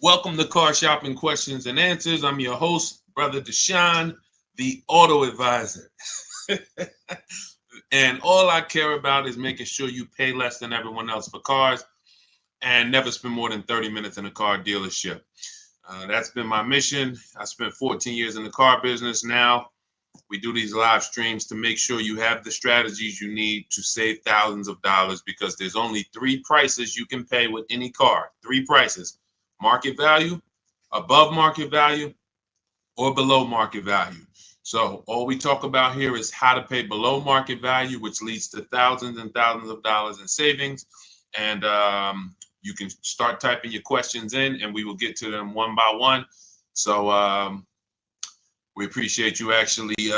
Welcome to Car Shopping Questions and Answers. I'm your host, Brother Deshone, the auto advisor. And all I care about is making sure you pay less than everyone else for cars and never spend more than 30 minutes in a car dealership. That's been my mission. I spent 14 years in the car business. Now we do these live streams to make sure you have the strategies you need to save thousands of dollars, because there's only three prices you can pay with any car. Three prices: market value, above market value, or below market value. So all we talk about here is how to pay below market value, which leads to thousands and thousands of dollars in savings. And you can start typing your questions in and we will get to them one by one. So we appreciate you actually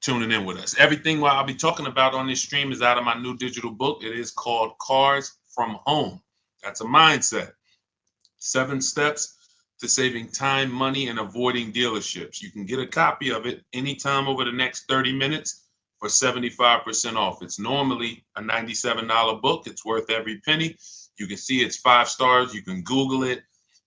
tuning in with us. Everything what I'll be talking about on this stream is out of my new digital book. It is called Cars from Home. That's a mindset. 7 steps to saving time, money, and avoiding dealerships. You can get a copy of it anytime over the next 30 minutes for 75% off. It's normally a $97 book. It's worth every penny. You can see it's 5 stars. You can Google it.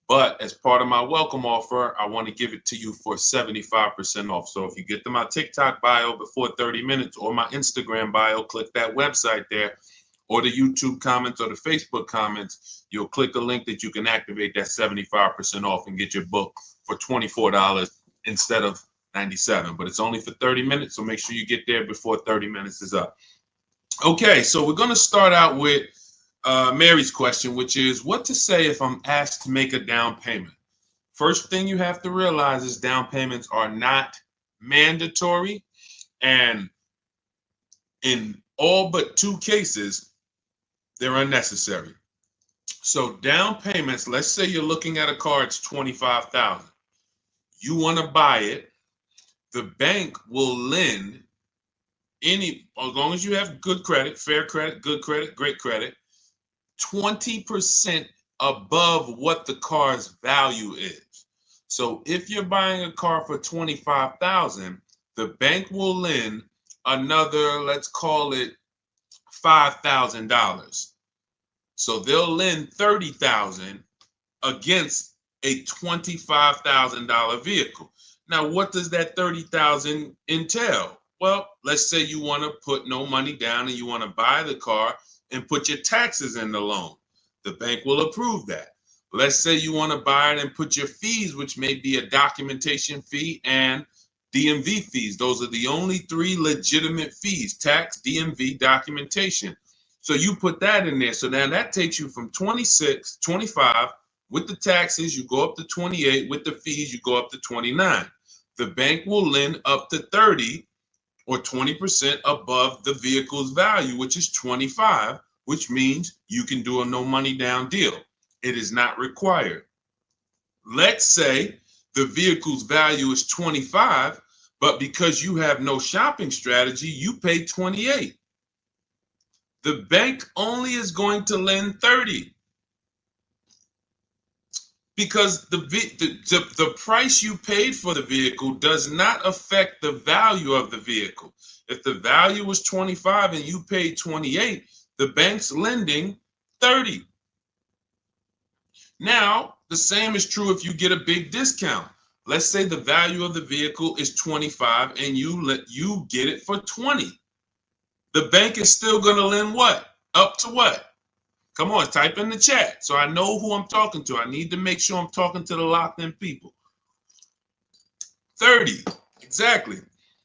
But as part of my welcome offer, I want to give it to you for 75% off. So if you get to my TikTok bio before 30 minutes or my Instagram bio, click that website there, or the YouTube comments or the Facebook comments, you'll click a link that you can activate that 75% off and get your book for $24 instead of $97. But it's only for 30 minutes, so make sure you get there before 30 minutes is up. Okay, so we're going to start out with Mary's question, which is what to say if I'm asked to make a down payment. First thing you have to realize is down payments are not mandatory, and in all but 2 cases, they're unnecessary. So down payments, let's say you're looking at a car, it's $25,000. You want to buy it. The bank will lend as long as you have good credit, fair credit, good credit, great credit, 20% above what the car's value is. So if you're buying a car for $25,000, the bank will lend another, let's call it $5,000. So they'll lend $30,000 against a $25,000 vehicle. Now, what does that $30,000 entail? Well, let's say you want to put no money down and you want to buy the car and put your taxes in the loan. The bank will approve that. Let's say you want to buy it and put your fees, which may be a documentation fee and DMV fees. Those are the only 3 legitimate fees: tax, DMV, documentation. So you put that in there. So now that takes you from 26, 25. With the taxes, you go up to 28. With the fees, you go up to 29. The bank will lend up to 30 or 20% above the vehicle's value, which is 25, which means you can do a no money down deal. It is not required. Let's say the vehicle's value is 25, but because you have no shopping strategy, you pay 28. The bank only is going to lend 30 because the price you paid for the vehicle does not affect the value of the vehicle. If the value was 25 and you paid 28, the bank's lending 30. Now, the same is true if you get a big discount. Let's say the value of the vehicle is 25 and you get it for 20. The bank is still going to lend what? Up to what? Come on, type in the chat so I know who I'm talking to. I need to make sure I'm talking to the locked in people. 30, exactly.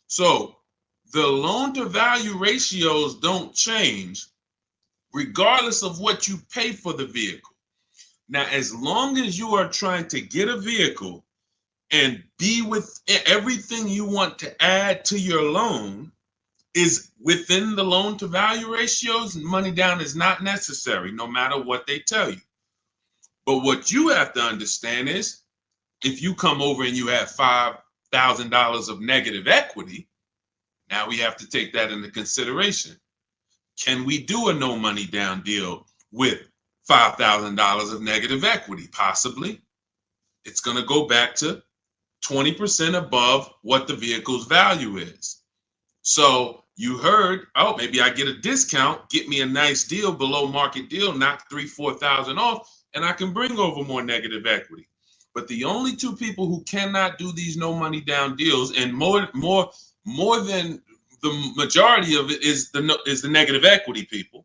So the loan to value ratios don't change regardless of what you pay for the vehicle. Now, as long as you are trying to get a vehicle and be with everything you want to add to your loan is within the loan to value ratios, money down is not necessary, no matter what they tell you. But what you have to understand is if you come over and you have $5,000 of negative equity, now we have to take that into consideration. Can we do a no money down deal with $5,000 of negative equity? Possibly. It's going to go back to 20% above what the vehicle's value is. So you heard, oh, maybe I get a discount, get me a nice deal, below market deal, knock $3,000-4,000 off. and I can bring over more negative equity. But the only two people who cannot do these no money down deals, and more than the majority of it, is the negative equity people,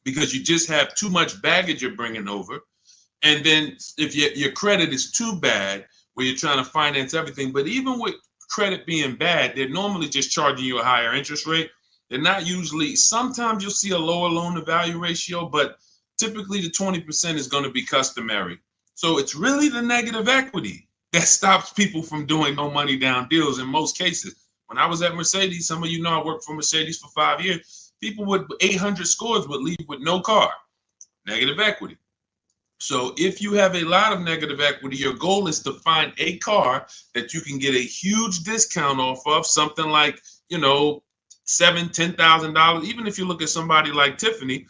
because you just have too much baggage you're bringing over. And then if your credit is too bad, where you're trying to finance everything, but even with credit being bad, they're normally just charging you a higher interest rate. They're not usually, sometimes you'll see a lower loan to value ratio, but typically the 20% is going to be customary. So it's really the negative equity that stops people from doing no money down deals in most cases. When I was at Mercedes, some of you know I worked for Mercedes for 5 years. People with 800 scores would leave with no car, negative equity. So if you have a lot of negative equity, your goal is to find a car that you can get a huge discount off of, something like, $7,000-$10,000. Even if you look at somebody like Tiffany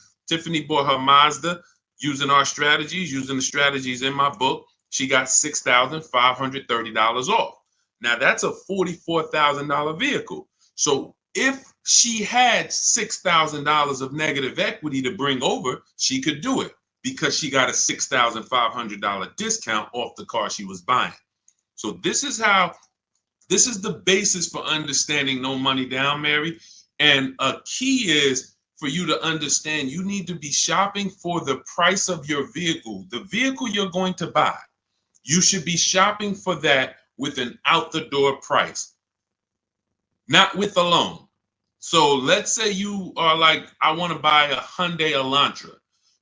bought her Mazda using our strategies, using the strategies in my book. She got $6,530 off. Now that's a $44,000 vehicle. So if she had $6,000 of negative equity to bring over, she could do it, because she got a $6,500 discount off the car she was buying. So this is the basis for understanding no money down, Mary. And a key is for you to understand you need to be shopping for the price of your vehicle. The vehicle you're going to buy, you should be shopping for that with an out the door price, not with a loan. So let's say you are like, I want to buy a Hyundai Elantra.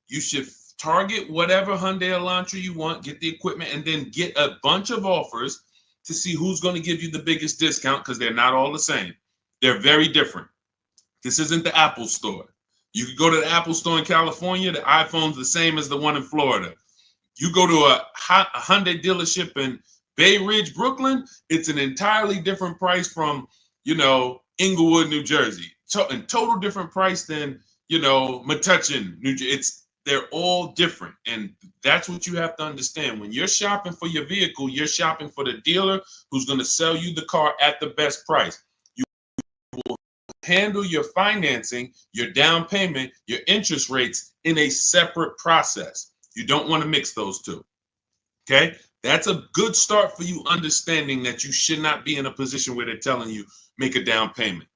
You should target whatever Hyundai Elantra you want, get the equipment, and then get a bunch of offers to see who's going to give you the biggest discount, because they're not all the same. They're very different. This isn't the Apple store. You could go to the Apple store in California, the iPhone's the same as the one in Florida. You go to a Hyundai dealership in Bay Ridge, Brooklyn, it's an entirely different price from, Inglewood, New Jersey. And total different price than, Metuchen, New Jersey. They're all different. And that's what you have to understand. When you're shopping for your vehicle, you're shopping for the dealer who's going to sell you the car at the best price. You will handle your financing, your down payment, your interest rates in a separate process. You don't want to mix those two. Okay? That's a good start for you understanding that you should not be in a position where they're telling you make a down payment,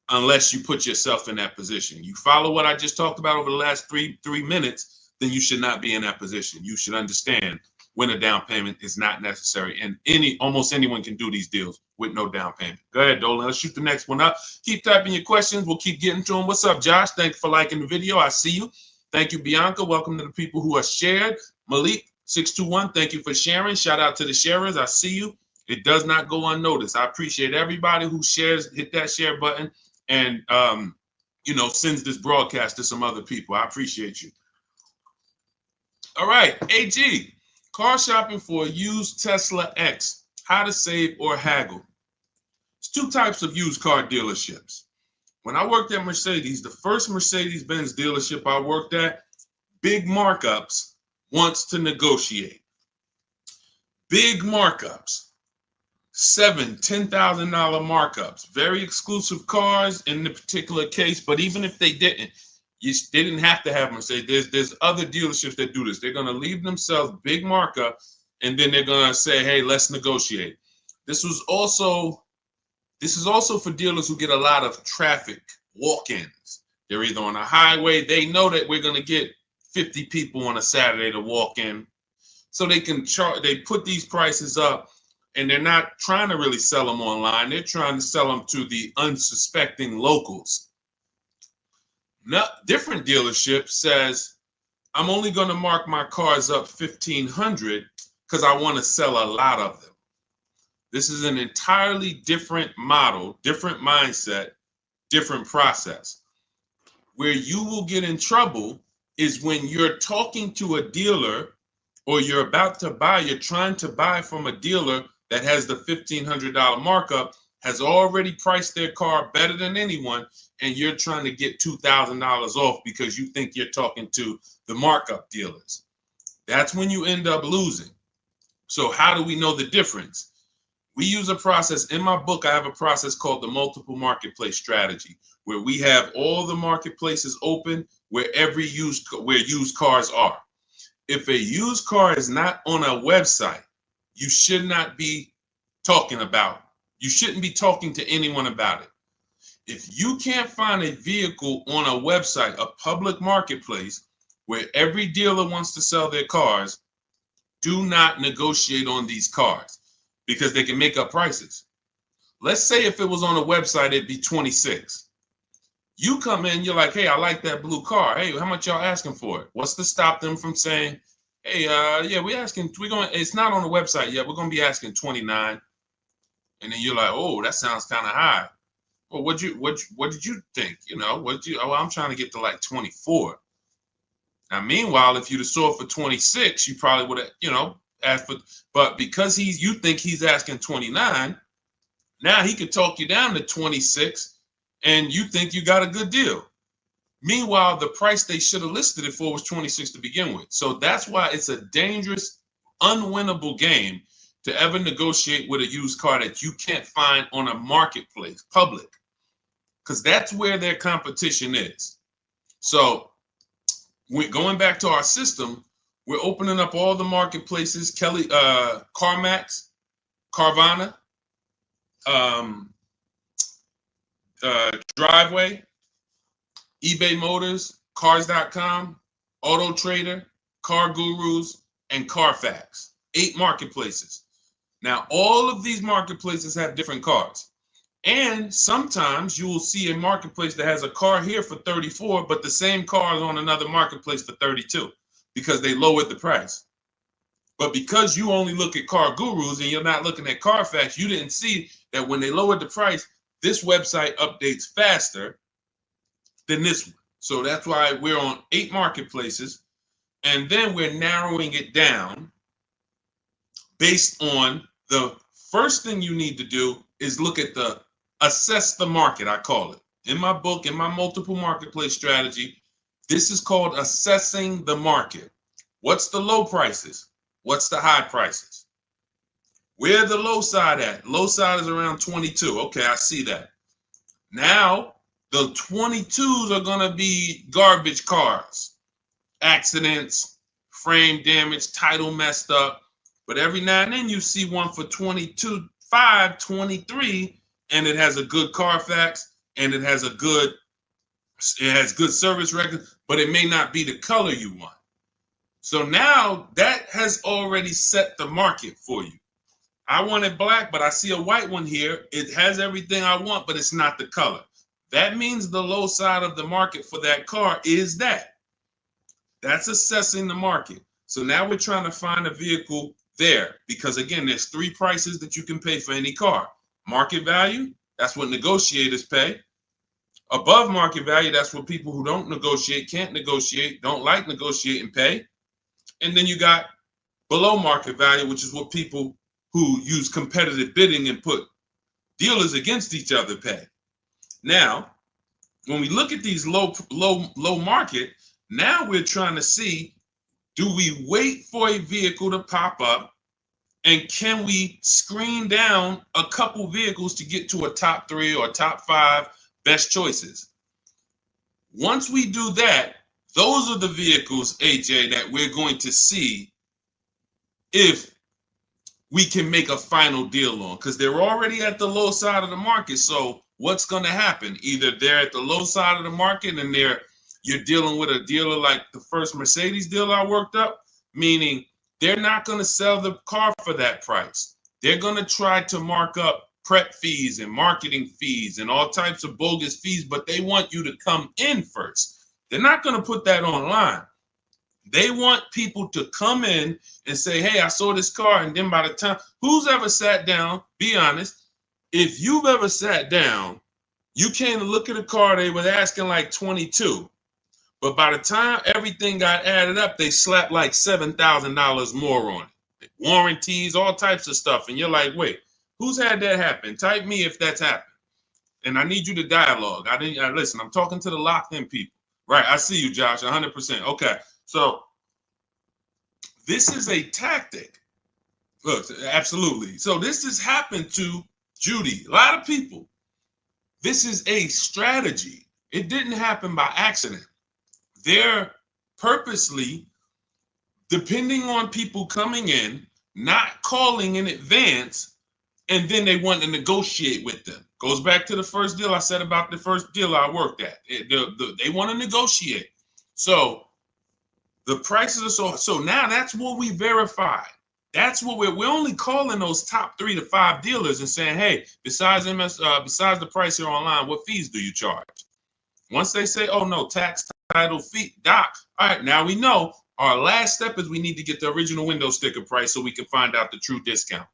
unless you put yourself in that position. You follow what I just talked about over the last three minutes, then you should not be in that position. You should understand when a down payment is not necessary. And almost anyone can do these deals with no down payment. Go ahead, Dolan. Let's shoot the next one up. Keep typing your questions. We'll keep getting to them. What's up, Josh? Thank you for liking the video. I see you. Thank you, Bianca. Welcome to the people who are shared. Malik, 621, thank you for sharing. Shout out to the sharers. I see you. It does not go unnoticed. I appreciate everybody who shares, hit that share button, and sends this broadcast to some other people. I appreciate you. All right, AG, car shopping for a used Tesla X, how to save or haggle. There's two types of used car dealerships. When I worked at Mercedes, the first Mercedes-Benz dealership I worked at, big markups, wants to negotiate. Big markups. $7,000, $10,000 markups, very exclusive cars in the particular case. But even if they didn't, they didn't have to have Mercedes. There's other dealerships that do this. They're going to leave themselves big markup, and then they're going to say, hey, let's negotiate. This is also for dealers who get a lot of traffic walk-ins. They're either on a highway. They know that we're going to get 50 people on a Saturday to walk in, so they can charge. They put these prices up. And they're not trying to really sell them online. They're trying to sell them to the unsuspecting locals. Now, different dealership says, I'm only going to mark my cars up $1,500 because I want to sell a lot of them. This is an entirely different model, different mindset, different process. Where you will get in trouble is when you're talking to a dealer, or you're about to buy, you're trying to buy from a dealer that has the $1,500 markup, has already priced their car better than anyone, and you're trying to get $2,000 off because you think you're talking to the markup dealers. That's when you end up losing. So how do we know the difference? We use a process. In my book, I have a process called the multiple marketplace strategy, where we have all the marketplaces open where used cars are. if a used car is not on a website, you should not be talking about. You shouldn't be talking to anyone about it. If you can't find a vehicle on a website, a public marketplace, where every dealer wants to sell their cars, do not negotiate on these cars because they can make up prices. Let's say if it was on a website, it'd be 26. You come in, you're like, hey, I like that blue car. Hey, how much y'all asking for it? What's to stop them from saying, hey, yeah, it's not on the website yet. We're going to be asking 29. And then you're like, oh, that sounds kind of high. Well, what did you think? I'm trying to get to like 24. Now, meanwhile, if you'd have sold for 26, you probably would have, asked for, but because you think he's asking 29, now he could talk you down to 26 and you think you got a good deal. Meanwhile, the price they should have listed it for was 26 to begin with. So that's why it's a dangerous, unwinnable game to ever negotiate with a used car that you can't find on a marketplace, public, because that's where their competition is. So we're going back to our system. We're opening up all the marketplaces, CarMax, Carvana, Driveway, eBay Motors, Cars.com, Auto Trader, Car Gurus, and Carfax. 8 marketplaces. Now, all of these marketplaces have different cars. And sometimes you will see a marketplace that has a car here for 34, but the same car is on another marketplace for 32 because they lowered the price. But because you only look at Car Gurus and you're not looking at Carfax, you didn't see that when they lowered the price, this website updates faster than this one. So that's why we're on 8 marketplaces. And then we're narrowing it down based on the first thing you need to do is look at assess the market, I call it. In my book, in my multiple marketplace strategy, this is called assessing the market. What's the low prices? What's the high prices? Where the low side at? Low side is around 22. Okay, I see that. Now, the 22s are going to be garbage cars, accidents, frame damage, title messed up. But every now and then you see one for 22.5, 23, and it has a good Carfax and it has good service record, but it may not be the color you want. So now that has already set the market for you. I want it black, but I see a white one here. It has everything I want, but it's not the color. That means the low side of the market for that car is that. That's assessing the market. So now we're trying to find a vehicle there because, again, there's 3 prices that you can pay for any car. Market value, that's what negotiators pay. Above market value, that's what people who don't negotiate, can't negotiate, don't like negotiating pay. And then you got below market value, which is what people who use competitive bidding and put dealers against each other pay. Now, when we look at these low market, now we're trying to see, do we wait for a vehicle to pop up and can we screen down a couple vehicles to get to a top 3 or top 5 best choices? Once we do that, those are the vehicles, AJ, that we're going to see if we can make a final deal on, because they're already at the low side of the market. So what's going to happen? Either they're at the low side of the market and you're dealing with a dealer like the first Mercedes dealer I worked up, meaning they're not going to sell the car for that price. They're going to try to mark up prep fees and marketing fees and all types of bogus fees, but they want you to come in first. They're not going to put that online. They want people to come in and say, hey, I saw this car. And then by the time, who's ever sat down, be honest, if you've ever sat down, you came to look at a car, they were asking like 22. But by the time everything got added up, they slapped like $7,000 more on it. Warranties, all types of stuff. And you're like, wait, who's had that happen? Type me if that's happened. And I need you to dialogue. Listen, I'm talking to the locked in people. Right, I see you, Josh, 100%. Okay, so this is a tactic. Look, absolutely. So this has happened to Judy, a lot of people. This is a strategy. It didn't happen by accident. They're purposely depending on people coming in, not calling in advance, and then they want to negotiate with them. Goes back to the first deal I said about the first deal I worked at. They want to negotiate. So the prices are so now that's what we verify. That's what we're only calling those top 3 to 5 dealers and saying, hey, besides besides the price here online, what fees do you charge? Once they say, oh no, tax, title, fee, doc, all right, now we know our last step is we need to get the original window sticker price so we can find out the true discount.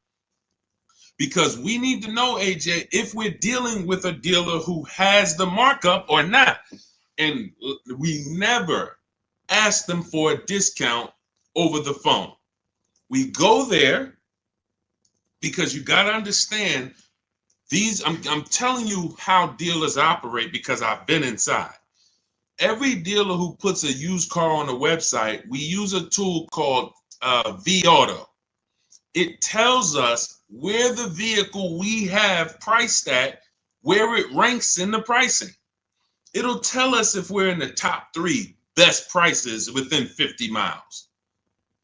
Because we need to know, AJ, if we're dealing with a dealer who has the markup or not. And we never ask them for a discount over the phone. We go there because you got to understand these. I'm telling you how dealers operate because I've been inside. Every dealer who puts a used car on a website, we use a tool called V-Auto. It tells us where the vehicle we have priced at, where it ranks in the pricing. It'll tell us if we're in the top 3 best prices within 50 miles.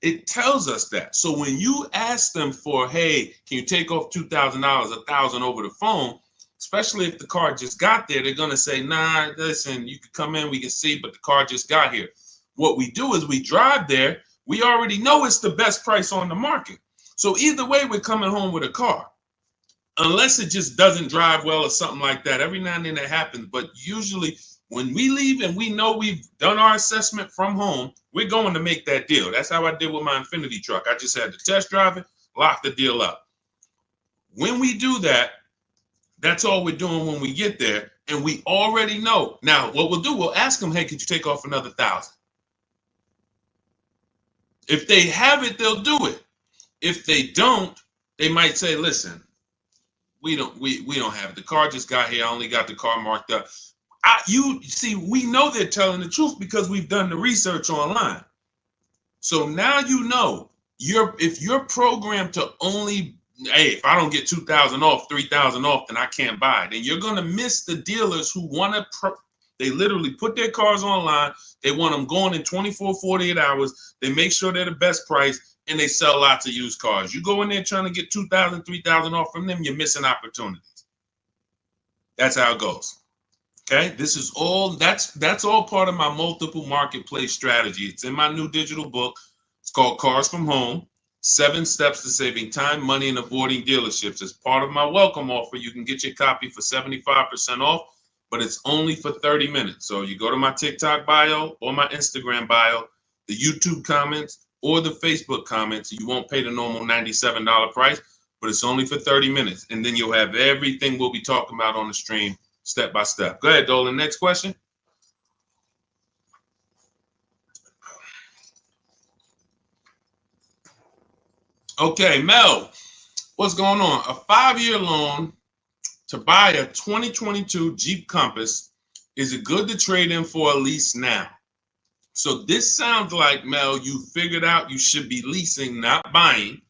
It tells us that. So when you ask them for, hey, can you take off $2,000, $1,000 over the phone, especially if the car just got there, they're going to say, nah, listen, you can come in, we can see, but the car just got here. What we do is we drive there. We already know it's the best price on the market. So either way, we're coming home with a car. Unless it just doesn't drive well or something like that. Every now and then that happens. But usually when we leave and we know we've done our assessment from home, we're going to make that deal. That's how I did with my Infinity truck. I just had to test drive it, lock the deal up. When we do that, that's all we're doing when we get there. And we already know. Now, what we'll do, we'll ask them, hey, could you take off another $1,000? If they have it, they'll do it. If they don't, they might say, listen, we don't have it. The car just got here. I only got the car marked up. You see, we know they're telling the truth because we've done the research online. So now you know if you're programmed to only, hey, if I don't get 2,000 off, 3,000 off, then I can't buy it. And you're going to miss the dealers who want to, they literally put their cars online. They want them going in 24, 48 hours. They make sure they're the best price and they sell lots of used cars. You go in there trying to get 2,000, 3,000 off from them, you're missing opportunities. That's how it goes. Okay, this is all, that's all part of my multiple marketplace strategy. It's in my new digital book. It's called Cars from Home, 7 Steps to Saving Time, Money, and Avoiding Dealerships. As part of my welcome offer, you can get your copy for 75% off, but it's only for 30 minutes. So you go to my TikTok bio or my Instagram bio, the YouTube comments, or the Facebook comments. You won't pay the normal $97 price, but it's only for 30 minutes. And then you'll have everything we'll be talking about on the stream step by step. Go ahead, Dolan. Next question. Okay, Mel, what's going on? A 5-year loan to buy a 2022 Jeep Compass. Is it good to trade in for a lease now? So this sounds like, Mel, you figured out you should be leasing, not buying.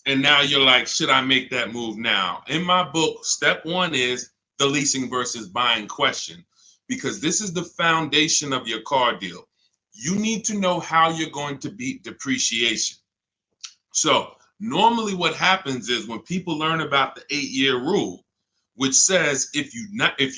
And now you're like, should I make that move now? In my book, step 1 is the leasing versus buying question, because this is the foundation of your car deal. You need to know how you're going to beat depreciation. So normally what happens is when people learn about the 8-year rule, which says if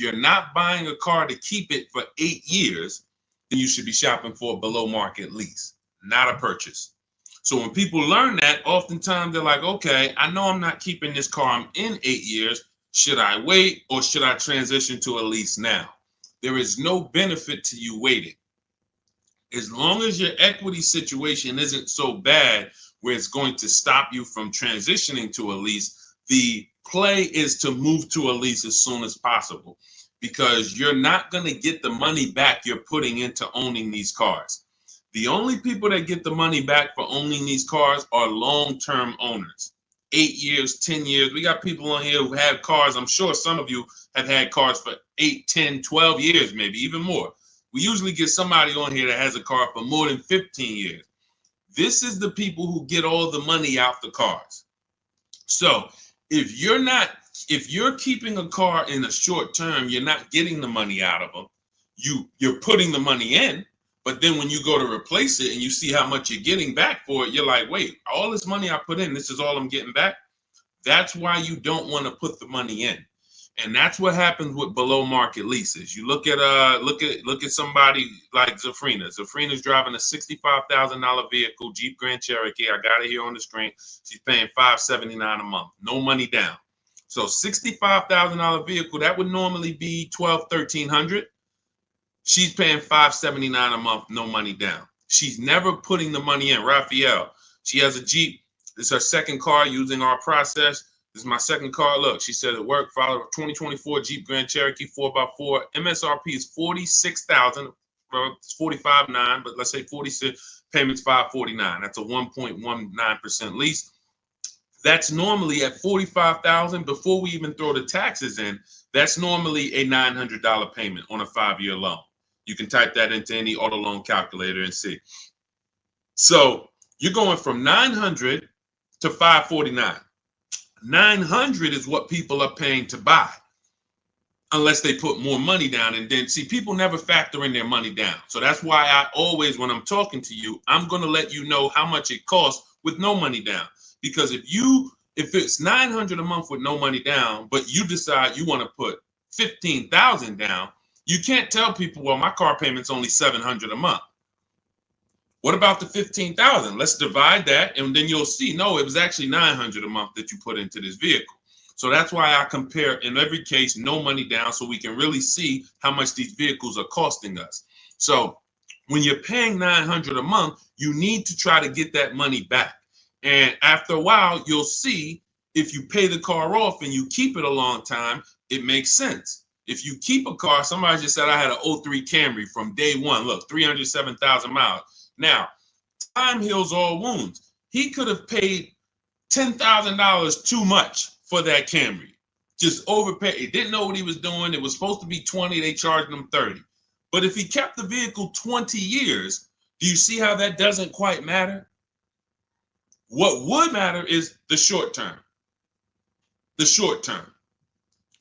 you're not buying a car to keep it for 8 years, then you should be shopping for a below market lease, not a purchase. So when people learn that, oftentimes they're like, okay, I know I'm not keeping this car. I'm in 8 years. Should I wait or should I transition to a lease now? There is no benefit to you waiting. As long as your equity situation isn't so bad where it's going to stop you from transitioning to a lease, the play is to move to a lease as soon as possible, because you're not going to get the money back you're putting into owning these cars. The only people that get the money back for owning these cars are long-term owners. 8 years, 10 years. We got people on here who have cars. I'm sure some of you have had cars for 8, 10, 12 years, maybe even more. We usually get somebody on here that has a car for more than 15 years. This is the people who get all the money out the cars. So if you're keeping a car in a short term, you're not getting the money out of them. You're putting the money in, But then when you go to replace it and you see how much you're getting back for it, you're like, wait, all this money I put in, this is all I'm getting back. That's why you don't want to put the money in. And that's what happens with below market leases. You look at somebody like Zafrina. Zafrina's driving a $65,000 vehicle, Jeep Grand Cherokee. I got it here on the screen. She's paying $579 a month, no money down. So $65,000 vehicle, that would normally be $1,200-1,300. She's paying $579 a month, no money down. She's never putting the money in. Raphael, she has a Jeep. This is her second car using our process. This is my second car. Look, she said it worked. Follow a 2024 Jeep Grand Cherokee 4x4. MSRP is $46,000. Well, it's $45,900, but let's say 46. Payments $549. That's a 1.19% lease. That's normally at $45,000 before we even throw the taxes in. That's normally a $900 payment on a 5-year loan. You can type that into any auto loan calculator and see. So you're going from $900 to $549. $900 is what people are paying to buy, unless they put more money down. And then, see, people never factor in their money down. So that's why I always, when I'm talking to you, I'm going to let you know how much it costs with no money down. Because if it's $900 a month with no money down, but you decide you want to put $15,000 down, you can't tell people, well, my car payment's only $700 a month. What about the $15,000? Let's divide that, and then you'll see, no, it was actually $900 a month that you put into this vehicle. So that's why I compare, in every case, no money down, so we can really see how much these vehicles are costing us. So when you're paying $900 a month, you need to try to get that money back. And after a while, you'll see if you pay the car off and you keep it a long time, it makes sense. If you keep a car, somebody just said I had an 03 Camry from day one. Look, 307,000 miles. Now, time heals all wounds. He could have paid $10,000 too much for that Camry. Just overpaid. He didn't know what he was doing. It was supposed to be 20. They charged him 30. But if he kept the vehicle 20 years, do you see how that doesn't quite matter? What would matter is the short term. The short term.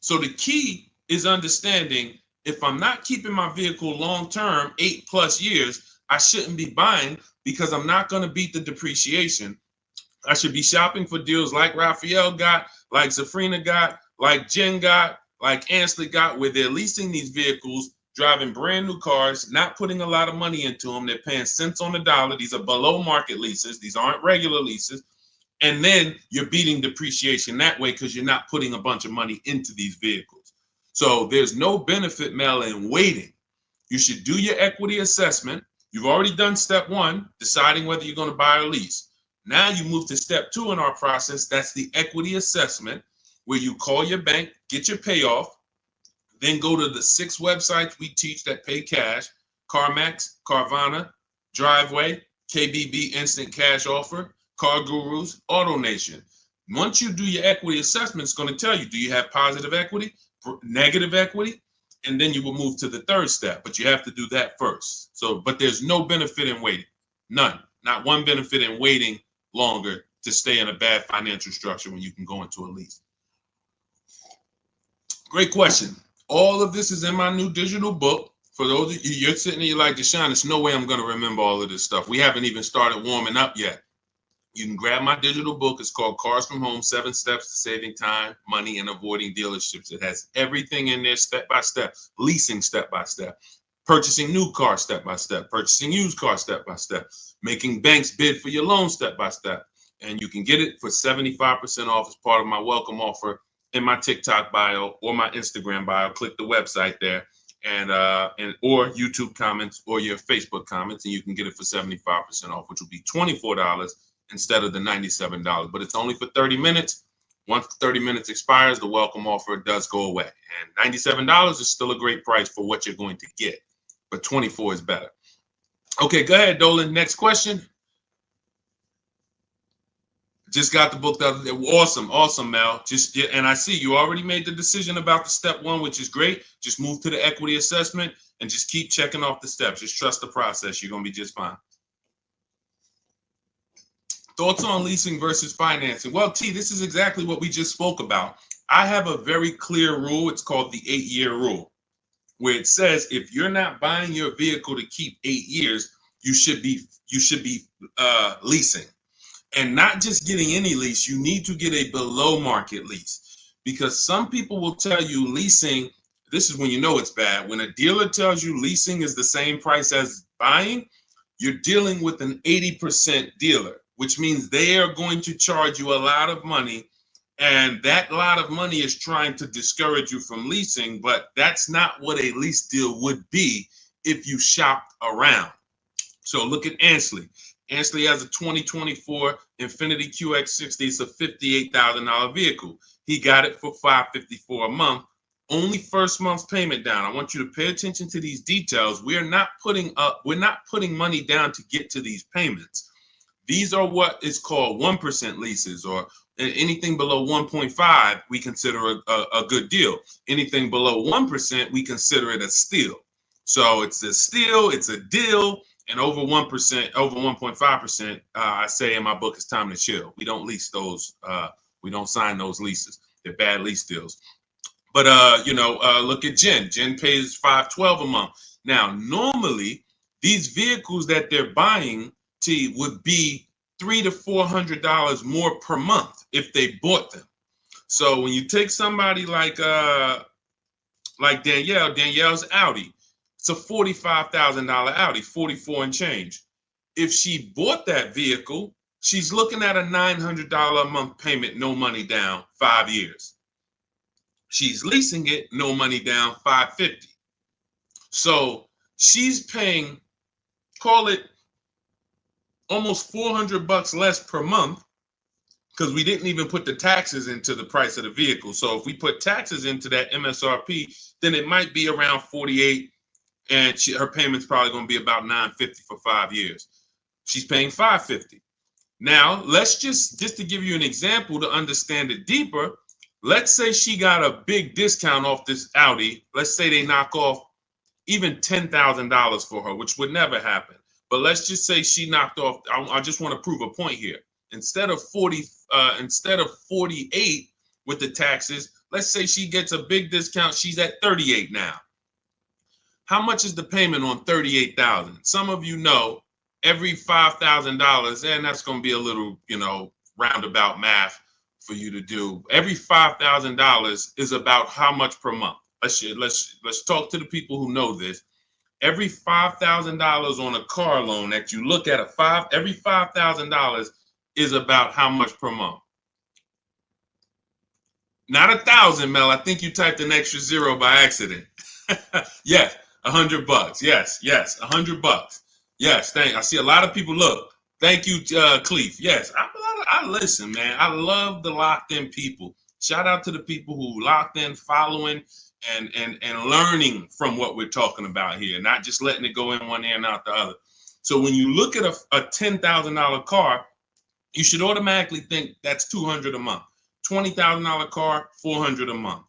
So the key is understanding, if I'm not keeping my vehicle long term, 8+ years, I shouldn't be buying, because I'm not going to beat the depreciation. I should be shopping for deals like Raphael got, like Zafrina got, like Jen got, like Ansley got, where they're leasing these vehicles, driving brand new cars, not putting a lot of money into them. They're paying cents on the dollar. These are below market leases. These aren't regular leases. And then you're beating depreciation that way because you're not putting a bunch of money into these vehicles. So there's no benefit, Mel, in waiting. You should do your equity assessment. You've already done step one, deciding whether you're going to buy or lease. Now you move to step two in our process. That's the equity assessment, where you call your bank, get your payoff, then go to the 6 websites we teach that pay cash: CarMax, Carvana, Driveway, KBB Instant Cash Offer, Car Gurus, AutoNation. Once you do your equity assessment, it's going to tell you, do you have positive equity, negative equity? And then you will move to the third step, but you have to do that first. So, but there's no benefit in waiting. None. Not one benefit in waiting longer to stay in a bad financial structure when you can go into a lease. Great question. All of this is in my new digital book. For those of you, you're sitting there, you're like, Deshone, there's no way I'm going to remember all of this stuff. We haven't even started warming up yet. You can grab my digital book. It's called Cars from Home, 7 Steps to Saving Time, Money, and Avoiding Dealerships. It has everything in there step by step, leasing step by step, purchasing new cars step by step, purchasing used cars step by step, making banks bid for your loan step by step. And you can get it for 75% off as part of my welcome offer in my TikTok bio or my Instagram bio. Click the website there, and or YouTube comments or your Facebook comments, and you can get it for 75% off, which will be $24 instead of the $97. But it's only for 30 minutes. Once 30 minutes expires, the welcome offer does go away. And $97 is still a great price for what you're going to get, but 24 is better. Okay, go ahead, Dolan. Next question. Just got the book the other day. Awesome, Mel. And I see you already made the decision about the step one, which is great. Just move to the equity assessment and just keep checking off the steps. Just trust the process. You're going to be just fine. Thoughts on leasing versus financing? Well, T, this is exactly what we just spoke about. I have a very clear rule. It's called the 8-year rule. where it says if you're not buying your vehicle to keep 8 years, you should be leasing. And not just getting any lease, you need to get a below market lease, because some people will tell you leasing, this is when you know it's bad. When a dealer tells you leasing is the same price as buying, you're dealing with an 80% dealer, which means they are going to charge you a lot of money. And that lot of money is trying to discourage you from leasing, but that's not what a lease deal would be if you shopped around. So look at Ansley. Ansley has a 2024 Infiniti QX60. It's a $58,000 vehicle. He got it for $554 a month. Only first month's payment down. I want you to pay attention to these details. We're not putting money down to get to these payments. These are what is called 1% leases, or anything below 1.5 we consider a good deal. Anything below 1% we consider it a steal. So it's a steal, it's a deal. And over 1%, over 1.5%, I say in my book, it's time to chill. We don't lease those. We don't sign those leases. They're bad lease deals. But look at Jen. Jen pays $512 a month. Now, normally these vehicles that they're buying would be $300 to $400 more per month if they bought them. So when you take somebody like Danielle's Audi. It's a $45,000 Audi, 44 and change. If she bought that vehicle, she's looking at a $900 a month payment, no money down, 5 years. She's leasing it, no money down, $550. So she's paying, call it almost $400 less per month, because we didn't even put the taxes into the price of the vehicle. So if we put taxes into that MSRP, then it might be around $48. And her payment's probably going to be about $950 for 5 years. She's paying $550. Now, let's just to give you an example to understand it deeper, let's say she got a big discount off this Audi. Let's say they knock off even $10,000 for her, which would never happen. But let's just say she knocked off, I just want to prove a point here. Instead of 48 with the taxes, let's say she gets a big discount. She's at 38 now. How much is the payment on $38,000? Some of you know every $5,000, and that's going to be a little, roundabout math for you to do. Every $5,000 is about how much per month? Let's talk to the people who know this. Every $5,000 on a car loan that you look at every $5,000 is about how much per month? Not 1,000, Mel. I think you typed an extra zero by accident. Yes. $100. Yes, $100. Yes, I see a lot of people. Look, thank you, Cleef. Yes, I listen, man. I love the locked in people. Shout out to the people who locked in, following, and learning from what we're talking about here, not just letting it go in one ear and out the other. So when you look at a $10,000 car, you should automatically think that's $200 a month. $20,000 car, $400 a month.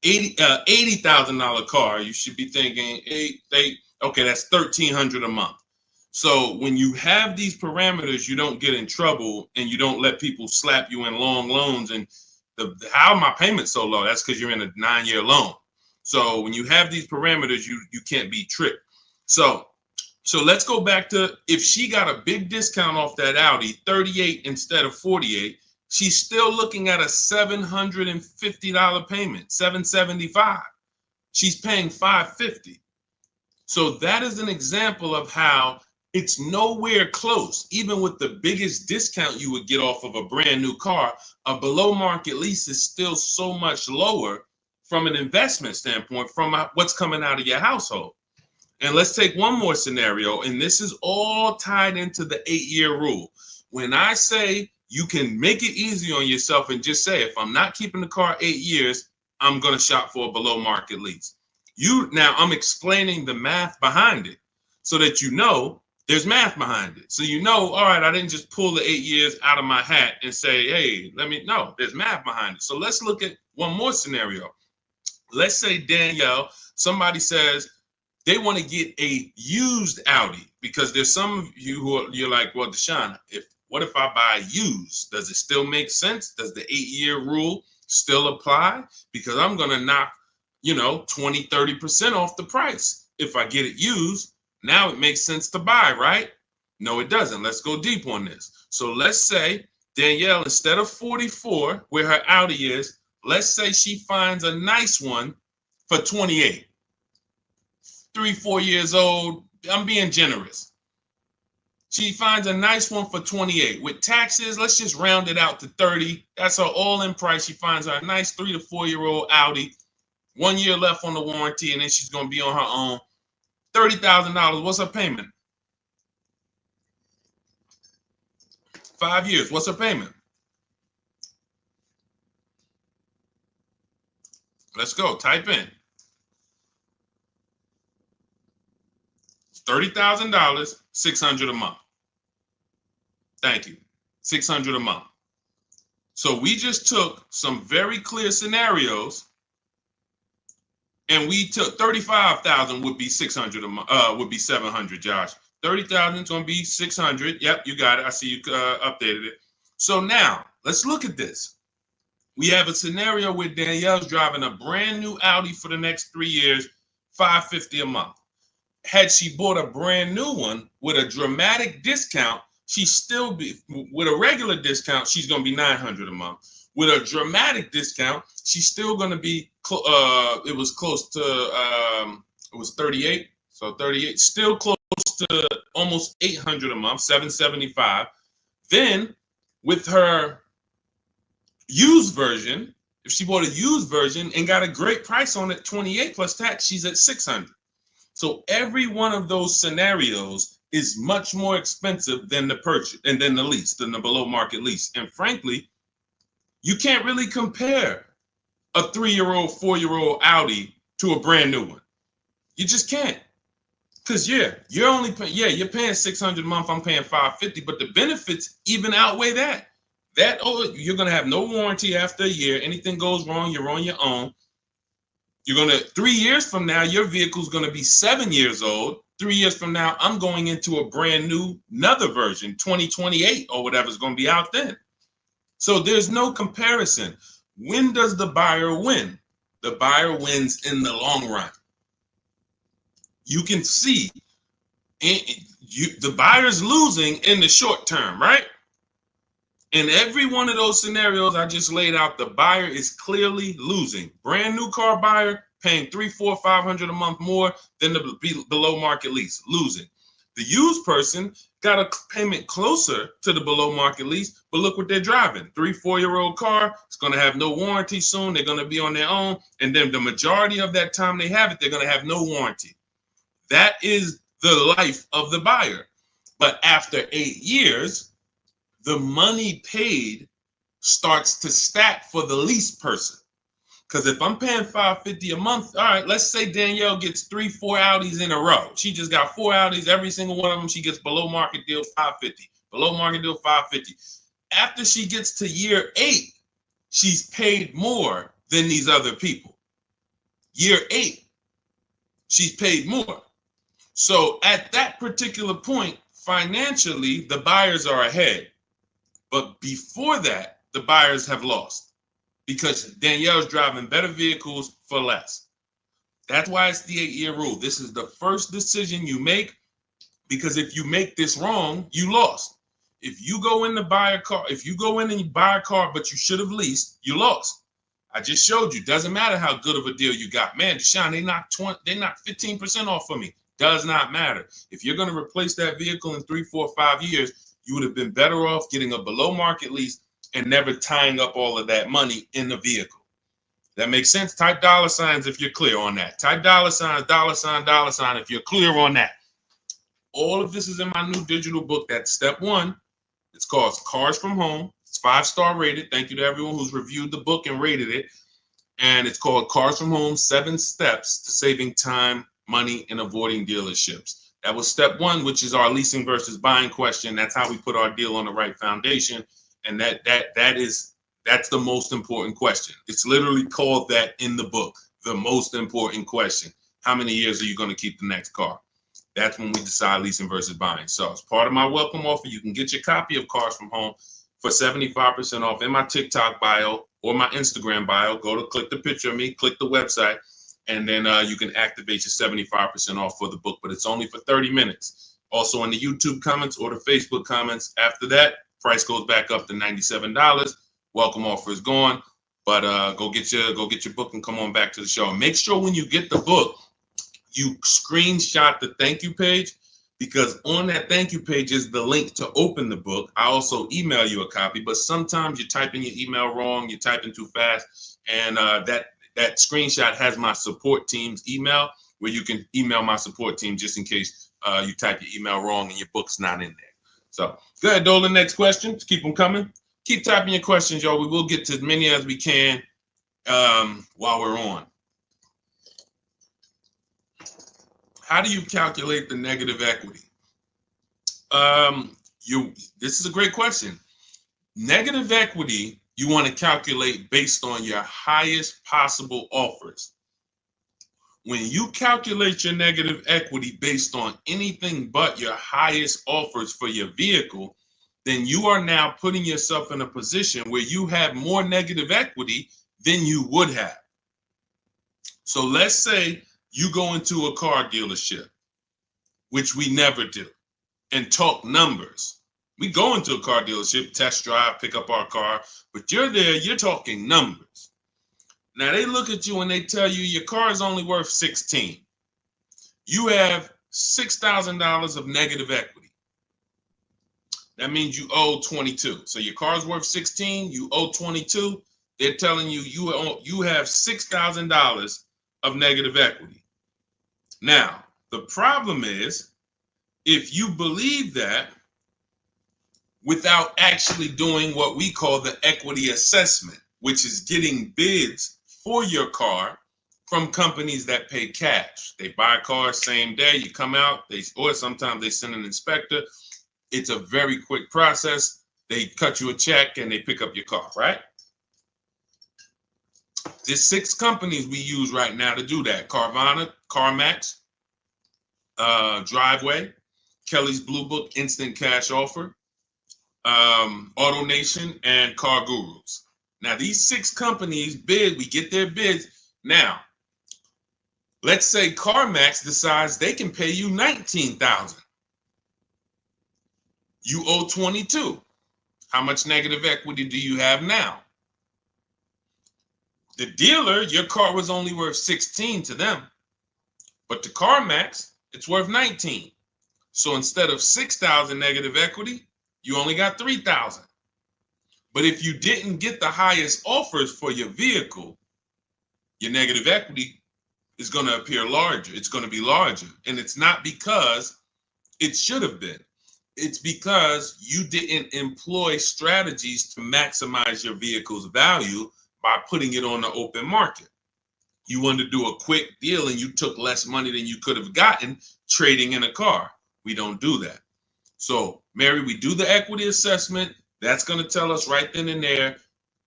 $80,000 car, you should be thinking, okay, that's $1,300 a month. So when you have these parameters, you don't get in trouble and you don't let people slap you in long loans. And how my payment so low? That's because you're in a 9-year loan. So when you have these parameters, you can't be tricked. So let's go back to, if she got a big discount off that Audi, 38 instead of 48. She's still looking at a $750 payment, $775. She's paying $550. So that is an example of how it's nowhere close. Even with the biggest discount you would get off of a brand new car, a below market lease is still so much lower from an investment standpoint, from what's coming out of your household. And let's take one more scenario, and this is all tied into the 8-year rule. When I say you can make it easy on yourself and just say, if I'm not keeping the car 8 years, I'm going to shop for a below market lease. Now I'm explaining the math behind it so that there's math behind it. So all right, I didn't just pull the 8 years out of my hat and say, hey, there's math behind it. So let's look at one more scenario. Let's say Danielle, somebody says they want to get a used Audi, because there's some of you you're like, well, Deshone, what if I buy used? Does it still make sense? Does the 8-year rule still apply? Because I'm going to knock, 20, 30% off the price. If I get it used, now it makes sense to buy, right? No, it doesn't. Let's go deep on this. So let's say Danielle, instead of 44, where her Audi is, let's say she finds a nice one for 28. 3, 4 years old. I'm being generous. She finds a nice one for 28. With taxes, let's just round it out to 30. That's her all-in price. She finds her a nice 3 to 4-year-old Audi. 1 year left on the warranty, and then she's going to be on her own. $30,000. What's her payment? 5 years. What's her payment? Let's go. Type in. $30,000, $600 a month. Thank you. $600 a month. So we just took some very clear scenarios, and we took 35,000 would be 600 a month. Would be 700. Josh, 30,000 is going to be 600. Yep, you got it. I see you updated it. So now let's look at this. We have a scenario where Danielle's driving a brand new Audi for the next 3 years, $550 a month. Had she bought a brand new one with a dramatic discount, she's still be with a regular discount, she's going to be $900 a month. With a dramatic discount, she's still going to be it was close to it was 38. So 38, still close to almost $800 a month, $775. Then with her used version, if she bought a used version and got a great price on it, 28 plus tax, she's at $600. So every one of those scenarios is much more expensive than the purchase and then the lease, than the below market lease. And frankly, you can't really compare a 3-year-old, 4-year-old Audi to a brand new one. You just can't. Because you're only you're paying $600 a month, I'm paying $550, but the benefits even outweigh that. You're gonna have no warranty after a year. Anything goes wrong, you're on your own. You're going to, 3 years from now, your vehicle's going to be 7 years old. 3 years from now, I'm going into a brand new, another version, 2028 or whatever's going to be out then. So there's no comparison. When does the buyer win? The buyer wins in the long run. You can see the buyer's losing in the short term, right? In every one of those scenarios I just laid out, the buyer is clearly losing. Brand new car buyer paying $300, $400, $500 a month more than the below market lease, losing. The used person got a payment closer to the below market lease, but look what they're driving. 3, 4-year-old car. It's going to have no warranty soon. They're going to be on their own. And then the majority of that time they have it, they're going to have no warranty. That is the life of the buyer. But after 8 years, the money paid starts to stack for the lease person. Because if I'm paying $550 a month, all right, let's say Danielle gets 3, 4 Audis in a row. She just got 4 Audis, every single one of them, she gets below market deal $550. Below market deal $550. After she gets to year 8, she's paid more than these other people. Year 8, she's paid more. So at that particular point, financially, the buyers are ahead. But before that, the buyers have lost because Danielle's driving better vehicles for less. That's why it's the 8-year rule. This is the first decision you make, because if you make this wrong, you lost. If you go in to buy a car, if you go in and you buy a car, but you should have leased, you lost. I just showed you. Doesn't matter how good of a deal you got. Man, Deshone, they knocked 15% off for me. Does not matter. If you're going to replace that vehicle in 3, 4, 5 years, you would have been better off getting a below market lease and never tying up all of that money in the vehicle. That makes sense? Type $signs if you're clear on that. Type $sign, $sign if you're clear on that. All of this is in my new digital book. That's step 1. It's called Cars from Home. It's 5-star rated. Thank you to everyone who's reviewed the book and rated it. And it's called Cars from Home, 7 Steps to Saving Time, Money, and Avoiding Dealerships. That was step 1, which is our leasing versus buying question. That's how we put our deal on the right foundation. And that's the most important question. It's literally called that in the book, the most important question. How many years are you going to keep the next car? That's when we decide leasing versus buying. So as part of my welcome offer, you can get your copy of Cars from Home for 75% off in my TikTok bio or my Instagram bio. Go to click the picture of me, click the website. and then you can activate your 75% off for the book, but it's only for 30 minutes. Also in the YouTube comments or the Facebook comments. After that, price goes back up to $97. Welcome offer is gone, but go get your book and come on back to the show. And make sure when you get the book, you screenshot the thank you page, because on that thank you page is the link to open the book. I also email you a copy, but sometimes you type in your email wrong, you type in too fast, and that screenshot has my support team's email, where you can email my support team just in case you type your email wrong and your book's not in there. So go ahead, Dolan. Next question. Just keep them coming. Keep typing your questions, y'all. We will get to as many as we can while we're on. How do you calculate the negative equity? This is a great question. Negative equity, you want to calculate based on your highest possible offers. When you calculate your negative equity based on anything but your highest offers for your vehicle, then you are now putting yourself in a position where you have more negative equity than you would have. So let's say you go into a car dealership, which we never do, and talk numbers. We go into a car dealership, test drive, pick up our car, but you're there, you're talking numbers. Now they look at you and they tell you your car is only worth 16. You have $6,000 of negative equity. That means you owe 22. So your car's worth 16, you owe 22. They're telling you you have $6,000 of negative equity. Now, the problem is, if you believe that without actually doing what we call the equity assessment, which is getting bids for your car from companies that pay cash. They buy cars same day, you come out, or sometimes they send an inspector. It's a very quick process. They cut you a check and they pick up your car, right? There's 6 companies we use right now to do that. Carvana, CarMax, Driveway, Kelly's Blue Book, Instant Cash Offer, AutoNation, and Car Gurus. Now, these 6 companies bid, we get their bids. Now, let's say CarMax decides they can pay you $19,000. You owe 22. How much negative equity do you have now? The dealer, your car was only worth 16 to them, but to CarMax, it's worth 19. So instead of 6,000 negative equity, you only got 3,000. But if you didn't get the highest offers for your vehicle, your negative equity is going to appear larger. It's going to be larger. And it's not because it should have been. It's because you didn't employ strategies to maximize your vehicle's value by putting it on the open market. You wanted to do a quick deal and you took less money than you could have gotten trading in a car. We don't do that. So, Mary, we do the equity assessment. That's going to tell us right then and there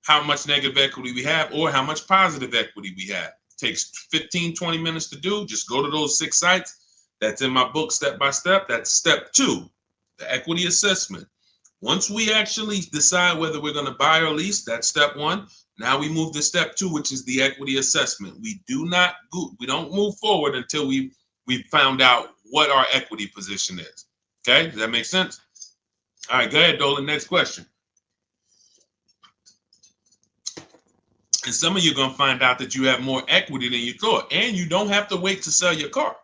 how much negative equity we have or how much positive equity we have. It takes 15, 20 minutes to do. Just go to those 6 sites. That's in my book, Step by Step. That's step 2, the equity assessment. Once we actually decide whether we're going to buy or lease, that's step 1. Now we move to step 2, which is the equity assessment. We don't move forward until we found out what our equity position is. Okay, does that make sense? All right, go ahead, Dolan. Next question. And some of you are going to find out that you have more equity than you thought, and you don't have to wait to sell your car.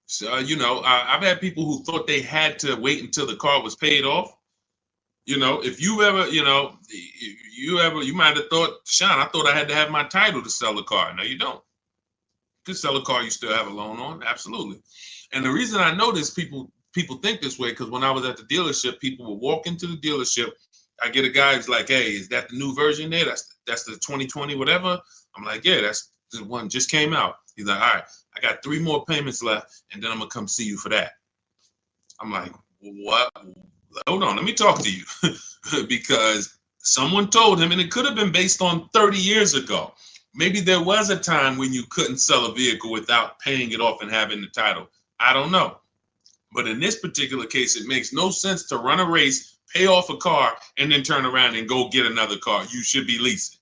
So, I've had people who thought they had to wait until the car was paid off. If you ever, you might have thought, Sean, I thought I had to have my title to sell a car. No, you don't. You can sell a car you still have a loan on. Absolutely. And the reason I know this, people think this way, because when I was at the dealership, people would walk into the dealership. I get a guy who's like, hey, is that the new version there? That's the 2020 whatever. I'm like, yeah, that's the one just came out. He's like, all right, I got 3 more payments left, and then I'm gonna come see you for that. I'm like, what? Hold on, let me talk to you. Because someone told him, and it could have been based on 30 years ago. Maybe there was a time when you couldn't sell a vehicle without paying it off and having the title. I don't know. But in this particular case, it makes no sense to run a race, pay off a car, and then turn around and go get another car. You should be leasing.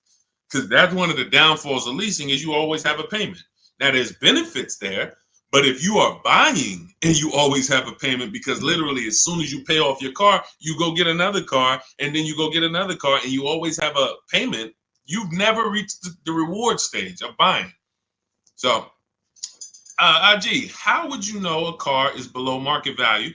Because that's one of the downfalls of leasing is you always have a payment. Now, there's benefits there, but if you are buying and you always have a payment, because literally as soon as you pay off your car, you go get another car, and then you go get another car, and you always have a payment, you've never reached the reward stage of buying. So, IG, how would you know a car is below market value?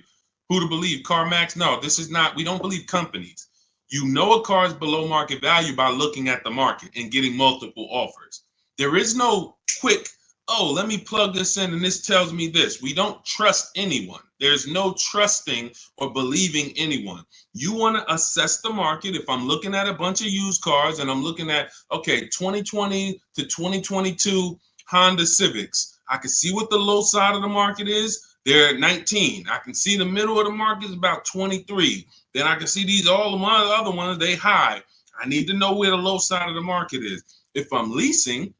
Who to believe? CarMax? No, this is not. We don't believe companies. You know a car is below market value by looking at the market and getting multiple offers. There is no quick, oh, let me plug this in and this tells me this. We don't trust anyone. There's no trusting or believing anyone. You want to assess the market. If I'm looking at a bunch of used cars and I'm looking at, okay, 2020 to 2022 Honda Civics, I can see what the low side of the market is. They're at 19. I can see the middle of the market is about 23. Then I can see these all of my other ones, they high. I need to know where the low side of the market is. If I'm leasing,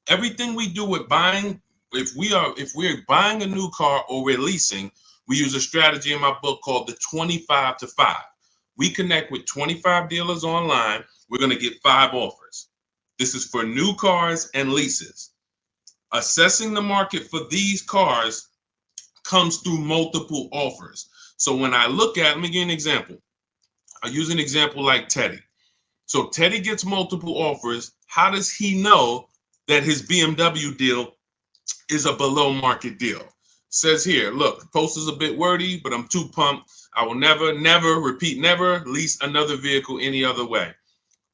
everything we do with buying, if we're buying a new car or we're leasing, we use a strategy in my book called the 25 to 5. We connect with 25 dealers online. We're going to get 5 offers. This is for new cars and leases. Assessing the market for these cars comes through multiple offers. So when I look at, let me give you an example. I use an example like Teddy. So Teddy gets multiple offers. How does he know that his BMW deal is a below market deal? Says here, look, the post is a bit wordy, but I'm too pumped. I will never lease another vehicle any other way.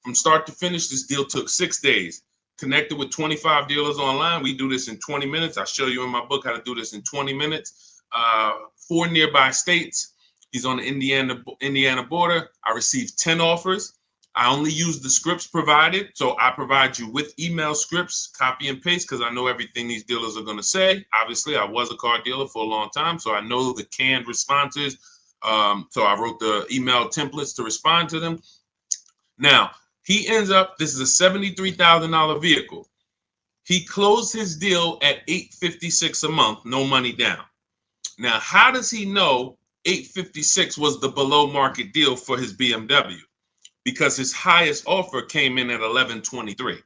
From start to finish, this deal took 6 days. Connected with 25 dealers online. We do this in 20 minutes. I show you in my book how to do this in 20 minutes. 4 nearby states. He's on the Indiana border. I received 10 offers. I only use the scripts provided. So I provide you with email scripts, copy and paste, because I know everything these dealers are going to say. Obviously, I was a car dealer for a long time, so I know the canned responses. So I wrote the email templates to respond to them. Now, he ends up, this is a $73,000 vehicle. He closed his deal at $856 a month, no money down. Now, how does he know $856 was the below market deal for his BMW? Because his highest offer came in at $1123.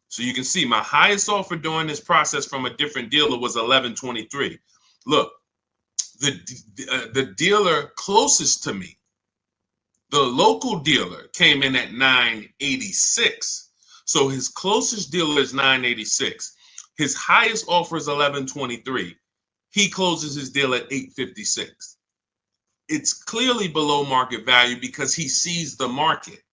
So you can see my highest offer during this process from a different dealer was $1123. Look, the dealer closest to me, the local dealer, came in at $986. So his closest dealer is $986. His highest offer is $1123. He closes his deal at $856. It's clearly below market value because he sees the market.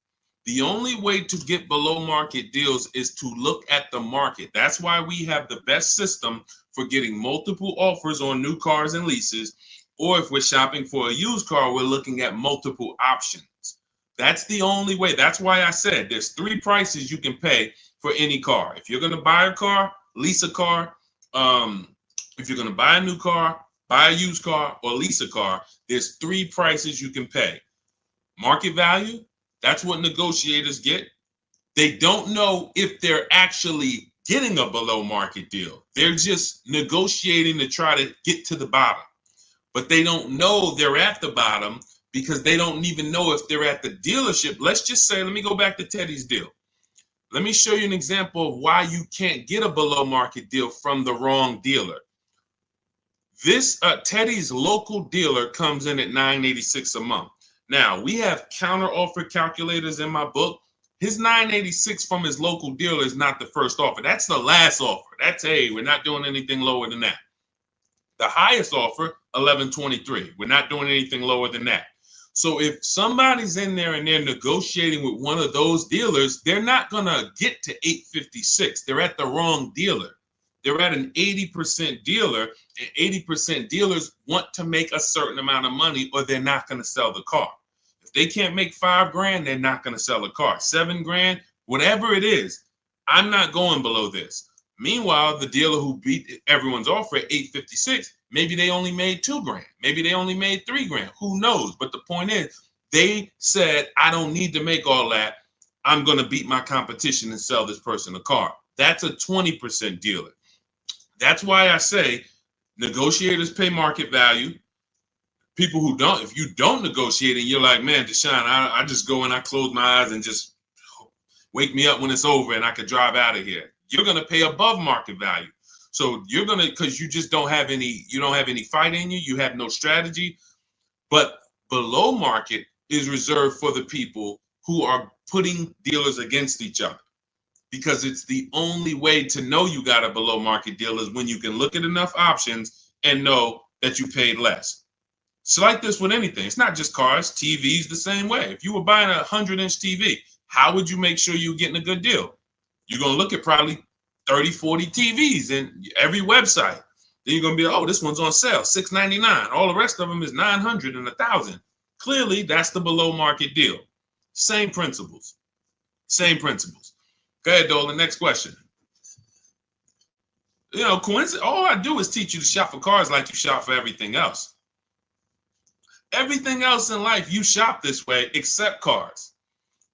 The only way to get below market deals is to look at the market. That's why we have the best system for getting multiple offers on new cars and leases. Or if we're shopping for a used car, we're looking at multiple options. That's the only way. That's why I said there's 3 prices you can pay for any car. If you're going to buy a car, lease a car, if you're going to buy a new car, buy a used car, or lease a car, there's 3 prices you can pay. Market value, that's what negotiators get. They don't know if they're actually getting a below market deal. They're just negotiating to try to get to the bottom. But they don't know they're at the bottom because they don't even know if they're at the dealership. Let's just say, let me go back to Teddy's deal. Let me show you an example of why you can't get a below market deal from the wrong dealer. This Teddy's local dealer comes in at $986 a month. Now, we have counter offer calculators in my book. His $986 from his local dealer is not the first offer. That's the last offer. That's, hey, we're not doing anything lower than that. The highest offer, $1123. We're not doing anything lower than that. So if somebody's in there and they're negotiating with one of those dealers, they're not going to get to $856. They're at the wrong dealer. They're at an 80% dealer, and 80% dealers want to make a certain amount of money or they're not going to sell the car. If they can't make $5,000, they're not going to sell a car. $7,000, whatever it is, I'm not going below this. Meanwhile, the dealer who beat everyone's offer at $856, maybe they only made $2,000. Maybe they only made $3,000. Who knows? But the point is, they said, I don't need to make all that. I'm going to beat my competition and sell this person a car. That's a 20% dealer. That's why I say negotiators pay market value. People who don't, if you don't negotiate and you're like, man, Deshone, I just go and I close my eyes and just wake me up when it's over and I could drive out of here. You're going to pay above market value. So you're gonna, because you just don't have any, you don't have any fight in you, you have no strategy. But below market is reserved for the people who are putting dealers against each other, because it's the only way to know you got a below market deal is when you can look at enough options and know that you paid less. It's like this with anything. It's not just cars, TVs the same way. If you were buying a 100-inch TV, how would you make sure you're getting a good deal? You're going to look at probably 30, 40 TVs in every website. Then you're going to be, oh, this one's on sale, $699. All the rest of them is $900 and $1,000. Clearly, that's the below market deal. Same principles. Same principles. Go ahead, Dolan. Next question. You know, coincidence. All I do is teach you to shop for cars like you shop for everything else. Everything else in life, you shop this way except cars.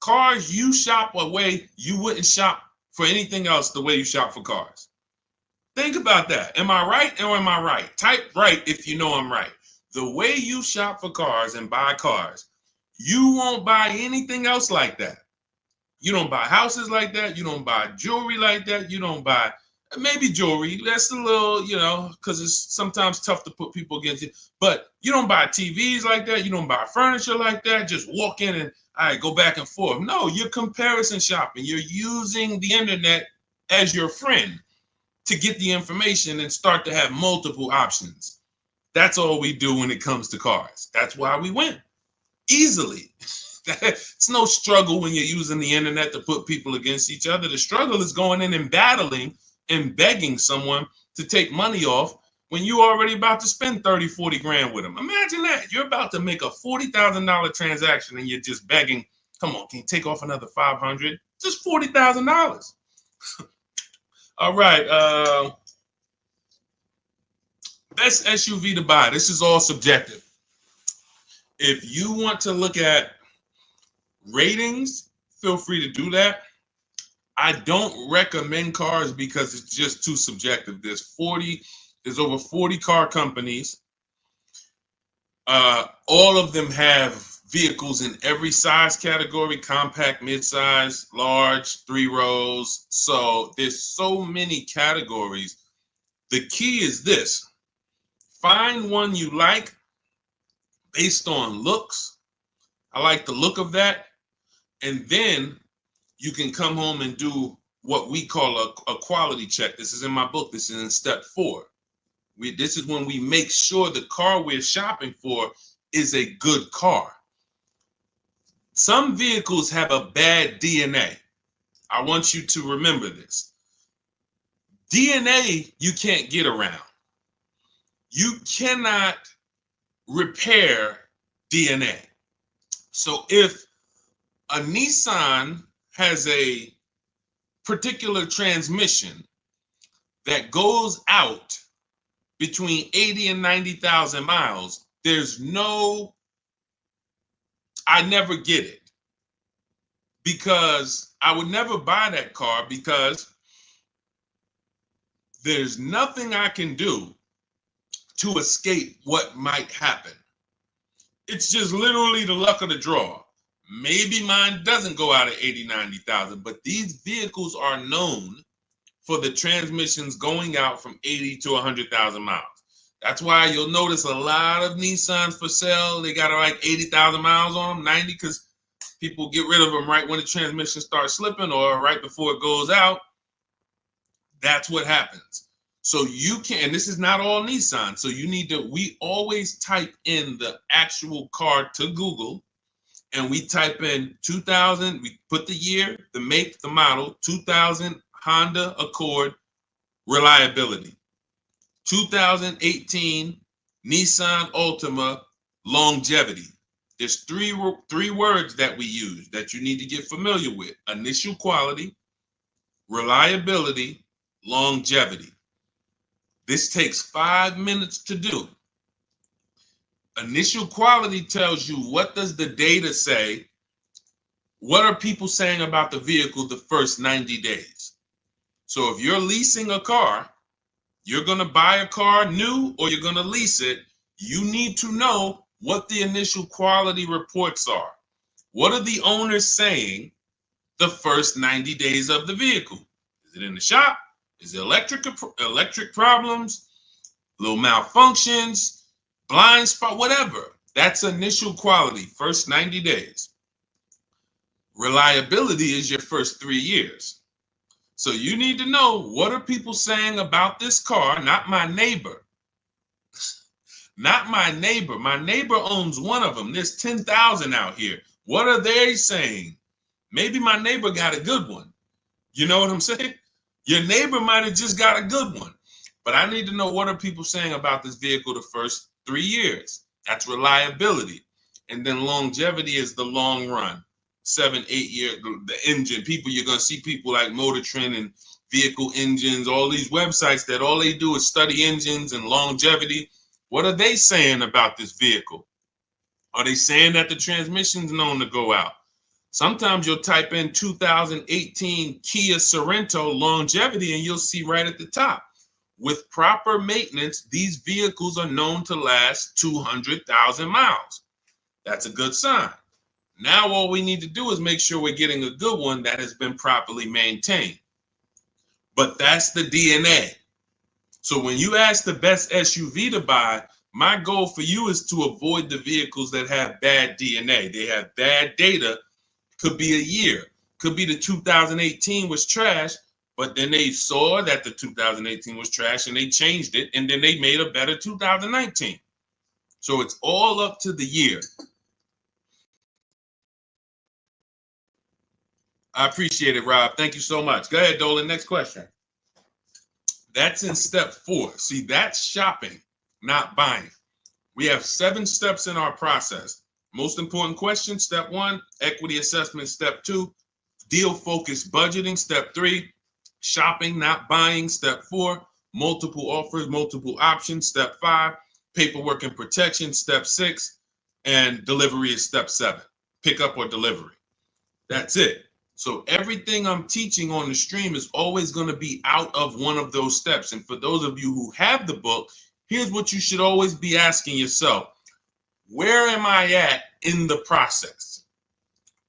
Cars, you shop a way you wouldn't shop for anything else the way you shop for cars. Think about that. Am I right or am I right? Type right if you know I'm right. The way you shop for cars and buy cars, you won't buy anything else like that. You don't buy houses like that. You don't buy jewelry like that. You don't buy maybe jewelry. That's a little, you know, because it's sometimes tough to put people against it. But you don't buy TVs like that. You don't buy furniture like that. Just walk in and all right, go back and forth. No, you're comparison shopping. You're using the internet as your friend to get the information and start to have multiple options. That's all we do when it comes to cars. That's why we win easily. It's no struggle when you're using the internet to put people against each other. The struggle is going in and battling and begging someone to take money off when you're already about to spend 30, 40 grand with them. Imagine that. You're about to make a $40,000 transaction and you're just begging, come on, can you take off another 500? Just $40,000. All right. Best SUV to buy. This is all subjective. If you want to look at ratings, feel free to do that. I don't recommend cars because it's just too subjective. There's over 40 car companies. All of them have vehicles in every size category: compact, midsize, large, 3 rows. So there's so many categories. The key is this: find one you like based on looks. I like the look of that. And then you can come home and do what we call a quality check. This is in my book. This is in step 4. This is when we make sure the car we're shopping for is a good car. Some vehicles have a bad DNA. I want you to remember this. DNA you can't get around. You cannot repair DNA. So if a Nissan has a particular transmission that goes out between 80 and 90,000 miles, I never get it, because I would never buy that car, because there's nothing I can do to escape what might happen. It's just literally the luck of the draw. Maybe mine doesn't go out at 80, 90,000, but these vehicles are known for the transmissions going out from 80 to 100,000 miles. That's why you'll notice a lot of Nissans for sale. They got like 80,000 miles on them, 90, because people get rid of them right when the transmission starts slipping or right before it goes out. That's what happens. So you can, and this is not all Nissan. So you need to, we always type in the actual car to Google, and we type in 2000, we put the year, the make, the model, 2000 Honda Accord reliability, 2018 Nissan Altima longevity. There's three words that we use that you need to get familiar with: initial quality, reliability, longevity. This takes 5 minutes to do. Initial quality tells you, what does the data say? What are people saying about the vehicle the first 90 days? So if you're leasing a car, you're going to buy a car new or you're going to lease it, you need to know what the initial quality reports are. What are the owners saying the first 90 days of the vehicle? Is it in the shop? Is it electric problems, little malfunctions, blind spot, whatever? That's initial quality, first 90 days. Reliability is your first 3 years. So you need to know, what are people saying about this car? Not my neighbor. Not my neighbor. My neighbor owns one of them. There's 10,000 out here. What are they saying? Maybe my neighbor got a good one. You know what I'm saying? Your neighbor might have just got a good one. But I need to know, what are people saying about this vehicle the first 3 years? That's reliability. And then longevity is the long run. 7, 8 years, the engine. People, you're going to see people like Motor Trend and Vehicle Engines, all these websites that all they do is study engines and longevity. What are they saying about this vehicle? Are they saying that the transmission's known to go out? Sometimes you'll type in 2018 Kia Sorento longevity and you'll see right at the top, with proper maintenance, these vehicles are known to last 200,000 miles. That's a good sign. Now all we need to do is make sure we're getting a good one that has been properly maintained. But that's the DNA. So when you ask the best SUV to buy, my goal for you is to avoid the vehicles that have bad DNA. They have bad data. Could be a year. Could be the 2018 was trash, but then they saw that the 2018 was trash and they changed it, and then they made a better 2019. So it's all up to the year. I appreciate it, Rob. Thank you so much. Go ahead, Dolan. Next question. That's in step 4. See, that's shopping, not buying. We have 7 steps in our process. Most important question, step 1, equity assessment, step 2, deal focused budgeting, step 3, shopping, not buying, step 4, multiple offers, multiple options, step 5, paperwork and protection, step 6, and delivery is step 7, pickup or delivery. That's it. So everything I'm teaching on the stream is always going to be out of one of those steps. And for those of you who have the book, here's what you should always be asking yourself. Where am I at in the process?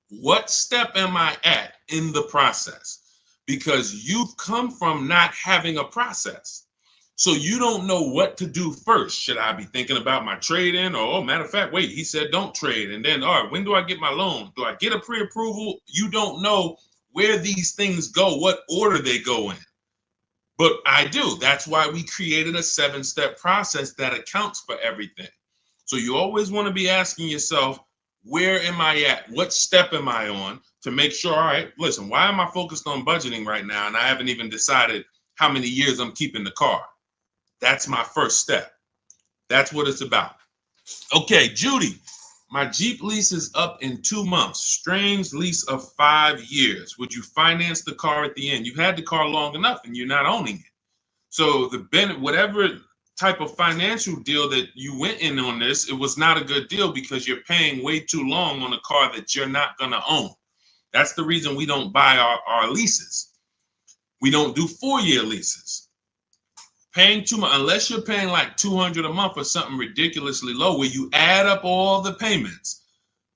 What step am I at in the process? Because you've come from not having a process. So you don't know what to do first. Should I be thinking about my trade-in? Or, oh, matter of fact, wait, he said don't trade. And then, all right, when do I get my loan? Do I get a pre-approval? You don't know where these things go, what order they go in. But I do. That's why we created a 7-step process that accounts for everything. So you always want to be asking yourself, where am I at? What step am I on to make sure, all right, listen, why am I focused on budgeting right now? And I haven't even decided how many years I'm keeping the car. That's my first step. That's what it's about. Okay, Judy, my Jeep lease is up in 2 months. Strange lease of 5 years. Would you finance the car at the end? You've had the car long enough and you're not owning it. So whatever type of financial deal that you went in on this, it was not a good deal because you're paying way too long on a car that you're not going to own. That's the reason we don't buy our leases. We don't do 4-year leases. Paying too much, unless you're paying like $200 a month or something ridiculously low, where you add up all the payments,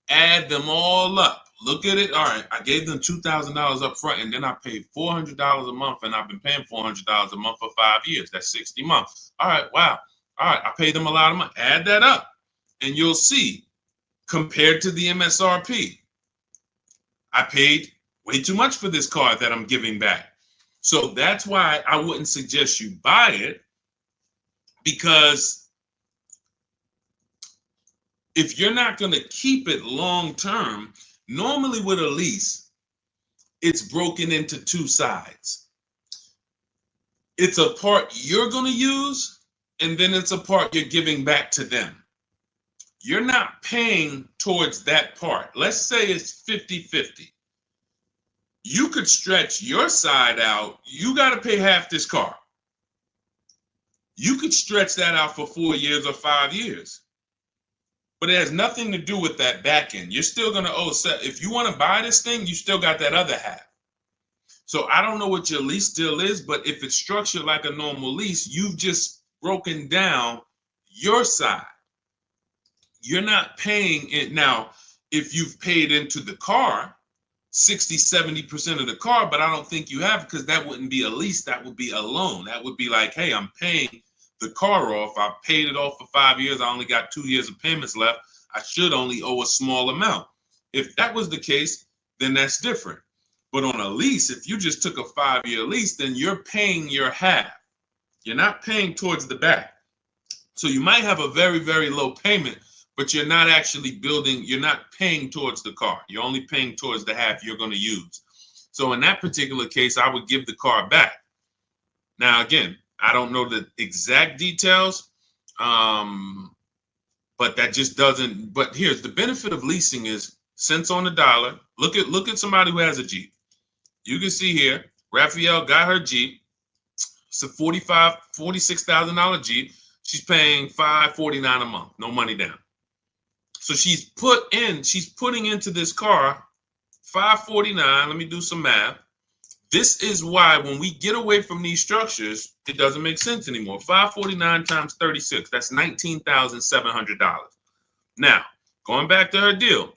add them all up. Look at it. All right, I gave them $2,000 up front, and then I paid $400 a month, and I've been paying $400 a month for 5 years. That's 60 months. All right, wow. All right, I paid them a lot of money. Add that up, and you'll see, compared to the MSRP, I paid way too much for this car that I'm giving back. So that's why I wouldn't suggest you buy it, because if you're not going to keep it long term, normally with a lease, it's broken into 2 sides. It's a part you're going to use, and then it's a part you're giving back to them. You're not paying towards that part. Let's say it's 50-50. You could stretch your side out. You got to pay half this car. You could stretch that out for 4 years or 5 years. But it has nothing to do with that back end. You're still going to owe. If you want to buy this thing, you still got that other half. So I don't know what your lease deal is, but if it's structured like a normal lease, you've just broken down your side. You're not paying it. Now, if you've paid into the car, 60, 70% of the car, but I don't think you have, because that wouldn't be a lease. That would be a loan. That would be like, hey, I'm paying the car off. I paid it off for 5 years. I only got 2 years of payments left. I should only owe a small amount. If that was the case, then that's different. But on a lease, if you just took a 5-year lease, then you're paying your half. You're not paying towards the back. So you might have a very, very low payment, but you're not actually building, you're not paying towards the car. You're only paying towards the half you're going to use. So in that particular case, I would give the car back. Now, again, I don't know the exact details, but that just doesn't, but here's the benefit of leasing is cents on the dollar. Look at somebody who has a Jeep. You can see here, Raphael got her Jeep. It's a $46,000 Jeep. She's paying $549 a month, no money down. So she's putting into this car $549. Let me do some math. This is why when we get away from these structures, it doesn't make sense anymore. $549 times 36, that's $19,700. Now, going back to her deal,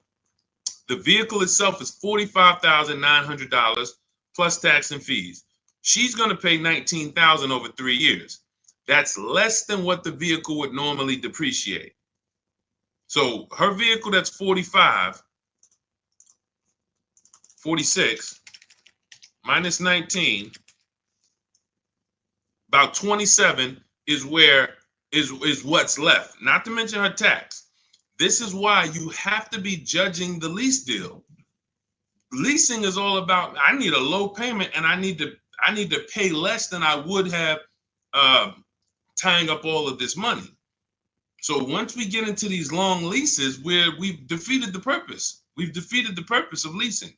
the vehicle itself is $45,900 plus tax and fees. She's going to pay $19,000 over 3 years. That's less than what the vehicle would normally depreciate. So her vehicle that's 46 minus 19, about 27 is what's left, not to mention her tax. This is why you have to be judging the lease deal. Leasing is all about, I need a low payment and I need to pay less than I would have tying up all of this money. So once we get into these long leases, we've defeated the purpose. We've defeated the purpose of leasing.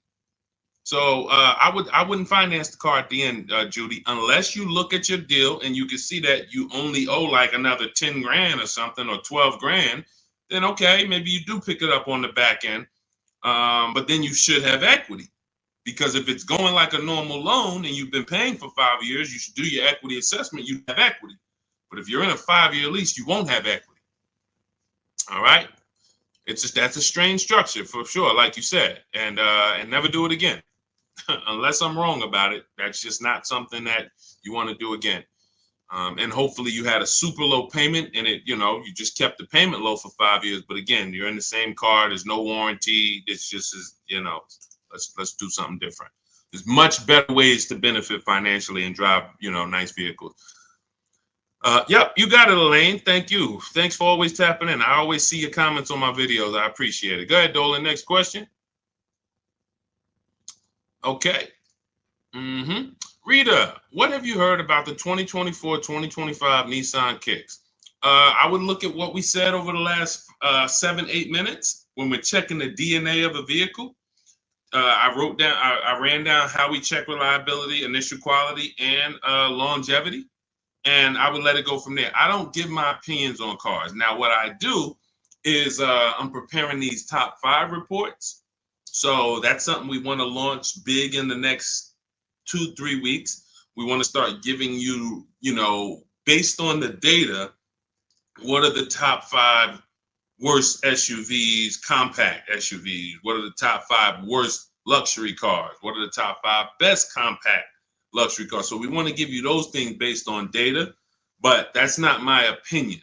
So I wouldn't finance the car at the end, Judy, unless you look at your deal and you can see that you only owe like another 10 grand or something, or 12 grand. Then okay, maybe you do pick it up on the back end, but then you should have equity. Because if it's going like a normal loan and you've been paying for 5 years, you should do your equity assessment, you have equity. But if you're in a 5-year lease, you won't have equity. All right? That's a strange structure for sure, like you said, and never do it again. Unless I'm wrong about it, that's just not something that you want to do again. And hopefully you had a super low payment and you just kept the payment low for 5 years. But again, you're in the same car, there's no warranty. It's just, let's do something different. There's much better ways to benefit financially and drive, nice vehicles. Yep, you got it, Elaine. Thank you. Thanks for always tapping in. I always see your comments on my videos. I appreciate it. Go ahead, Dolan. Next question. Okay. Rita, what have you heard about the 2024-2025 Nissan Kicks? I would look at what we said over the last 7-8 minutes when we're checking the DNA of a vehicle. I ran down how we check reliability, initial quality, and longevity, and I would let it go from there. I don't give my opinions on cars. Now, what I do is I'm preparing these top 5 reports. So that's something we want to launch big in the next 2-3 weeks. We want to start giving you, based on the data, what are the top 5 worst SUVs, compact SUVs? What are the top 5 worst luxury cars? What are the top 5 best compact luxury cars? So we want to give you those things based on data, but that's not my opinion.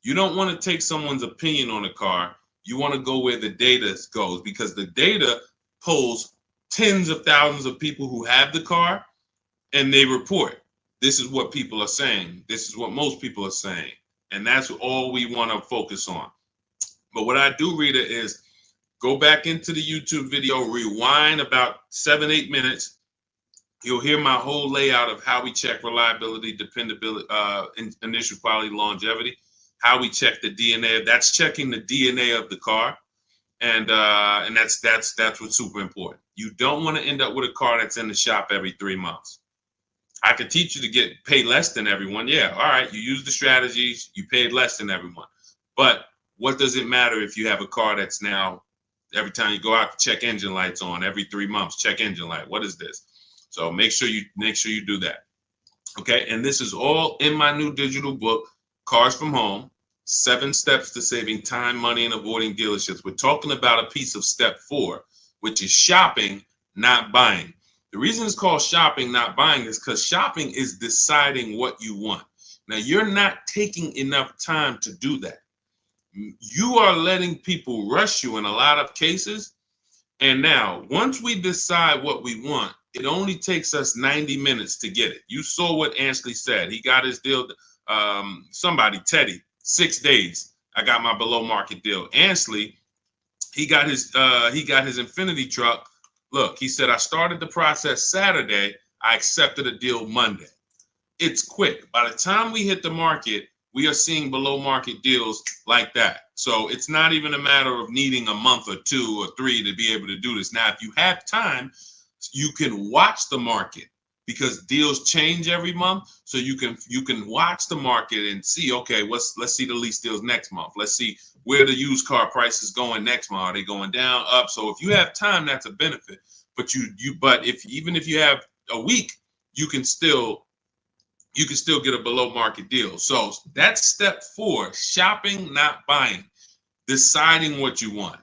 You don't want to take someone's opinion on a car. You want to go where the data goes, because the data polls tens of thousands of people who have the car, and they report, this is what people are saying. This is what most people are saying. And that's all we want to focus on. But what I do, Rita, is go back into the YouTube video, rewind about 7-8 minutes. You'll hear my whole layout of how we check reliability, dependability, initial quality, longevity, how we check the DNA. That's checking the DNA of the car. And that's what's super important. You don't want to end up with a car that's in the shop every 3 months. I could teach you to pay less than everyone. Yeah, all right, you use the strategies, you paid less than everyone. But what does it matter if you have a car that's now, every time you go out, check engine lights on, every 3 months, check engine light? What is this? So make sure you do that. Okay, and this is all in my new digital book, Cars from Home, 7 Steps to Saving Time, Money, and Avoiding Dealerships. We're talking about a piece of step 4, which is shopping, not buying. The reason it's called shopping, not buying, is because shopping is deciding what you want. Now, you're not taking enough time to do that. You are letting people rush you in a lot of cases. And now, once we decide what we want, it only takes us 90 minutes to get it. You saw what Ansley said. He got his deal, Teddy, 6 days. I got my below market deal. Ansley, he got his Infinity truck. Look, he said, I started the process Saturday. I accepted a deal Monday. It's quick. By the time we hit the market, we are seeing below market deals like that. So it's not even a matter of needing a month or 2 or 3 to be able to do this. Now, if you have time, you can watch the market, because deals change every month. So you can watch the market and see, okay, let's see the lease deals next month. Let's see where the used car price is going next month. Are they going down, up? So if you have time, that's a benefit. But even if you have a week, you can still get a below market deal. So that's step 4, shopping, not buying, deciding what you want.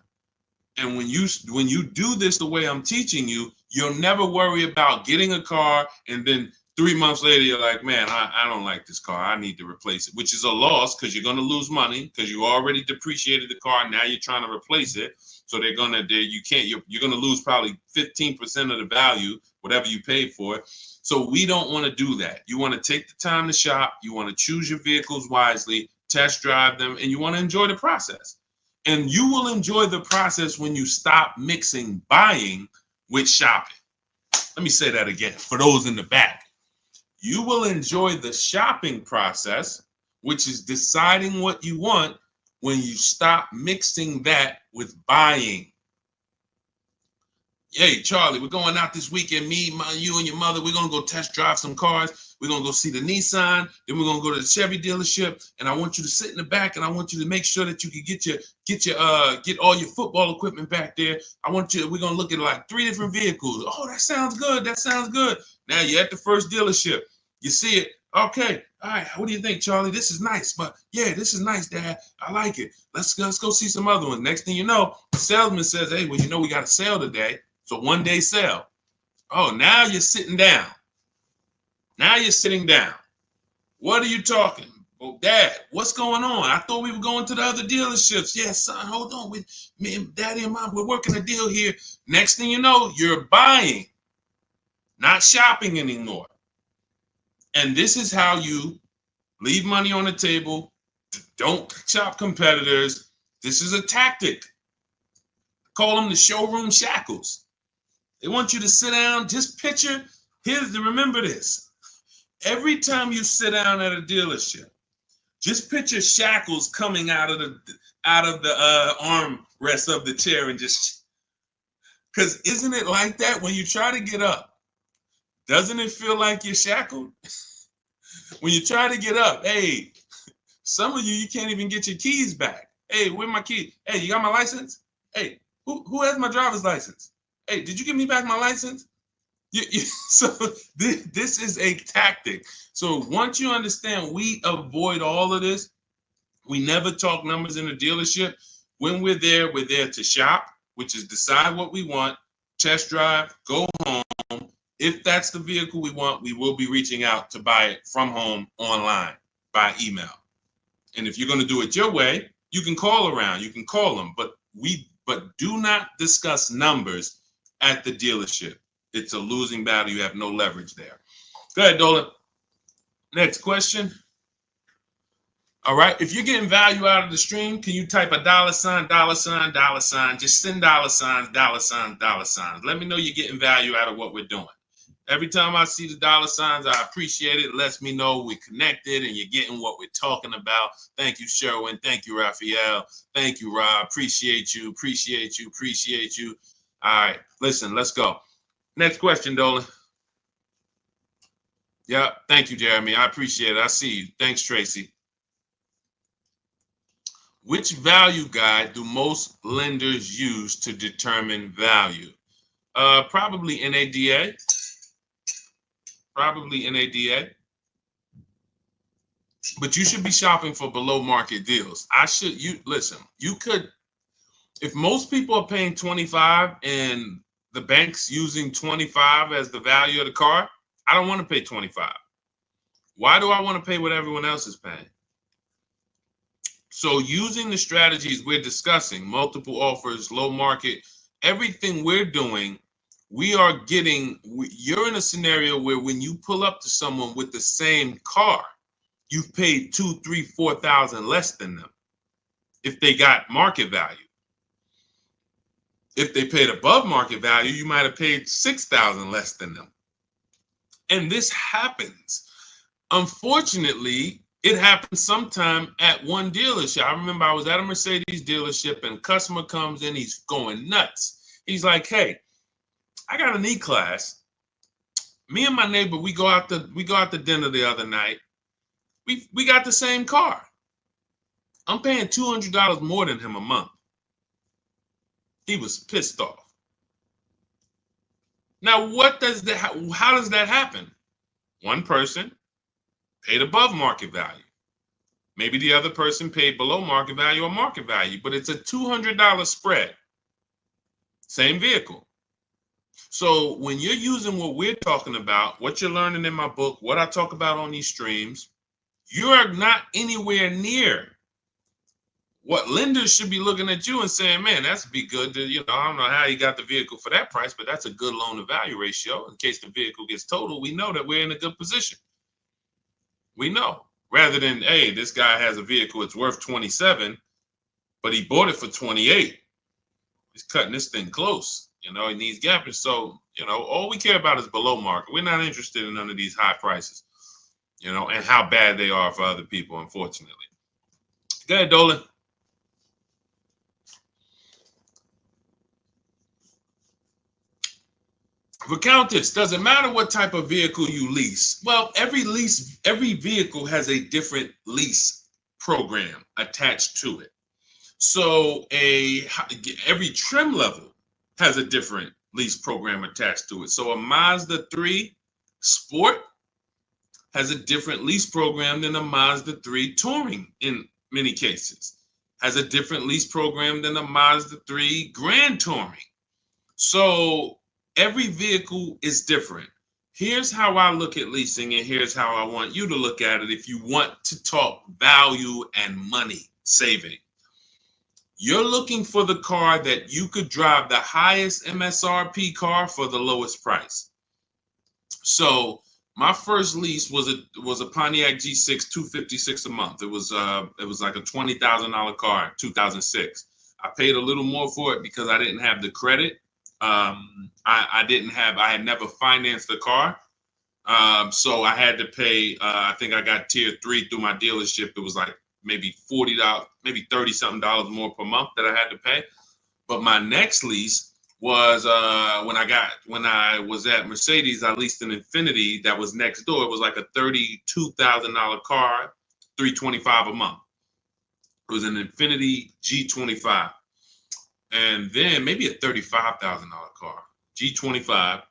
And when you do this the way I'm teaching you, you'll never worry about getting a car and then 3 months later you're like, man, I don't like this car. I need to replace it, which is a loss, because you're going to lose money, because you already depreciated the car. Now you're trying to replace it. So you're going to lose probably 15% of the value, whatever you paid for it. So we don't want to do that. You want to take the time to shop. You want to choose your vehicles wisely, test drive them, and you want to enjoy the process. And you will enjoy the process when you stop mixing buying with shopping. Let me say that again for those in the back. You will enjoy the shopping process, which is deciding what you want, when you stop mixing that with buying. Hey, Charlie, we're going out this weekend. You and your mother, we're going to go test drive some cars. We're going to go see the Nissan. Then we're going to go to the Chevy dealership. And I want you to sit in the back, and I want you to make sure that you can get all your football equipment back there. We're going to look at like 3 different vehicles. Oh, that sounds good. That sounds good. Now you're at the first dealership. You see it. Okay. All right. What do you think, Charlie? This is nice. But yeah, this is nice, Dad. I like it. Let's go see some other ones. Next thing you know, the salesman says, hey, well, we got a sale today. So 1-day sale. Oh, now you're sitting down. Now you're sitting down. What are you talking? Well, Dad, what's going on? I thought we were going to the other dealerships. Yeah, son, hold on. Me and Daddy and Mom, we're working a deal here. Next thing you know, you're buying, not shopping anymore. And this is how you leave money on the table. Don't shop competitors. This is a tactic. Call them the showroom shackles. They want you to sit down. Just picture. Remember this. Every time you sit down at a dealership, just picture shackles coming out of the armrest of the chair, and just, because isn't it like that when you try to get up? Doesn't it feel like you're shackled? When you try to get up, hey, some of you can't even get your keys back. Hey, where my key? Hey, you got my license? Hey, who has my driver's license? Hey, did you give me back my license? So this is a tactic. So once you understand, we avoid all of this. We never talk numbers in the dealership. When we're there to shop, which is decide what we want, test drive, go home. If that's the vehicle we want, we will be reaching out to buy it from home, online, by email. And if you're going to do it your way, you can call around, you can call them, but do not discuss numbers at the dealership. It's a losing battle. You have no leverage there. Go ahead, Dolan. Next question. All right. If you're getting value out of the stream, can you type a $, $, $, just send $, $. Let me know you're getting value out of what we're doing. Every time I see the $, I appreciate it. It lets me know we're connected and you're getting what we're talking about. Thank you, Sherwin. Thank you, Raphael. Thank you, Rob. Appreciate you. All right. Listen, let's go. Next question, Dolan. Yeah. Thank you, Jeremy. I appreciate it. I see you. Thanks, Tracy. Which value guide do most lenders use to determine value? Probably NADA. But you should be shopping for below market deals. Listen, you could, if most people are paying 25 and the bank's using 25 as the value of the car, I don't want to pay 25. Why do I want to pay what everyone else is paying? So using the strategies we're discussing, multiple offers, low market, everything we're doing, you're in a scenario where when you pull up to someone with the same car, you've paid 2, 3, 4,000 less than them if they got market value. If they paid above market value, you might have paid 6,000 less than them. And this happens. Unfortunately, it happens sometime at one dealership. I remember I was at a Mercedes dealership and a customer comes in, he's going nuts. He's like, hey, I got an E-Class. Me and my neighbor, we go out to dinner the other night. We got the same car. I'm paying $200 more than him a month. He was pissed off. Now, how does that happen? One person paid above market value. Maybe the other person paid below market value or market value, but it's a $200 spread. Same vehicle. So when you're using what we're talking about, what you're learning in my book, what I talk about on these streams, you are not anywhere near what lenders should be looking at you and saying, man, that's be good. I don't know how you got the vehicle for that price, but that's a good loan to value ratio. In case the vehicle gets totaled, we know that we're in a good position. We know, rather than, hey, this guy has a vehicle, it's worth 27, but he bought it for 28. He's cutting this thing close. He needs gapping. So, all we care about is below market. We're not interested in none of these high prices, and how bad they are for other people, unfortunately. Go ahead, Dolan. For Countess, does it matter what type of vehicle you lease? Well, every vehicle has a different lease program attached to it. So every trim level has a different lease program attached to it. So a Mazda 3 Sport has a different lease program than a Mazda 3 Touring in many cases. Has a different lease program than a Mazda 3 Grand Touring. So every vehicle is different. Here's how I look at leasing, and here's how I want you to look at it if you want to talk value and money saving. You're looking for the car that you could drive the highest MSRP car for the lowest price. So my first lease was a Pontiac G6 $256 a month. It was like a $20,000 car in 2006. I paid a little more for it because I didn't have the credit. I had never financed a car. So I had to pay, I think I got tier 3 through my dealership. It was like maybe $40, maybe $30-something more per month that I had to pay. But my next lease was when I was at Mercedes, I leased an Infiniti that was next door. It was like a $32,000 car, $325 a month. It was an Infiniti G25. And then maybe a $35,000 car, G25.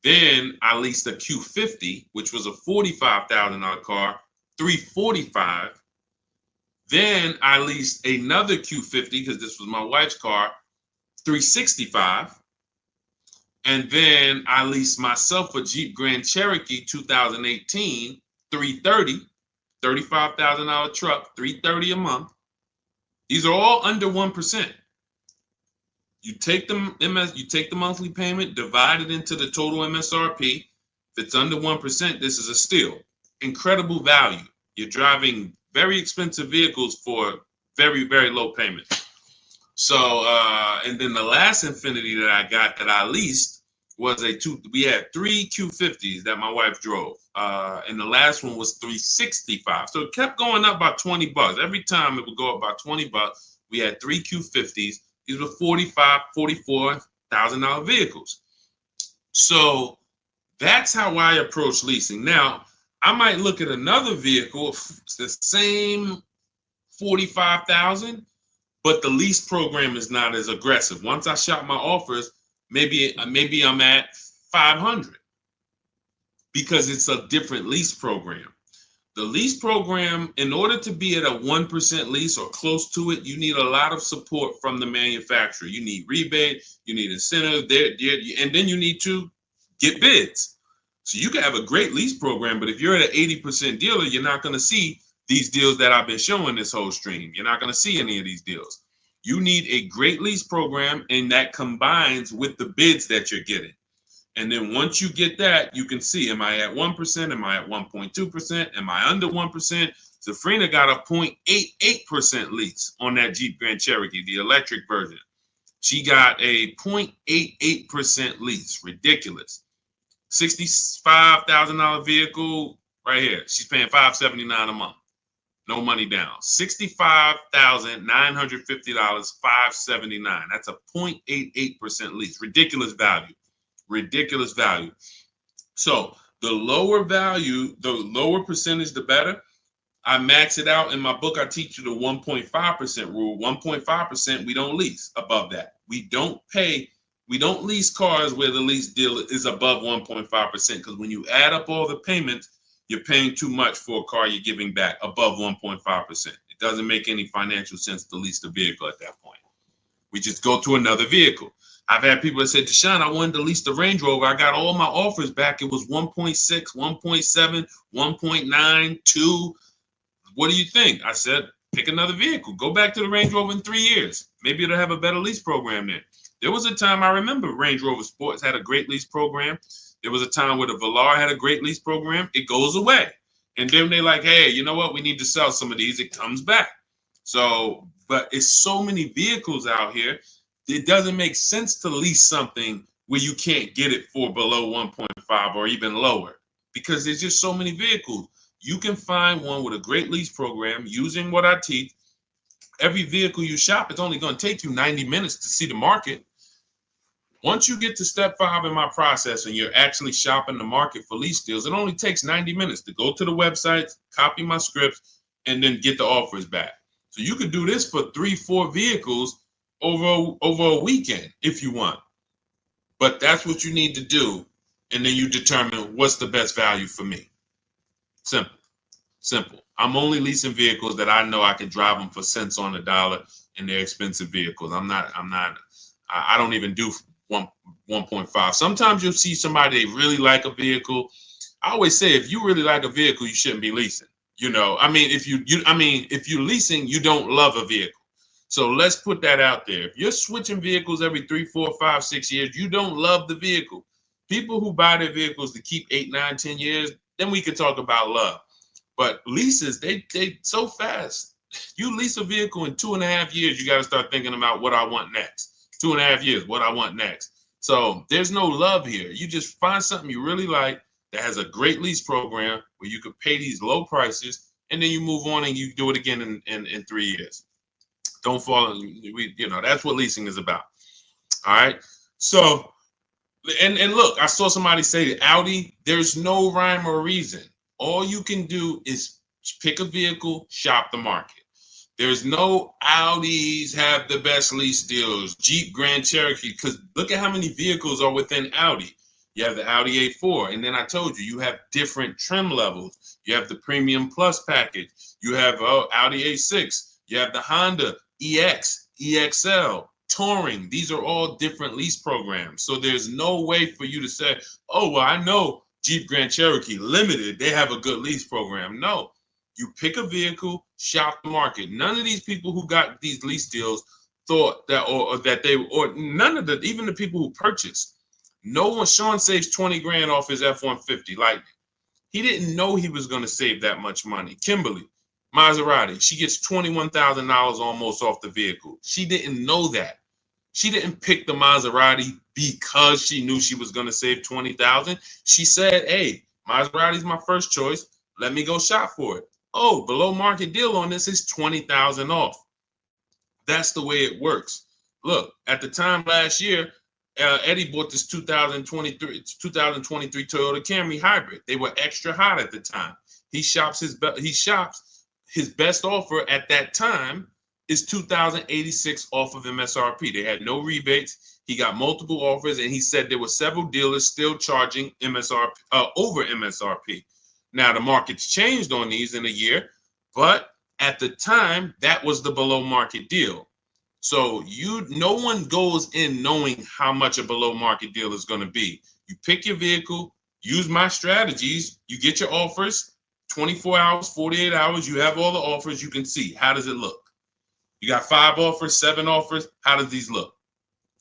Then I leased a Q50, which was a $45,000 car, $345. Then I leased another Q50 because this was my wife's car, $365. And then I leased myself a Jeep Grand Cherokee 2018, $330, $35,000 truck, $330 a month. These are all under 1%. You take the monthly payment, divide it into the total MSRP. If it's under 1%, this is a steal. Incredible value. You're driving very expensive vehicles for very, very low payment. So, and then the last Infiniti that I got that I leased was we had 3 Q50s that my wife drove. And the last one was $365. So it kept going up by $20. Every time it would go up by $20. We had 3 Q50s. These were $44,000 vehicles. So that's how I approach leasing. Now, I might look at another vehicle, the same $45,000, but the lease program is not as aggressive. Once I shop my offers, maybe I'm at $500 because it's a different lease program. The lease program, in order to be at a 1% lease or close to it, you need a lot of support from the manufacturer. You need rebate, you need incentive, and then you need to get bids. So you can have a great lease program, but if you're at an 80% dealer, you're not going to see these deals that I've been showing this whole stream. You're not going to see any of these deals. You need a great lease program, and that combines with the bids that you're getting. And then once you get that, you can see, am I at 1%? Am I at 1.2%? Am I under 1%? Safrina got a 0.88% lease on that Jeep Grand Cherokee, the electric version. She got a 0.88% lease. Ridiculous. $65,000 vehicle right here. She's paying $579 a month. No money down. $65,950, $579. That's a 0.88% lease. Ridiculous value. Ridiculous value. So the lower value, the lower percentage, the better. I max it out in my book. I teach you the 1.5% rule. 1.5%, we don't lease above that. We don't lease cars where the lease deal is above 1.5%, because when you add up all the payments, you're paying too much for a car you're giving back above 1.5%. It doesn't make any financial sense to lease the vehicle at that point. We just go to another vehicle. I've had people that said, Deshone, I wanted to lease the Range Rover. I got all my offers back. It was 1.6, 1.7, 1.9, 2. What do you think? I said, pick another vehicle. Go back to the Range Rover in 3 years. Maybe it'll have a better lease program there. There was a time, I remember Range Rover Sports had a great lease program. There was a time where the Velar had a great lease program. It goes away. And then they're like, hey, you know what? We need to sell some of these. It comes back. So, but it's so many vehicles out here. It doesn't make sense to lease something where you can't get it for below 1.5 or even lower, because there's just so many vehicles. You can find one with a great lease program using what I teach. Every vehicle you shop, it's only going to take you 90 minutes to see the market. Once you get to step 5 in my process and you're actually shopping the market for lease deals, it only takes 90 minutes to go to the website, copy my scripts, and then get the offers back. So you could do this for 3-4 vehicles over a weekend if you want. But that's what you need to do. And then you determine what's the best value for me. Simple. I'm only leasing vehicles that I know I can drive them for cents on the dollar, and they're expensive vehicles. I don't even do 1.5. Sometimes you'll see somebody, they really like a vehicle. I always say, if you really like a vehicle, you shouldn't be leasing. If you're leasing, you don't love a vehicle. So let's put that out there. If you're switching vehicles every 3, 4, 5, 6 years, you don't love the vehicle. People who buy their vehicles to keep 8, 9, 10 years, then we could talk about love. But leases, they so fast. You lease a vehicle in 2.5 years, you got to start thinking about what I want next. 2.5 years, what I want next. So there's no love here. You just find something you really like that has a great lease program where you could pay these low prices, and then you move on and you do it again in 3 years. Don't fall in, that's what leasing is about. All right. So, and look, I saw somebody say Audi, there's no rhyme or reason. All you can do is pick a vehicle, shop the market. There's no Audis have the best lease deals, Jeep Grand Cherokee, because look at how many vehicles are within Audi. You have the Audi A4, and then I told you, you have different trim levels. You have the Premium Plus package. You have Audi A6. You have the Honda EX, EXL, Touring. These are all different lease programs. So there's no way for you to say, oh, well, I know Jeep Grand Cherokee Limited, they have a good lease program. No, you pick a vehicle, shop the market. None of these people who got these lease deals thought that, or none of the, even the people who purchased, no one, Sean saves 20 grand off his F-150 Lightning. He didn't know he was going to save that much money. Kimberly, Maserati, she gets $21,000 almost off the vehicle. She didn't know that. She didn't pick the Maserati because she knew she was going to save $20,000. She said, hey, Maserati's my first choice. Let me go shop for it. Oh, below market deal on this is $20,000 off. That's the way it works. Look, at the time last year, Eddie bought this 2023 Toyota Camry hybrid. They were extra hot at the time. He shops his best offer at that time is $2,086 off of MSRP. They had no rebates. He got multiple offers, and he said there were several dealers still charging MSRP over MSRP. Now, the market's changed on these in a year, but at the time, that was the below market deal. So no one goes in knowing how much a below market deal is going to be. You pick your vehicle, use my strategies, you get your offers, 24 hours, 48 hours, you have all the offers, you can see, how does it look? You got 5 offers, 7 offers, how does these look?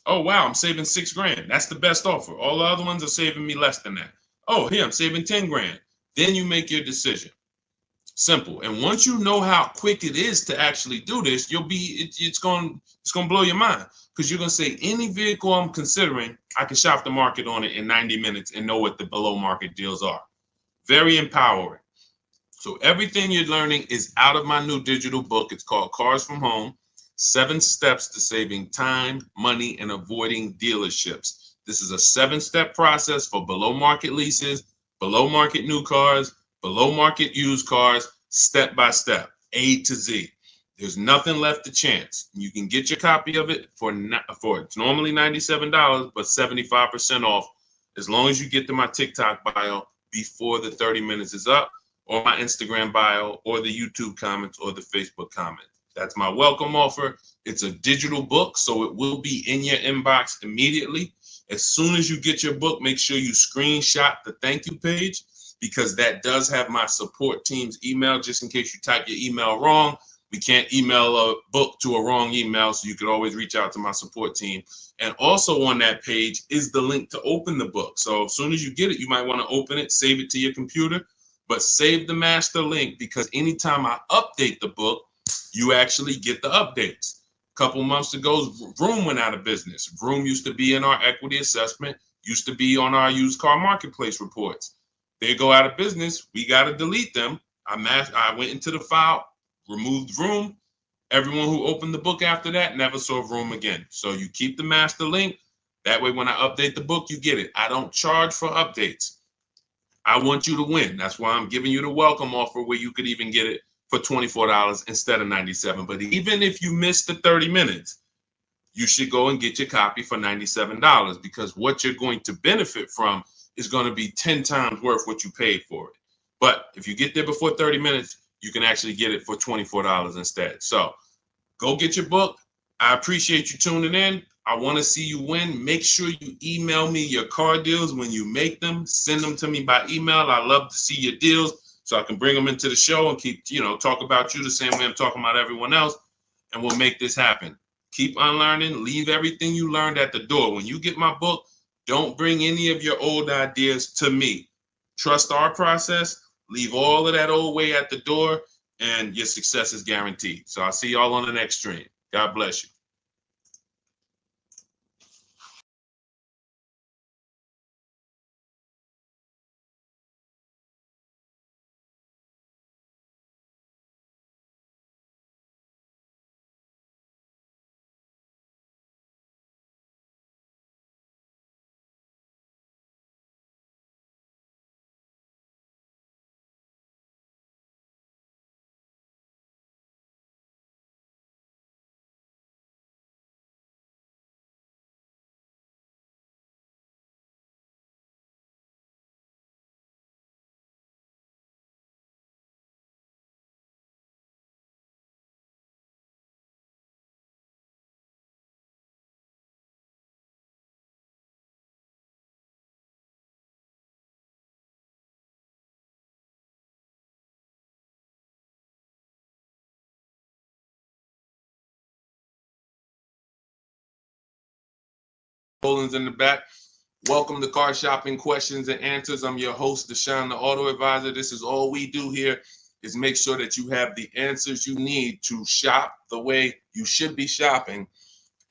Oh, wow, I'm saving 6 grand. That's the best offer. All the other ones are saving me less than that. Oh, here, I'm saving 10 grand. Then you make your decision. Simple. And once you know how quick it is to actually do this, it's going to blow your mind, because you're going to say, any vehicle I'm considering, I can shop the market on it in 90 minutes and know what the below market deals are. Very empowering. So everything you're learning is out of my new digital book. It's called Cars from Home: 7 Steps to Saving Time, Money, and Avoiding Dealerships. This is a 7-step process for below market leases, below market new cars, below market used cars, step by step, A to Z. There's nothing left to chance. You can get your copy of it for it's normally $97, but 75% off, as long as you get to my TikTok bio before the 30 minutes is up, or my Instagram bio, or the YouTube comments, or the Facebook comment. That's my welcome offer. It's a digital book, so it will be in your inbox immediately. As soon as you get your book, make sure you screenshot the thank you page, because that does have my support team's email, just in case you type your email wrong. We can't email a book to a wrong email, so you could always reach out to my support team. And also on that page is the link to open the book. So as soon as you get it, you might want to open it, save it to your computer, but save the master link, because anytime I update the book, you actually get the updates. A couple months ago, Vroom went out of business. Vroom used to be in our equity assessment, used to be on our used car marketplace reports. They go out of business. We got to delete them. I went into the file, removed Vroom. Everyone who opened the book after that never saw Vroom again. So you keep the master link. That way, when I update the book, you get it. I don't charge for updates. I want you to win. That's why I'm giving you the welcome offer, where you could even get it for $24 instead of $97. But even if you miss the 30 minutes, you should go and get your copy for $97, because what you're going to benefit from is going to be 10 times worth what you paid for it. But if you get there before 30 minutes, you can actually get it for $24 instead. So go get your book. I appreciate you tuning in. I want to see you win. Make sure you email me your car deals when you make them. Send them to me by email. I love to see your deals, so I can bring them into the show and keep, talk about you the same way I'm talking about everyone else. And we'll make this happen. Keep unlearning. Leave everything you learned at the door. When you get my book, don't bring any of your old ideas to me. Trust our process. Leave all of that old way at the door, and your success is guaranteed. So I'll see y'all on the next stream. God bless you. Roland's in the back. Welcome to Car Shopping Questions and Answers. I'm your host, Deshone, the Auto Advisor. This is all we do here, is make sure that you have the answers you need to shop the way you should be shopping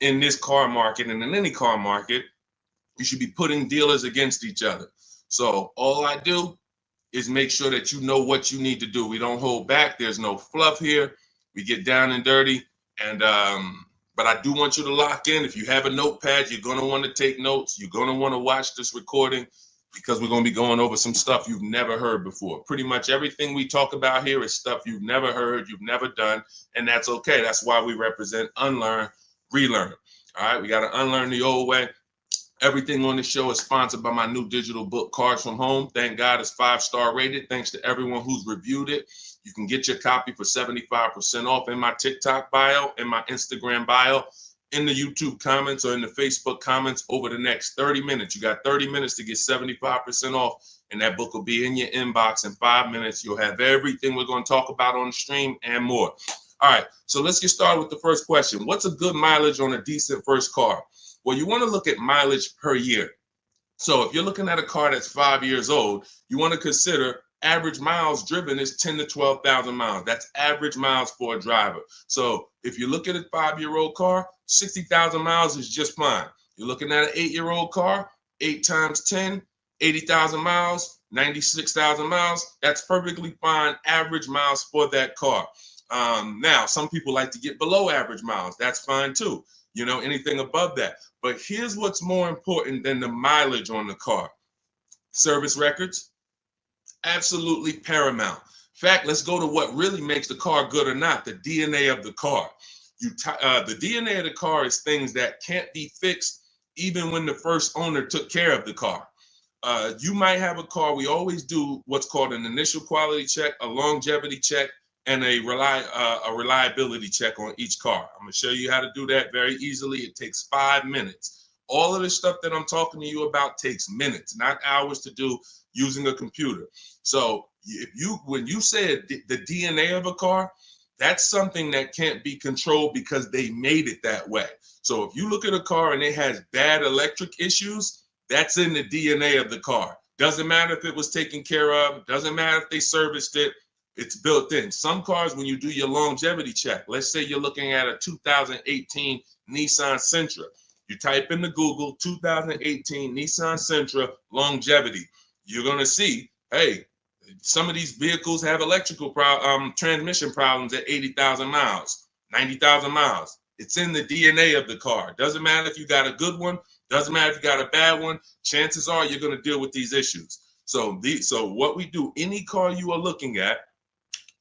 in this car market, and in any car market. You should be putting dealers against each other. So all I do is make sure that you know what you need to do. We don't hold back. There's no fluff here. We get down and dirty. And but I do want you to lock in. If you have a notepad, you're going to want to take notes. You're going to want to watch this recording, because we're going to be going over some stuff you've never heard before. Pretty much everything we talk about here is stuff you've never heard, you've never done, and that's okay. That's why we represent unlearn, relearn. All right, we got to unlearn the old way Everything on the show is sponsored by my new digital book, Cars from Home. Thank God it's 5-star rated. Thanks to everyone who's reviewed it. You can get your copy for 75% off in my TikTok bio, in my Instagram bio, in the YouTube comments, or in the Facebook comments over the next 30 minutes. You got 30 minutes to get 75% off, and that book will be in your inbox in 5 minutes. You'll have everything we're going to talk about on the stream and more. All right, so let's get started with the first question. What's a good mileage on a decent first car? Well, you want to look at mileage per year. So if you're looking at a car that's 5 years old, you want to consider average miles driven is 10 to 12,000 miles. That's average miles for a driver. So if you look at a 5-year-old car, 60,000 miles is just fine. You're looking at an 8-year-old car, 8 times 10, 80,000 miles, 96,000 miles. That's perfectly fine average miles for that car. Now, some people like to get below average miles. That's fine too. You know, anything above that. But here's what's more important than the mileage on the car. Service records, absolutely paramount. In fact, let's go to what really makes the car good or not, the DNA of the car. The DNA of the car is things that can't be fixed even when the first owner took care of the car. You might have a car, we always do what's called an initial quality check, a longevity check, and a reliability check on each car. I'm going to show you how to do that very easily. It takes 5 minutes. All of the stuff that I'm talking to you about takes minutes, not hours to do using a computer. So when you say the DNA of a car, that's something that can't be controlled because they made it that way. So if you look at a car and it has bad electric issues, that's in the DNA of the car. Doesn't matter if it was taken care of, doesn't matter if they serviced it. It's built in. Some cars, when you do your longevity check, let's say you're looking at a 2018 Nissan Sentra. You type into Google 2018 Nissan Sentra longevity. You're going to see, hey, some of these vehicles have electrical transmission problems at 80,000 miles, 90,000 miles. It's in the DNA of the car. Doesn't matter if you got a good one. Doesn't matter if you got a bad one. Chances are you're going to deal with these issues. So what we do, any car you are looking at,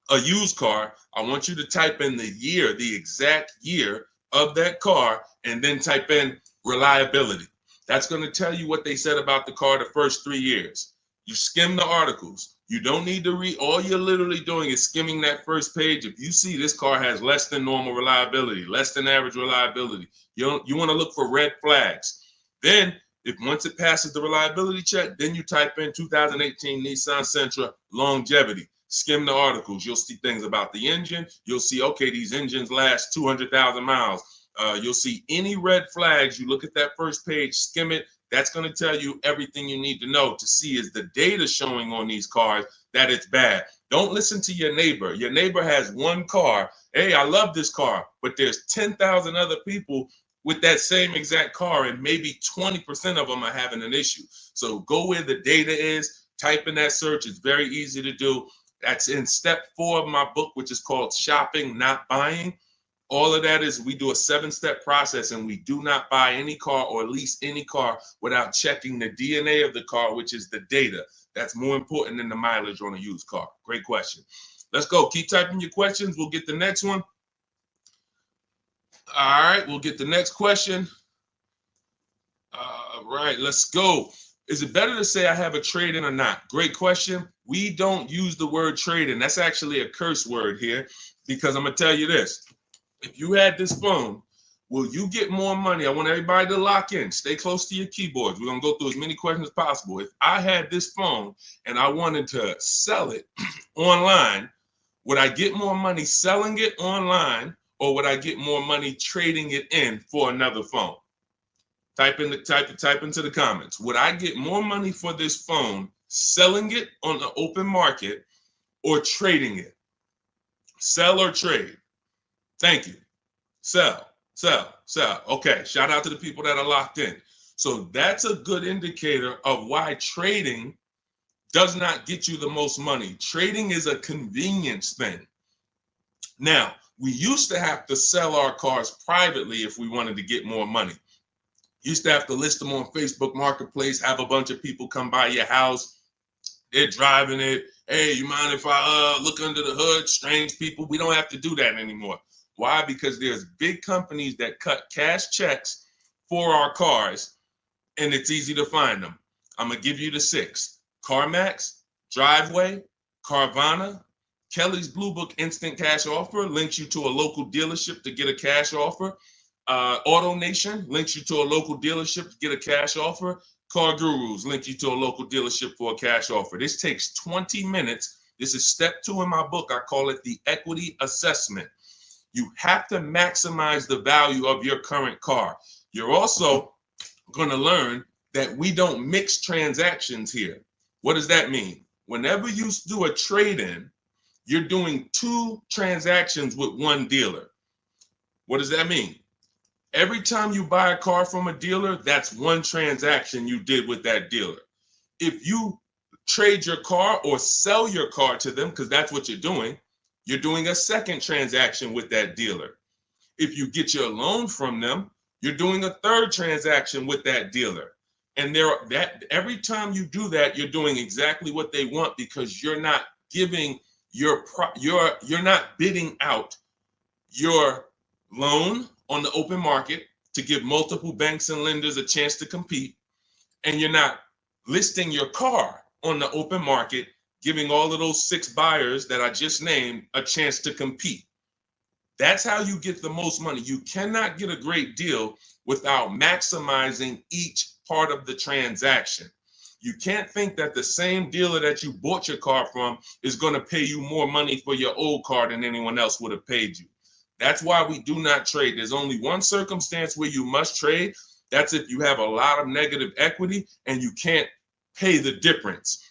a used car, I want you to type in the year, the exact year of that car, and then type in reliability. That's going to tell you what they said about the car the first 3 years. You skim the articles. You don't need to read. All you're literally doing is skimming that first page. If you see this car has less than normal reliability, less than average reliability, you want to look for red flags. Then, once it passes the reliability check, then you type in 2018 Nissan Sentra longevity. Skim the articles. You'll see things about the engine. You'll see, okay, these engines last 200,000 miles. You'll see any red flags. You look at that first page, skim it. That's going to tell you everything you need to know to see is the data showing on these cars that it's bad. Don't listen to your neighbor. Your neighbor has one car. Hey, I love this car, but there's 10,000 other people with that same exact car, and maybe 20% of them are having an issue. So go where the data is, type in that search. It's very easy to do. That's in step 4 of my book, which is called Shopping, Not Buying. All of that is we do a 7-step process, and we do not buy any car or lease any car without checking the DNA of the car, which is the data. That's more important than the mileage on a used car. Great question. Let's go. Keep typing your questions. We'll get the next one. All right, we'll get the next question. All right, let's go. Is it better to say I have a trade-in or not? Great question. We don't use the word trade-in. That's actually a curse word here, because I'm going to tell you this. If you had this phone, will you get more money? I want everybody to lock in. Stay close to your keyboards. We're going to go through as many questions as possible. If I had this phone and I wanted to sell it online, would I get more money selling it online, or would I get more money trading it in for another phone? Type into the comments. Would I get more money for this phone selling it on the open market or trading it? Sell or trade? Thank you. Sell. Okay, shout out to the people that are locked in. So that's a good indicator of why trading does not get you the most money. Trading is a convenience thing. Now, we used to have to sell our cars privately if we wanted to get more money. Used to have to list them on Facebook Marketplace, have a bunch of people come by your house. They're driving it. Hey, you mind if I look under the hood? Strange people. We don't have to do that anymore. Why? Because there's big companies that cut cash checks for our cars, and it's easy to find them. I'm going to give you the 6. CarMax, Driveway, Carvana, Kelly's Blue Book Instant Cash Offer links you to a local dealership to get a cash offer. Auto Nation links you to a local dealership to get a cash offer. Car Gurus link you to a local dealership for a cash offer. This takes 20 minutes. This is step 2 in my book. I call it the equity assessment. You have to maximize the value of your current car. You're also going to learn that we don't mix transactions here. What does that mean? Whenever you do a trade-in, you're doing 2 transactions with one dealer. What does that mean? Every time you buy a car from a dealer, that's 1 transaction you did with that dealer. If you trade your car or sell your car to them, because that's what you're doing a second transaction with that dealer. If you get your loan from them, you're doing a 3rd transaction with that dealer. And every time you do that, you're doing exactly what they want, because you're not giving you're not bidding out your loan on the open market to give multiple banks and lenders a chance to compete, and you're not listing your car on the open market, giving all of those 6 buyers that I just named a chance to compete. That's how you get the most money. You cannot get a great deal without maximizing each part of the transaction. You can't think that the same dealer that you bought your car from is going to pay you more money for your old car than anyone else would have paid you. That's why we do not trade. There's only one circumstance where you must trade. That's if you have a lot of negative equity and you can't pay the difference.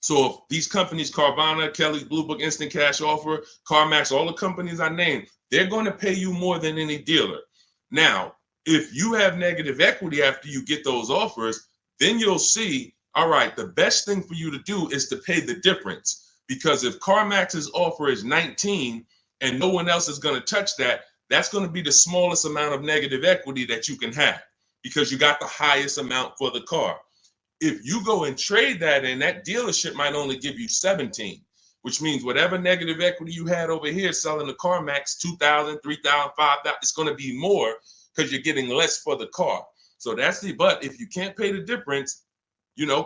So if these companies, Carvana, Kelly's Blue Book Instant Cash Offer, CarMax, all the companies I named, they're going to pay you more than any dealer. Now, if you have negative equity after you get those offers, then you'll see, all right, the best thing for you to do is to pay the difference. Because if CarMax's offer is 19 and no one else is going to touch that, that's going to be the smallest amount of negative equity that you can have, because you got the highest amount for the car. If you go and trade that in, that dealership might only give you 17, which means whatever negative equity you had over here selling the CarMax, 2,000, 3,000, 5,000, it's going to be more because you're getting less for the car. So but if you can't pay the difference,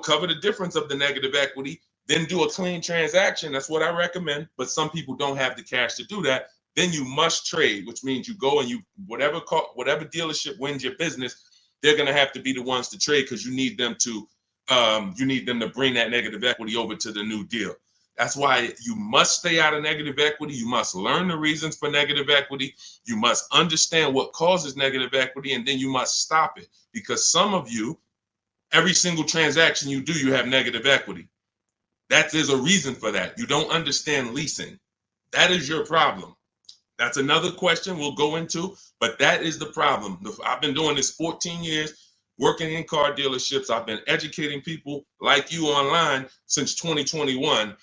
cover the difference of the negative equity, then do a clean transaction. That's what I recommend. But some people don't have the cash to do that. Then you must trade, which means you go and whatever dealership wins your business, they're going to have to be the ones to trade, because you need them to bring that negative equity over to the new deal. That's why you must stay out of negative equity. You must learn the reasons for negative equity. You must understand what causes negative equity, and then you must stop it. Because some of you, every single transaction you do, you have negative equity. There's a reason for that. You don't understand leasing. That is your problem. That's another question we'll go into, but that is the problem. I've been doing this 14 years, working in car dealerships. I've been educating people like you online since 2021.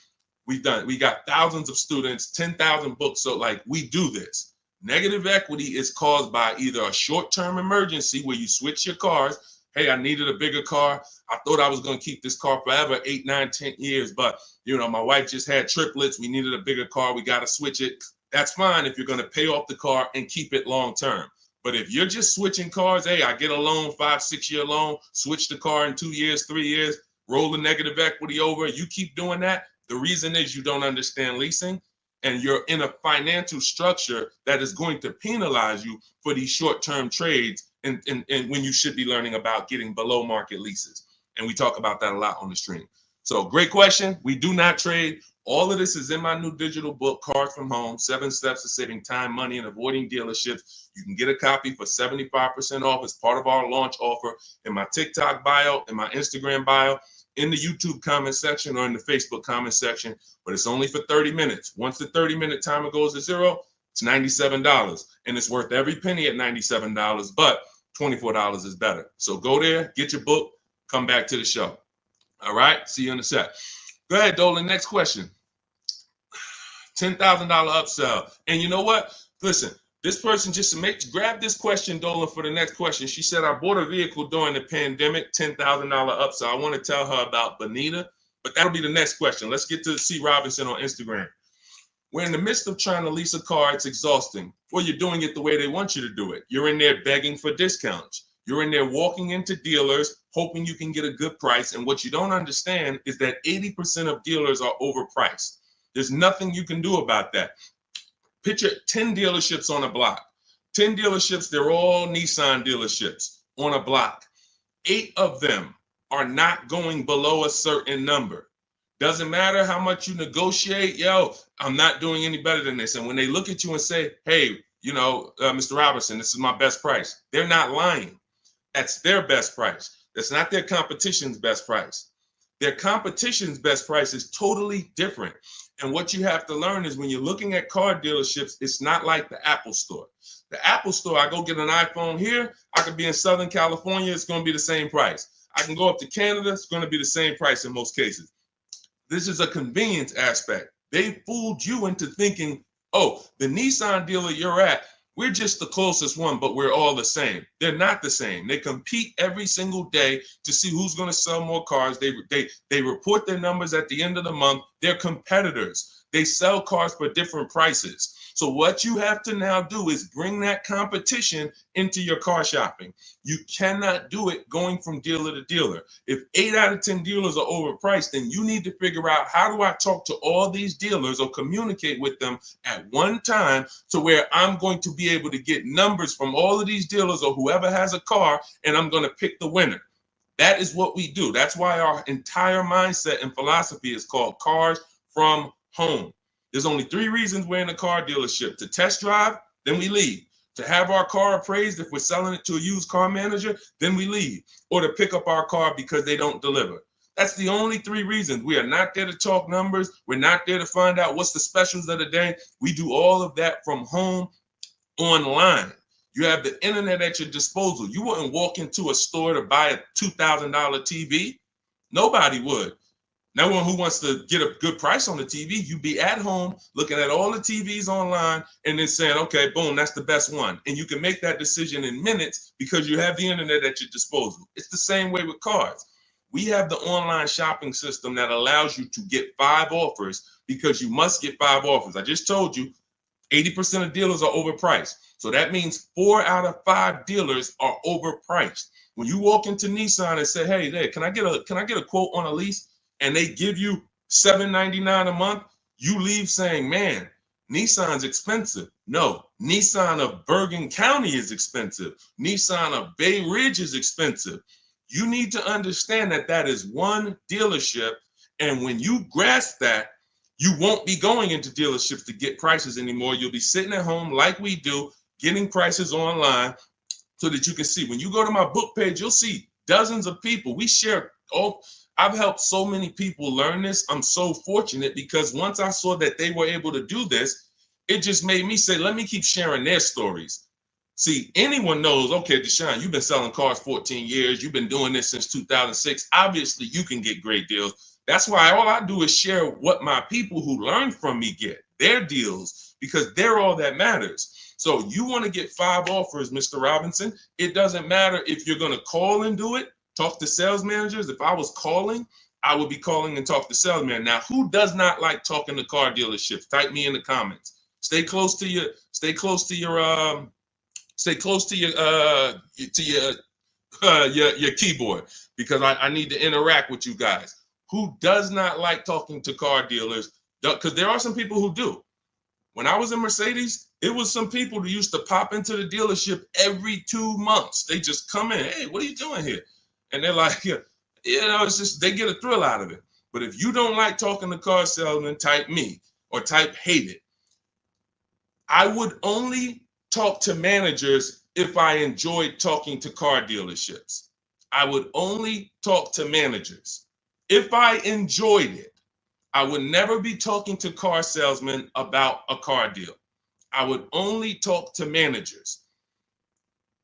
We got thousands of students, 10,000 books. So we do this. Negative equity is caused by either a short-term emergency where you switch your cars. Hey, I needed a bigger car. I thought I was going to keep this car forever, 8, 9, 10 years. But, my wife just had triplets. We needed a bigger car. We got to switch it. That's fine if you're going to pay off the car and keep it long term. But if you're just switching cars, hey, I get a loan, 5-6 year loan, switch the car in 2 years, 3 years, roll the negative equity over. You keep doing that. The reason is you don't understand leasing, and you're in a financial structure that is going to penalize you for these short-term trades, and when you should be learning about getting below market leases. And we talk about that a lot on the stream. So great question. We do not trade. All of this is in my new digital book, Cars from Home, 7 Steps to Saving Time, Money, and Avoiding Dealerships. You can get a copy for 75% off as part of our launch offer in my TikTok bio, in my Instagram bio, in the YouTube comment section, or in the Facebook comment section. But it's only for 30 minutes. Once the 30-minute timer goes to zero, it's $97. And it's worth every penny at $97, but $24 is better. So go there, get your book, come back to the show. All right, see you in a sec. Go ahead, Dolan. Next question. $10,000 upsell. And you know what? Listen, this person grab this question, Dolan, for the next question. She said, I bought a vehicle during the pandemic, $10,000 upsell. I want to tell her about Bonita, but that'll be the next question. Let's get to C. Robinson on Instagram. We're in the midst of trying to lease a car. It's exhausting. Well, you're doing it the way they want you to do it. You're in there begging for discounts. You're in there walking into dealers, hoping you can get a good price. And what you don't understand is that 80% of dealers are overpriced. There's nothing you can do about that. Picture 10 dealerships on a block. 10 dealerships, they're all Nissan dealerships on a block. 8 of them are not going below a certain number. Doesn't matter how much you negotiate, yo, I'm not doing any better than this. And when they look at you and say, hey, Mr. Robinson, this is my best price, they're not lying. That's their best price. That's not their competition's best price. Their competition's best price is totally different. And what you have to learn is when you're looking at car dealerships, it's not like the Apple store. The Apple store, I go get an iPhone here, I could be in Southern California, it's going to be the same price. I can go up to Canada, it's going to be the same price in most cases. This is a convenience aspect. They fooled you into thinking, oh, the Nissan dealer you're at, we're just the closest one, but we're all the same. They're not the same. They compete every single day to see who's going to sell more cars. They report their numbers at the end of the month. They're competitors. They sell cars for different prices. So what you have to now do is bring that competition into your car shopping. You cannot do it going from dealer to dealer. If 8 out of 10 dealers are overpriced, then you need to figure out, how do I talk to all these dealers or communicate with them at one time to where I'm going to be able to get numbers from all of these dealers or whoever has a car, and I'm going to pick the winner. That is what we do. That's why our entire mindset and philosophy is called Cars from Home. There's only 3 reasons we're in a car dealership: to test drive, then we leave; to have our car appraised if we're selling it to a used car manager, then we leave; or to pick up our car because they don't deliver. That's the only 3 reasons. We are not there to talk numbers. We're not there to find out what's the specials of the day. We do all of that from home, online. You have the internet at your disposal. You wouldn't walk into a store to buy a $2,000 TV. Nobody would. No one who wants to get a good price on the TV. You'd be at home looking at all the TVs online and then saying, okay, boom, that's the best one. And you can make that decision in minutes because you have the internet at your disposal. It's the same way with cars. We have the online shopping system that allows you to get 5 offers because you must get 5 offers. I just told you 80% of dealers are overpriced. So that means 4 out of 5 dealers are overpriced. When you walk into Nissan and say, hey, there, can I get a quote on a lease? And they give you $799 a month, you leave saying, man, Nissan's expensive. No, Nissan of Bergen County is expensive. Nissan of Bay Ridge is expensive. You need to understand that that is one dealership. And when you grasp that, you won't be going into dealerships to get prices anymore. You'll be sitting at home like we do, getting prices online so that you can see. When you go to my book page, you'll see dozens of people. We share all. I've helped so many people learn this. I'm so fortunate because once I saw that they were able to do this, it just made me say, let me keep sharing their stories. See, anyone knows, okay, Deshone, you've been selling cars 14 years. You've been doing this since 2006. Obviously, you can get great deals. That's why all I do is share what my people who learn from me get, their deals, because they're all that matters. So you want to get 5 offers, Mr. Robinson. It doesn't matter if you're going to call and do it. Talk to sales managers. If I was calling, I would be calling and talk to salesmen. Now, who does not like talking to car dealerships? Type me in the comments. Stay close to your keyboard because I need to interact with you guys. Who does not like talking to car dealers? Because there are some people who do. When I was in Mercedes, it was some people who used to pop into the dealership every 2 months. They just come in. Hey, what are you doing here? And they're like, it's just, they get a thrill out of it. But if you don't like talking to car salesmen, type me or type hate it. I would only talk to managers if I enjoyed talking to car dealerships. I would only talk to managers if I enjoyed it. I would never be talking to car salesmen about a car deal. I would only talk to managers.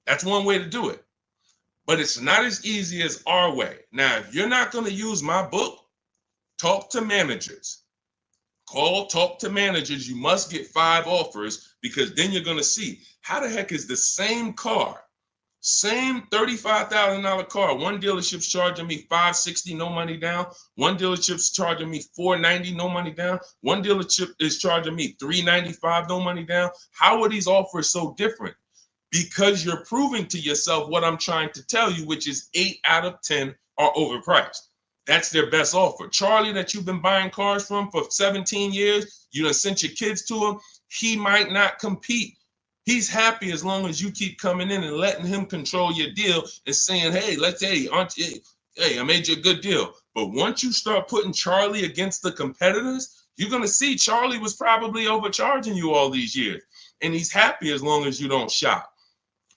That's one way to do it. But it's not as easy as our way. Now, if you're not going to use my book, talk to managers. Talk to managers. You must get 5 offers because then you're going to see how the heck is the same car, same $35,000 car. One dealership's charging me $560, no money down. One dealership's charging me $490, no money down. One dealership is charging me $395, no money down. How are these offers so different? because you're proving to yourself what I'm trying to tell you, which is 8 out of 10 are overpriced. That's their best offer. Charlie, that you've been buying cars from for 17 years, you done sent your kids to him, he might not compete. He's happy as long as you keep coming in and letting him control your deal and saying, hey, hey, I made you a good deal. But once you start putting Charlie against the competitors, you're going to see Charlie was probably overcharging you all these years. And he's happy as long as you don't shop.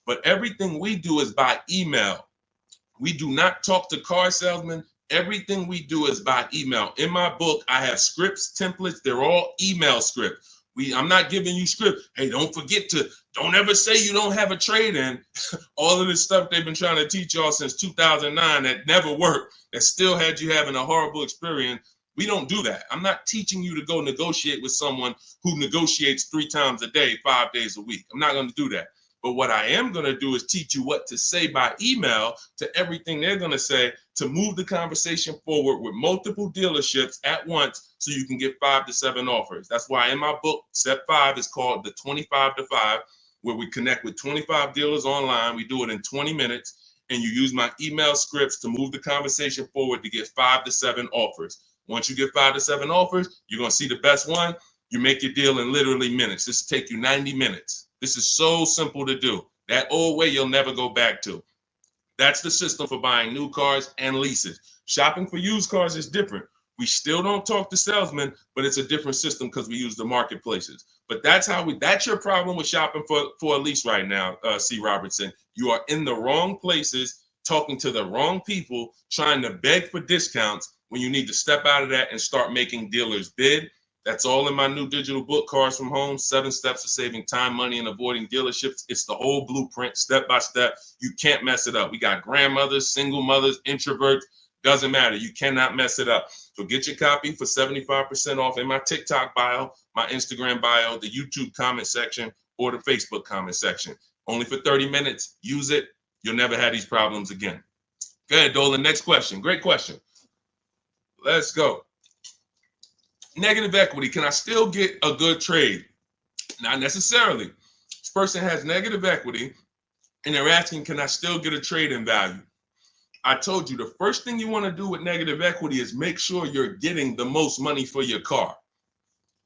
But everything we do is by email. We do not talk to car salesmen. Everything we do is by email. In my book, I have scripts, templates. They're all email scripts. I'm not giving you script. Hey, don't ever say you don't have a trade-in. All of this stuff they've been trying to teach y'all since 2009 that never worked, that still had you having a horrible experience. We don't do that. I'm not teaching you to go negotiate with someone who negotiates 3 times a day, 5 days a week. I'm not going to do that. But what I am going to do is teach you what to say by email to everything they're going to say to move the conversation forward with multiple dealerships at once so you can get 5 to 7 offers. That's why in my book, step 5 is called the 25 to 5, where we connect with 25 dealers online. We do it in 20 minutes, and you use my email scripts to move the conversation forward to get 5 to 7 offers. Once you get 5 to 7 offers, you're going to see the best one. You make your deal in literally minutes. This will take you 90 minutes. This is so simple to do. That old way you'll never go back to. That's the system for buying new cars and leases. Shopping for used cars is different. We still don't talk to salesmen, but it's a different system because we use the marketplaces. But that's your problem with shopping for a lease right now, C. Robertson. You are in the wrong places, talking to the wrong people, trying to beg for discounts when you need to step out of that and start making dealers bid. That's all in my new digital book, Cars from Home, 7 Steps to Saving Time, Money, and Avoiding Dealerships. It's the whole blueprint, step by step. You can't mess it up. We got grandmothers, single mothers, introverts. Doesn't matter. You cannot mess it up. So get your copy for 75% off in my TikTok bio, my Instagram bio, the YouTube comment section, or the Facebook comment section. Only for 30 minutes. Use it. You'll never have these problems again. Go ahead, Dolan. Next question. Great question. Let's go. Negative equity. Can I still get a good trade? Not necessarily. This person has negative equity and they're asking, can I still get a trade in value? I told you the first thing you want to do with negative equity is make sure you're getting the most money for your car.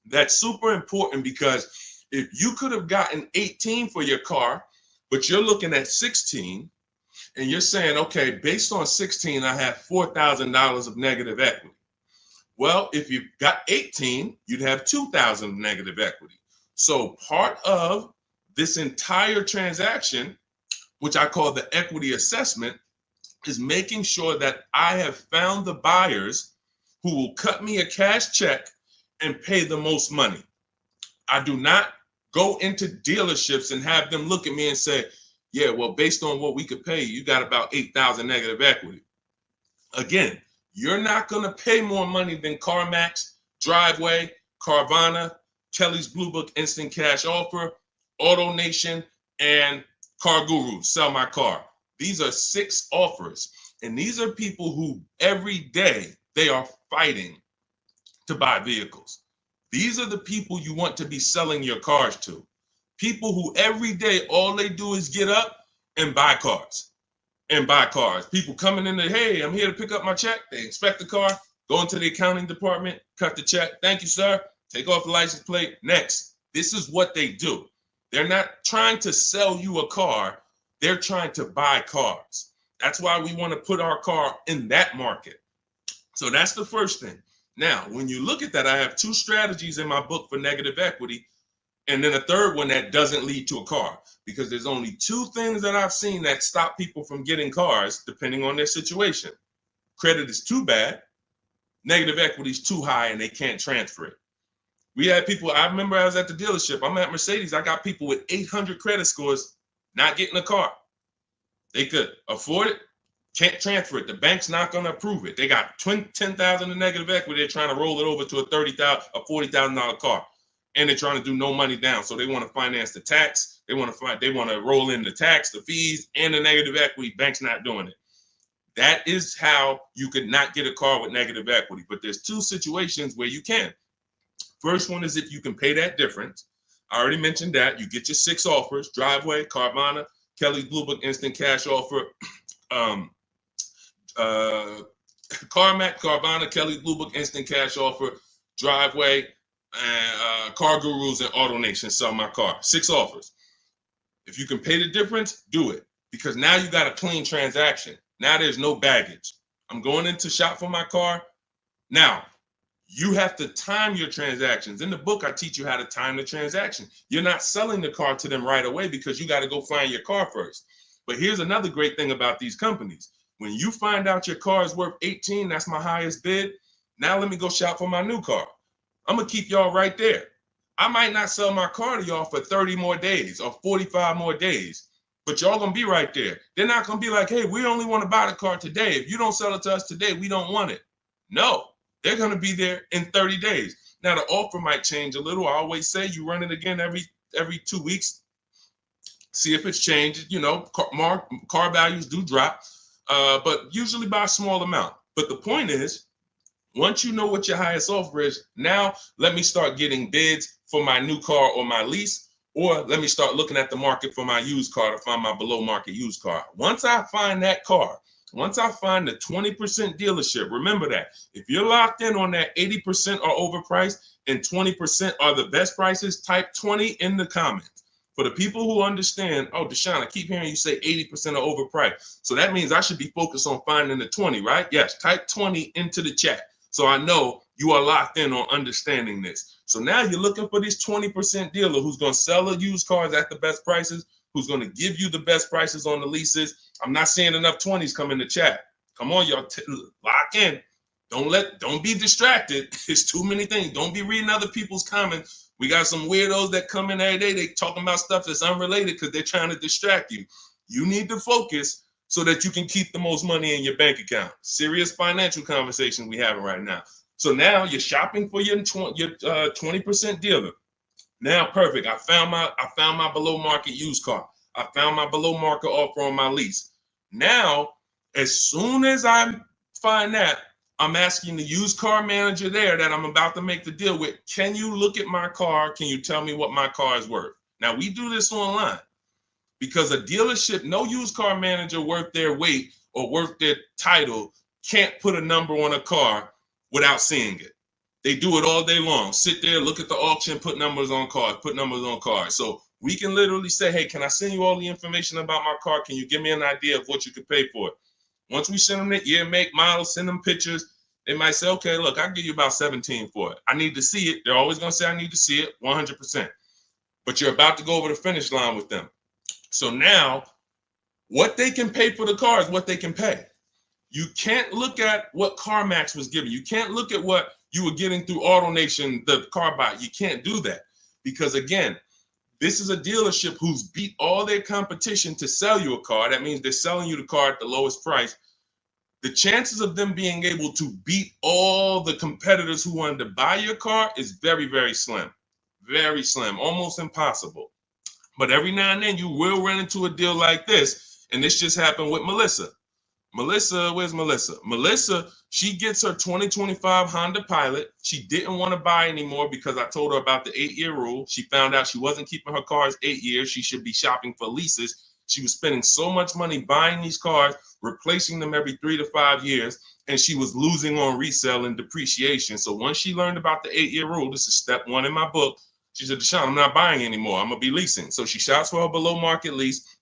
That's super important because if you could have gotten 18 for your car, but you're looking at 16 and you're saying, okay, based on 16, I have $4,000 of negative equity. Well, if you got 18, you'd have 2,000 of negative equity. So part of this entire transaction, which I call the equity assessment, is making sure that I have found the buyers who will cut me a cash check and pay the most money. I do not go into dealerships and have them look at me and say, yeah, well, based on what we could pay, you got about 8,000 negative equity. Again, you're not going to pay more money than CarMax, Driveway, Carvana, Kelly's Blue Book Instant Cash Offer, AutoNation, and Car Guru, Sell My Car. These are 6 offers, and these are people who every day they are fighting to buy vehicles. These are the people you want to be selling your cars to. People who every day all they do is get up and buy cars. People coming in, hey, I'm here to pick up my check. They inspect the car, go into the accounting department, cut the check. Thank you, sir. Take off the license plate. Next. This is what they do. They're not trying to sell you a car. They're trying to buy cars. That's why we want to put our car in that market. So that's the first thing. Now, when you look at that, I have 2 strategies in my book for negative equity, and then a third one that doesn't lead to a car, because there's only 2 things that I've seen that stop people from getting cars depending on their situation. Credit is too bad, negative equity is too high, and they can't transfer it. We had people, I remember I was at the dealership, I'm at Mercedes, I got people with 800 credit scores not getting a car. They could afford it, can't transfer it. The bank's not going to approve it. They got 10,000 in negative equity. They're trying to roll it over to a $40,000 car, and they're trying to do no money down. So they want to finance the tax. They want to roll in the tax, the fees, and the negative equity. Bank's not doing it. That is how you could not get a car with negative equity. But there's 2 situations where you can. First one is if you can pay that difference. I already mentioned that. You get your 6 offers: Driveway, Carvana, Kelly's Blue Book Instant Cash Offer, CarMax, Carvana, Kelly's Blue Book Instant Cash Offer, Driveway, and Car Gurus and AutoNation Sell My Car. 6 offers. If you can pay the difference, do it, because now you got a clean transaction. Now there's no baggage. I'm going in to shop for my car. Now, you have to time your transactions. In the book, I teach you how to time the transaction. You're not selling the car to them right away because you got to go find your car first. But here's another great thing about these companies. When you find out your car is worth 18, that's my highest bid. Now let me go shop for my new car. I'm going to keep y'all right there. I might not sell my car to y'all for 30 more days or 45 more days, but y'all going to be right there. They're not going to be like, hey, we only want to buy the car today. If you don't sell it to us today, we don't want it. No. They're going to be there in 30 days. Now, the offer might change a little. I always say you run it again every 2 weeks. See if it's changed. You know, car values do drop, but usually by a small amount. But the point is, once you know what your highest offer is, now let me start getting bids for my new car or my lease, or let me start looking at the market for my used car to find my below market used car. Once I find that car, once I find the 20% dealership, remember that. If you're locked in on that 80% are overpriced and 20% are the best prices, type 20 in the comments. For the people who understand, oh, Deshone, I keep hearing you say 80% are overpriced. So that means I should be focused on finding the 20, right? Yes, type 20 into the chat. So I know you are locked in on understanding this. So now you're looking for this 20% dealer who's going to sell the used cars at the best prices, who's going to give you the best prices on the leases. I'm not seeing enough 20s come in the chat. Come on, y'all, lock in. Don't be distracted. It's too many things. Don't be reading other people's comments. We got some weirdos that come in every day. They talking about stuff that's unrelated because they're trying to distract you. You need to focus so that you can keep the most money in your bank account. Serious financial conversation we having right now. So now you're shopping for your 20% dealer. Now, perfect. I found my below market used car. I found my below market offer on my lease. Now, as soon as I find that, I'm asking the used car manager there that I'm about to make the deal with, can you look at my car? Can you tell me what my car is worth? Now, we do this online because a dealership, no used car manager worth their weight or worth their title can't put a number on a car without seeing it. They do it all day long. Sit there, look at the auction, put numbers on cars, So we can literally say, hey, can I send you all the information about my car? Can you give me an idea of what you could pay for it? Once we send them the year, make, model, send them pictures, they might say, okay, look, I'll give you about 17 for it. I need to see it. They're always going to say, I need to see it, 100%. But you're about to go over the finish line with them. So now, what they can pay for the car is what they can pay. You can't look at what CarMax was giving. You can't look at what you were getting through AutoNation, the car buy. You can't do that because, again, this is a dealership who's beat all their competition to sell you a car. That means they're selling you the car at the lowest price. The chances of them being able to beat all the competitors who wanted to buy your car is very, very slim. Very slim, almost impossible. But every now and then you will run into a deal like this. And this just happened with Melissa. Where's Melissa? Melissa, she gets her 2025 Honda Pilot. She didn't want to buy anymore because I told her about the 8-year rule. She found out she wasn't keeping her cars 8 years. She should be shopping for leases. She was spending so much money buying these cars, replacing them every 3 to 5 years, and she was losing on resale and depreciation. So once she learned about the 8-year rule, this is step 1 in my book, she said, Deshone, I'm not buying anymore. I'm going to be leasing. So she shops for her below market lease.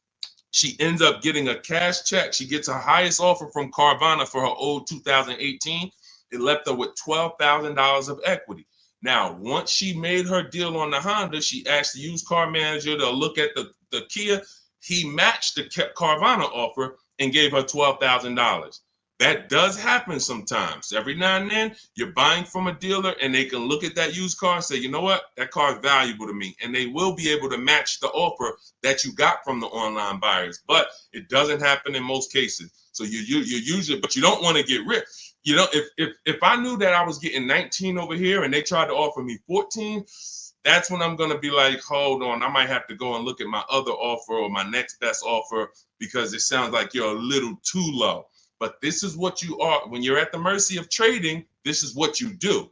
She ends up getting a cash check. She gets her highest offer from Carvana for her old 2018. It left her with $12,000 of equity. Now, once she made her deal on the Honda, she asked the used car manager to look at the Kia. He matched the Carvana offer and gave her $12,000. That does happen sometimes. Every now and then, you're buying from a dealer and they can look at that used car and say, you know what, that car is valuable to me. And they will be able to match the offer that you got from the online buyers. But it doesn't happen in most cases. So you usually, but you don't want to get rich. You know, if I knew that I was getting 19 over here and they tried to offer me 14, that's when I'm going to be like, hold on, I might have to go and look at my other offer or my next best offer because it sounds like you're a little too low. But this is what you are. When you're at the mercy of trading, this is what you do.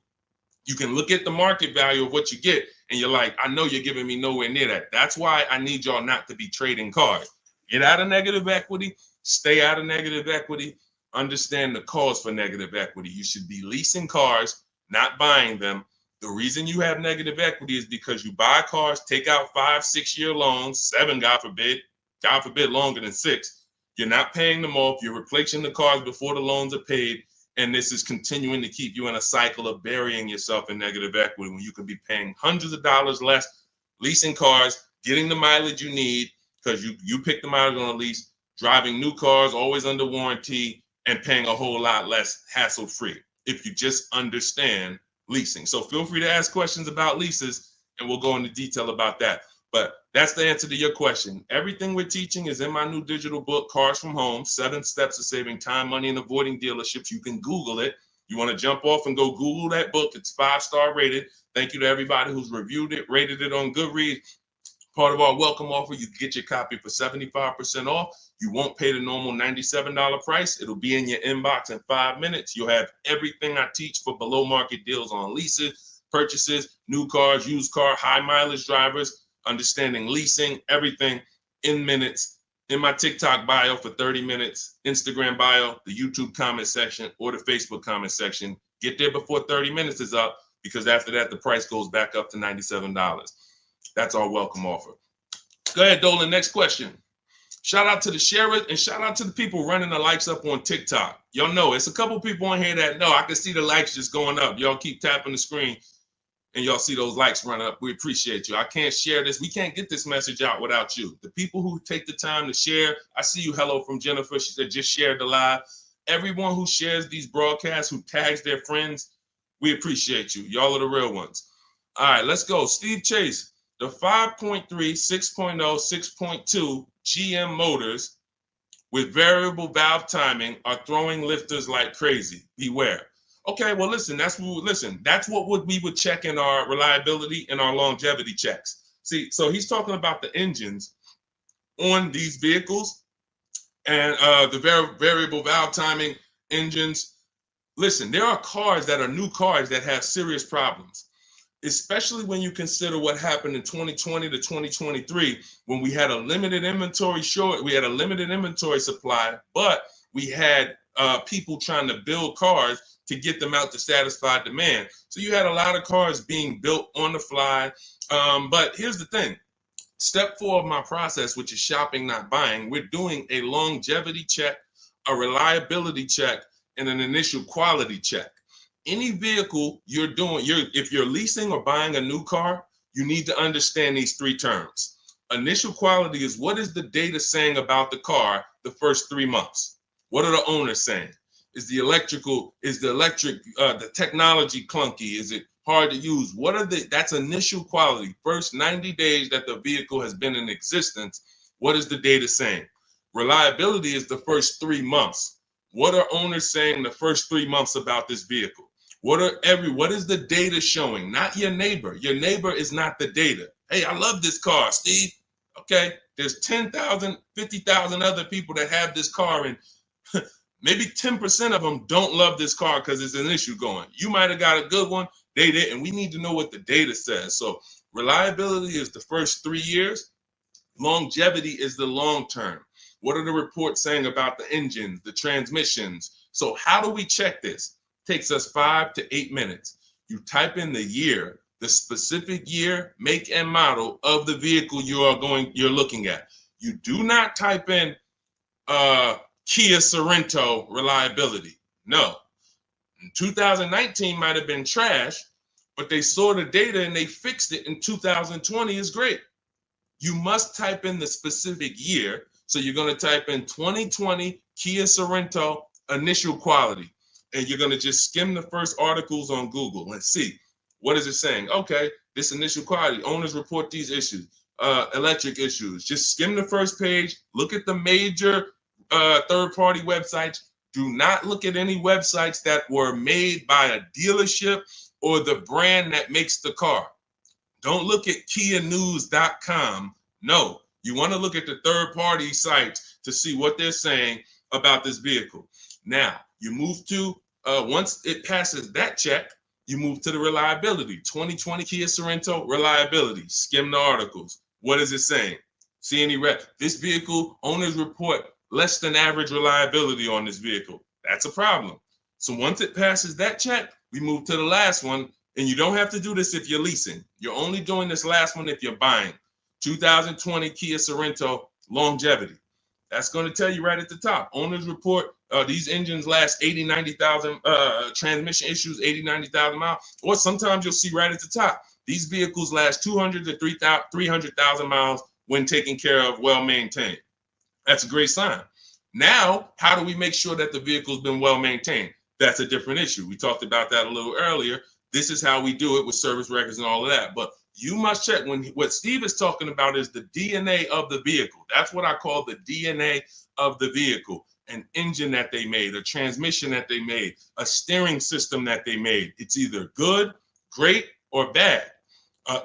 You can look at the market value of what you get, and you're like, I know you're giving me nowhere near that. That's why I need y'all not to be trading cars. Get out of negative equity, stay out of negative equity, understand the cause for negative equity. You should be leasing cars, not buying them. The reason you have negative equity is because you buy cars, take out 5-6 year loans, 7, God forbid longer than 6. You're not paying them off. You're replacing the cars before the loans are paid. And this is continuing to keep you in a cycle of burying yourself in negative equity when you could be paying hundreds of dollars less, leasing cars, getting the mileage you need because you pick the mileage on a lease, driving new cars, always under warranty, and paying a whole lot less hassle-free if you just understand leasing. So feel free to ask questions about leases, and we'll go into detail about that. But that's the answer to your question. Everything we're teaching is in my new digital book, Cars from Home, 7 Steps to Saving Time, Money, and Avoiding Dealerships. You can Google it. You want to jump off and go Google that book. It's 5-star rated. Thank you to everybody who's reviewed it, rated it on Goodreads. Part of our welcome offer, you get your copy for 75% off. You won't pay the normal $97 price. It'll be in your inbox in 5 minutes. You'll have everything I teach for below market deals on leases, purchases, new cars, used car, high mileage drivers, understanding leasing, everything in minutes, in my TikTok bio for 30 minutes, Instagram bio, the YouTube comment section, or the Facebook comment section. Get there before 30 minutes is up, because after that, the price goes back up to $97. That's our welcome offer. Go ahead, Dolan. Next question. Shout out to the sharers and shout out to the people running the likes up on TikTok. Y'all know it's a couple people on here that know. I can see the likes just going up. Y'all keep tapping the screen and y'all see those likes run up. We appreciate you. I can't share this. We can't get this message out without you. The people who take the time to share. I see you. Hello from Jennifer. She said just shared the live. Everyone who shares these broadcasts, who tags their friends, we appreciate you. Y'all are the real ones. All right, let's go. Steve Chase. The 5.3, 6.0, 6.2 GM motors with variable valve timing are throwing lifters like crazy. Beware. Okay, well, listen, that's what we would check in our reliability and our longevity checks. See, so he's talking about the engines on these vehicles and the variable valve timing engines. Listen, there are cars that are new cars that have serious problems, especially when you consider what happened in 2020 to 2023, when we had a limited inventory supply, but we had people trying to build cars to get them out to satisfy demand. So you had a lot of cars being built on the fly. But here's the thing. Step 4 of my process, which is shopping, not buying, we're doing a longevity check, a reliability check, and an initial quality check. Any vehicle you're doing, if you're leasing or buying a new car, you need to understand these 3 terms. Initial quality is, what is the data saying about the car the first 3 months? What are the owners saying? Is the technology clunky? Is it hard to use? That's initial quality. First 90 days that the vehicle has been in existence, what is the data saying? Reliability is the first 3 months. What are owners saying the first 3 months about this vehicle? What is the data showing? Not your neighbor. Your neighbor is not the data. Hey, I love this car, Steve. Okay, there's 10,000, 50,000 other people that have this car, and maybe 10% of them don't love this car because it's an issue going. You might have got a good one, they didn't. We need to know what the data says. So reliability is the first 3 years. Longevity is the long term. What are the reports saying about the engines, the transmissions? So how do we check this? It takes us 5 to 8 minutes. You type in the year, the specific year, make, and model of the vehicle you're looking at. You do not type in Kia Sorento reliability. No. 2019 might have been trash, but they saw the data and they fixed it in 2020 is great. You must type in the specific year. So you're going to type in 2020 Kia Sorento initial quality, and you're going to just skim the first articles on Google and see what is it saying. Okay, this initial quality, owners report these issues, electric issues. Just skim the first page, look at the major third-party websites. Do not look at any websites that were made by a dealership or the brand that makes the car. Don't look at KiaNews.com. No, you want to look at the third-party sites to see what they're saying about this vehicle. Now, you move to, once it passes that check, You move to the reliability. 2020 Kia Sorento, reliability. Skim the articles. What is it saying? See any red? This vehicle, owners report less than average reliability on this vehicle. That's a problem. So once it passes that check, we move to the last one. And you don't have to do this if you're leasing. You're only doing this last one if you're buying. 2020 Kia Sorento, longevity. That's going to tell you right at the top. Owners report these engines last 80, 90,000, transmission issues, 80, 90,000 miles. Or sometimes you'll see right at the top, these vehicles last 200 to 300,000 miles when taken care of, well maintained. That's a great sign. Now, how do we make sure that the vehicle's been well maintained? That's a different issue. We talked about that a little earlier. This is how we do it with service records and all of that. But you must check what Steve is talking about is the DNA of the vehicle. That's what I call the DNA of the vehicle. An engine that they made, a transmission that they made, a steering system that they made. It's either good, great, or bad.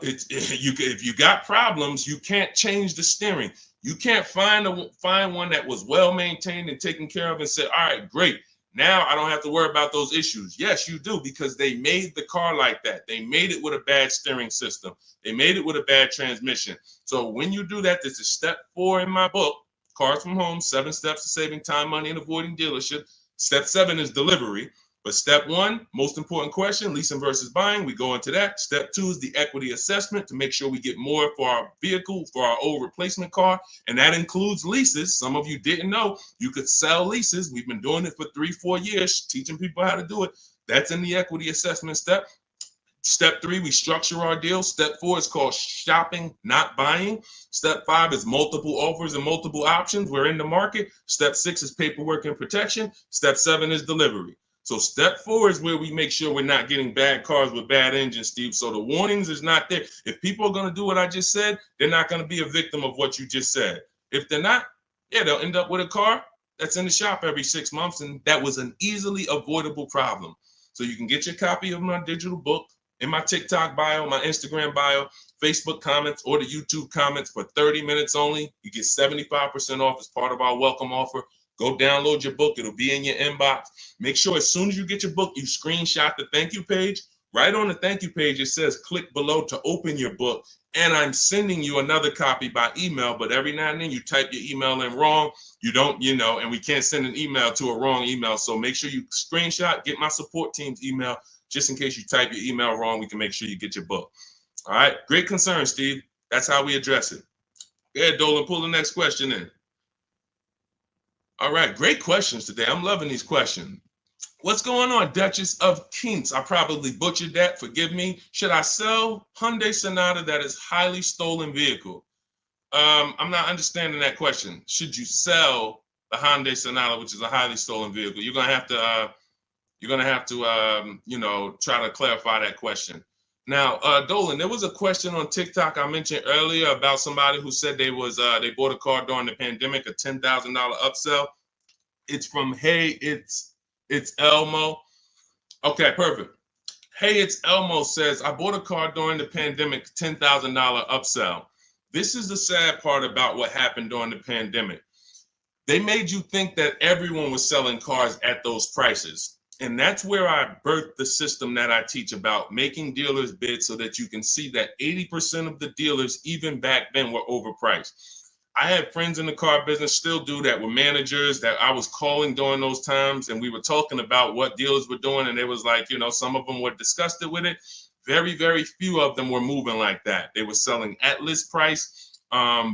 If you got problems, you can't change the steering. You can't find one that was well maintained and taken care of and say, all right, great. Now I don't have to worry about those issues. Yes, you do, because they made the car like that. They made it with a bad steering system. They made it with a bad transmission. So when you do that, this is step 4 in my book, Cars from Home, 7 Steps to Saving Time, Money, and Avoiding Dealership. Step 7 is delivery. But step 1, most important question, leasing versus buying. We go into that. Step 2 is the equity assessment to make sure we get more for our vehicle, for our old replacement car. And that includes leases. Some of you didn't know you could sell leases. We've been doing it for 3-4 years, teaching people how to do it. That's in the equity assessment step. Step 3, we structure our deal. Step 4 is called shopping, not buying. Step 5 is multiple offers and multiple options. We're in the market. Step 6 is paperwork and protection. Step 7 is delivery. So step 4 is where we make sure we're not getting bad cars with bad engines, Steve. So the warnings is not there. If people are going to do what I just said, they're not going to be a victim of what you just said. If they're not, yeah, they'll end up with a car that's in the shop every 6 months. And that was an easily avoidable problem. So you can get your copy of my digital book in my TikTok bio, my Instagram bio, Facebook comments, or the YouTube comments for 30 minutes only. You get 75% off as part of our welcome offer. Go download your book. It'll be in your inbox. Make sure as soon as you get your book, you screenshot the thank you page. Right on the thank you page, it says click below to open your book. And I'm sending you another copy by email, but every now and then you type your email in wrong. You don't, and we can't send an email to a wrong email. So make sure you screenshot, get my support team's email, just in case you type your email wrong, we can make sure you get your book. All right, great concern, Steve. That's how we address it. Yeah, Dolan, pull the next question in. All right, great questions today. I'm loving these questions. What's going on, Duchess of Kings? I probably butchered that. Forgive me. Should I sell Hyundai Sonata that is highly stolen vehicle? I'm not understanding that question. Should you sell the Hyundai Sonata, which is a highly stolen vehicle? You're gonna have to, try to clarify that question. Now, Dolan, there was a question on TikTok I mentioned earlier about somebody who said they bought a car during the pandemic, a $10,000 upsell. It's from Hey, it's Elmo. Okay, perfect. Hey, it's Elmo says, I bought a car during the pandemic, $10,000 upsell. This is the sad part about what happened during the pandemic. They made you think that everyone was selling cars at those prices. And that's where I birthed the system that I teach about, making dealers bid so that you can see that 80% of the dealers, even back then, were overpriced. I had friends in the car business, still do that, with managers that I was calling during those times. And we were talking about what dealers were doing. And it was like, some of them were disgusted with it. Very, very few of them were moving like that. They were selling at list price.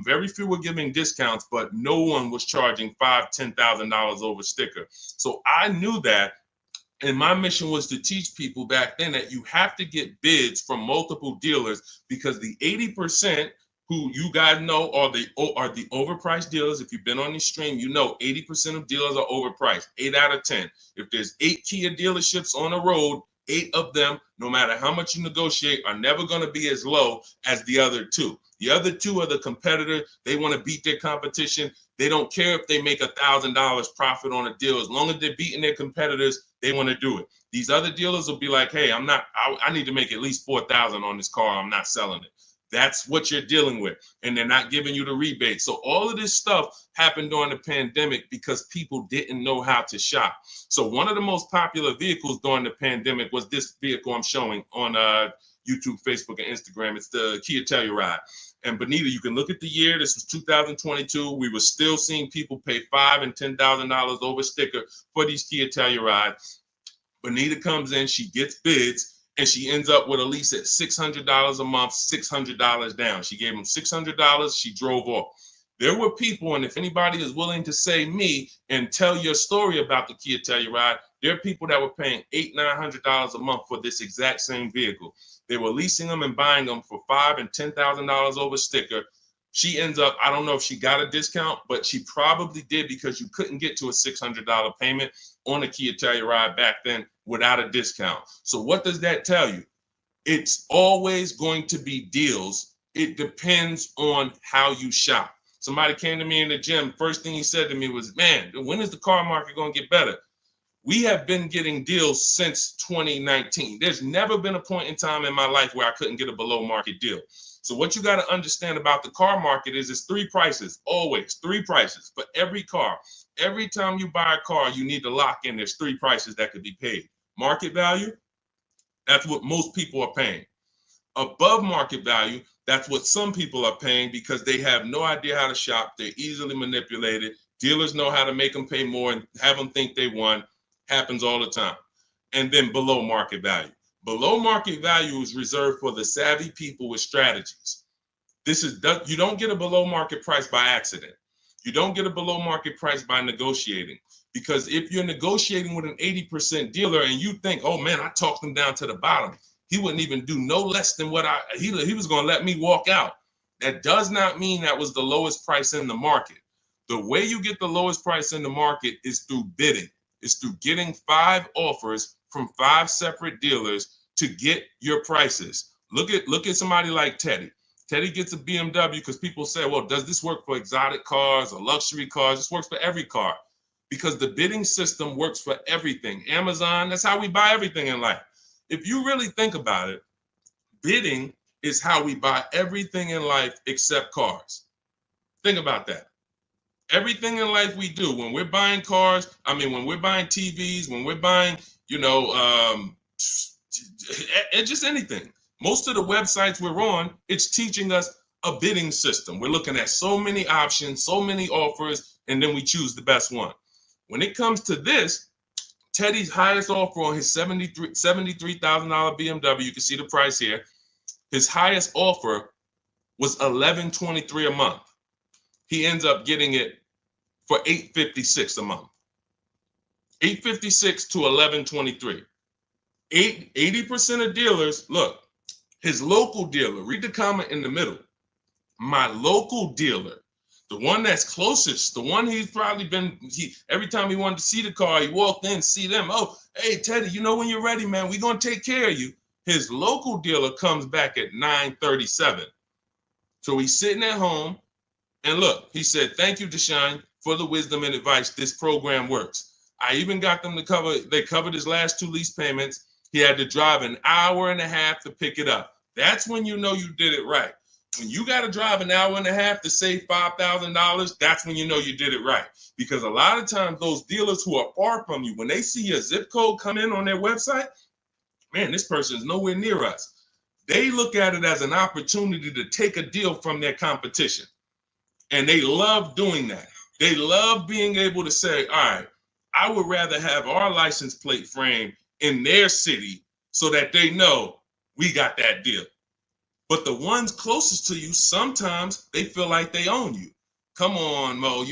Very few were giving discounts, but no one was charging $5,000, $10,000 over sticker. So I knew that. And my mission was to teach people back then that you have to get bids from multiple dealers, because the 80% who you guys know are the overpriced dealers. If you've been on this stream, 80% of dealers are overpriced, 8 out of 10. If there's 8 Kia dealerships on the road, 8 of them, no matter how much you negotiate, are never going to be as low as the other 2. The other 2 are the competitor. They want to beat their competition. They don't care if they make $1,000 profit on a deal. As long as they're beating their competitors, they want to do it. These other dealers will be like, hey, I need to make at least $4,000 on this car. I'm not selling it. That's what you're dealing with. And they're not giving you the rebate. So all of this stuff happened during the pandemic because people didn't know how to shop. So one of the most popular vehicles during the pandemic was this vehicle I'm showing on YouTube, Facebook, and Instagram. It's the Kia Telluride. And Benita, you can look at the year. This was 2022. We were still seeing people pay $5,000 and $10,000 over sticker for these Kia Tellurides. Benita comes in, she gets bids, and she ends up with a lease at $600 a month, $600 down. She gave them $600. She drove off. There were people, and if anybody is willing to say me and tell your story about the Kia Telluride, there are people that were paying $800, $900 a month for this exact same vehicle. They were leasing them and buying them for $5,000 and $10,000 over sticker. She ends up, I don't know if she got a discount, but she probably did because you couldn't get to a $600 payment on a Kia Telluride back then without a discount. So what does that tell you? It's always going to be deals. It depends on how you shop. Somebody came to me in the gym. First thing he said to me was, man, when is the car market going to get better? We have been getting deals since 2019. There's never been a point in time in my life where I couldn't get a below market deal. So what you got to understand about the car market is it's three prices, always three prices for every car. Every time you buy a car, you need to lock in. There's three prices that could be paid. Market value, that's what most people are paying. Above market value, that's what some people are paying because they have no idea how to shop. They're easily manipulated. Dealers know how to make them pay more and have them think they won. Happens all the time. And then below market value. Below market value is reserved for the savvy people with strategies. You don't get a below market price by accident. You don't get a below market price by negotiating. Because if you're negotiating with an 80% dealer and you think, oh man, I talked him down to the bottom, he wouldn't even do no less than what he was going to let me walk out. That does not mean that was the lowest price in the market. The way you get the lowest price in the market is through bidding. It's through getting 5 offers from 5 separate dealers to get your prices. Look at somebody like Teddy. Teddy gets a BMW because people say, well, does this work for exotic cars or luxury cars? This works for every car because the bidding system works for everything. Amazon, that's how we buy everything in life. If you really think about it, bidding is how we buy everything in life except cars. Think about that. Everything in life we do, when we're buying cars, when we're buying TVs, when we're buying, just anything. Most of the websites we're on, it's teaching us a bidding system. We're looking at so many options, so many offers, and then we choose the best one. When it comes to this, Teddy's highest offer on his $73,000 BMW, you can see the price here. His highest offer was $1,123 a month. He ends up getting it for $856 a month. $856 to $1,123. 80% of dealers, look, his local dealer, read the comment in the middle. My local dealer, the one that's closest, the one he's probably been, every time he wanted to see the car, he walked in, see them. Oh, hey, Teddy, when you're ready, man, we're going to take care of you. His local dealer comes back at $937. So he's sitting at home. And look, he said, thank you, Deshone, for the wisdom and advice. This program works. I even got them they covered his last 2 lease payments. He had to drive an hour and a half to pick it up. That's when you know you did it right. When you got to drive an hour and a half to save $5,000, that's when you know you did it right. Because a lot of times those dealers who are far from you, when they see a zip code come in on their website, man, this person is nowhere near us. They look at it as an opportunity to take a deal from their competition. And they love doing that. They love being able to say, all right, I would rather have our license plate frame in their city so that they know we got that deal. But the ones closest to you, sometimes they feel like they own you. Come on, Mo,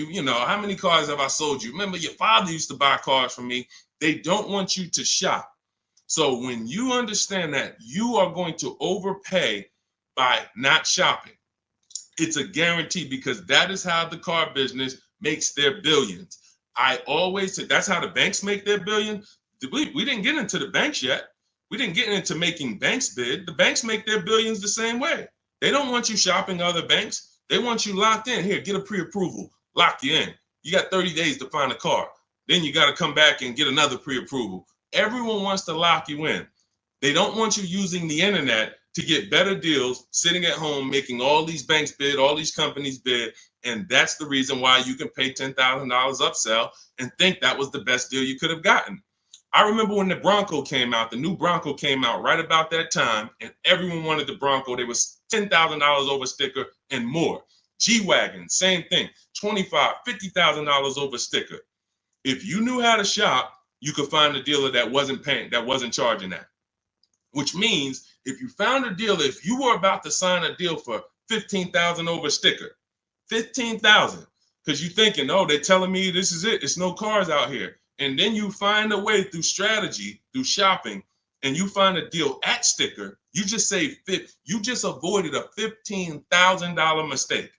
how many cars have I sold you? Remember, your father used to buy cars from me. They don't want you to shop. So when you understand that you are going to overpay by not shopping, it's a guarantee because that is how the car business makes their billions. I always say that's how the banks make their billion. We didn't get into the banks yet. We didn't get into making banks bid. The banks make their billions the same way. They don't want you shopping other banks. They want you locked in. Here, get a pre-approval. Lock you in. You got 30 days to find a car. Then you got to come back and get another pre-approval. Everyone wants to lock you in. They don't want you using the internet to get better deals, sitting at home, making all these banks bid, all these companies bid. And that's the reason why you can pay $10,000 upsell and think that was the best deal you could have gotten. I remember when the Bronco came out, the new Bronco came out right about that time, and everyone wanted the Bronco. There was $10,000 over sticker and more. G-Wagon, same thing, $25,000, $50,000 over sticker. If you knew how to shop, you could find a dealer that wasn't paying, that wasn't charging that. Which means if you found a dealer, if you were about to sign a deal for $15,000 over sticker, $15,000, because you're thinking, oh, they're telling me this is it. It's no cars out here. And then you find a way through strategy, through shopping, and you find a deal at sticker, you just saved you just avoided a $15,000 mistake.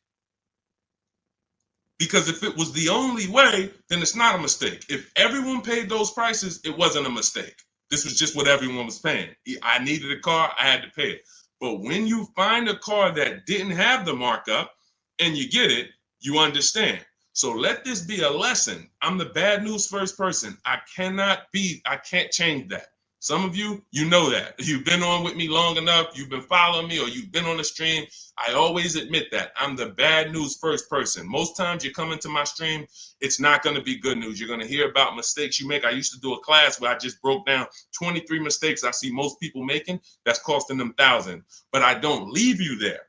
Because if it was the only way, then it's not a mistake. If everyone paid those prices, it wasn't a mistake. This was just what everyone was paying. I needed a car, I had to pay it. But when you find a car that didn't have the markup and you get it, you understand. So let this be a lesson. I'm the bad news first person. I can't change that. Some of you, you know that. You've been on with me long enough, you've been following me, or you've been on the stream. I always admit that. I'm the bad news first person. Most times you come into my stream, it's not going to be good news. You're going to hear about mistakes you make. I used to do a class where I just broke down 23 mistakes I see most people making that's costing them thousands. But I don't leave you there.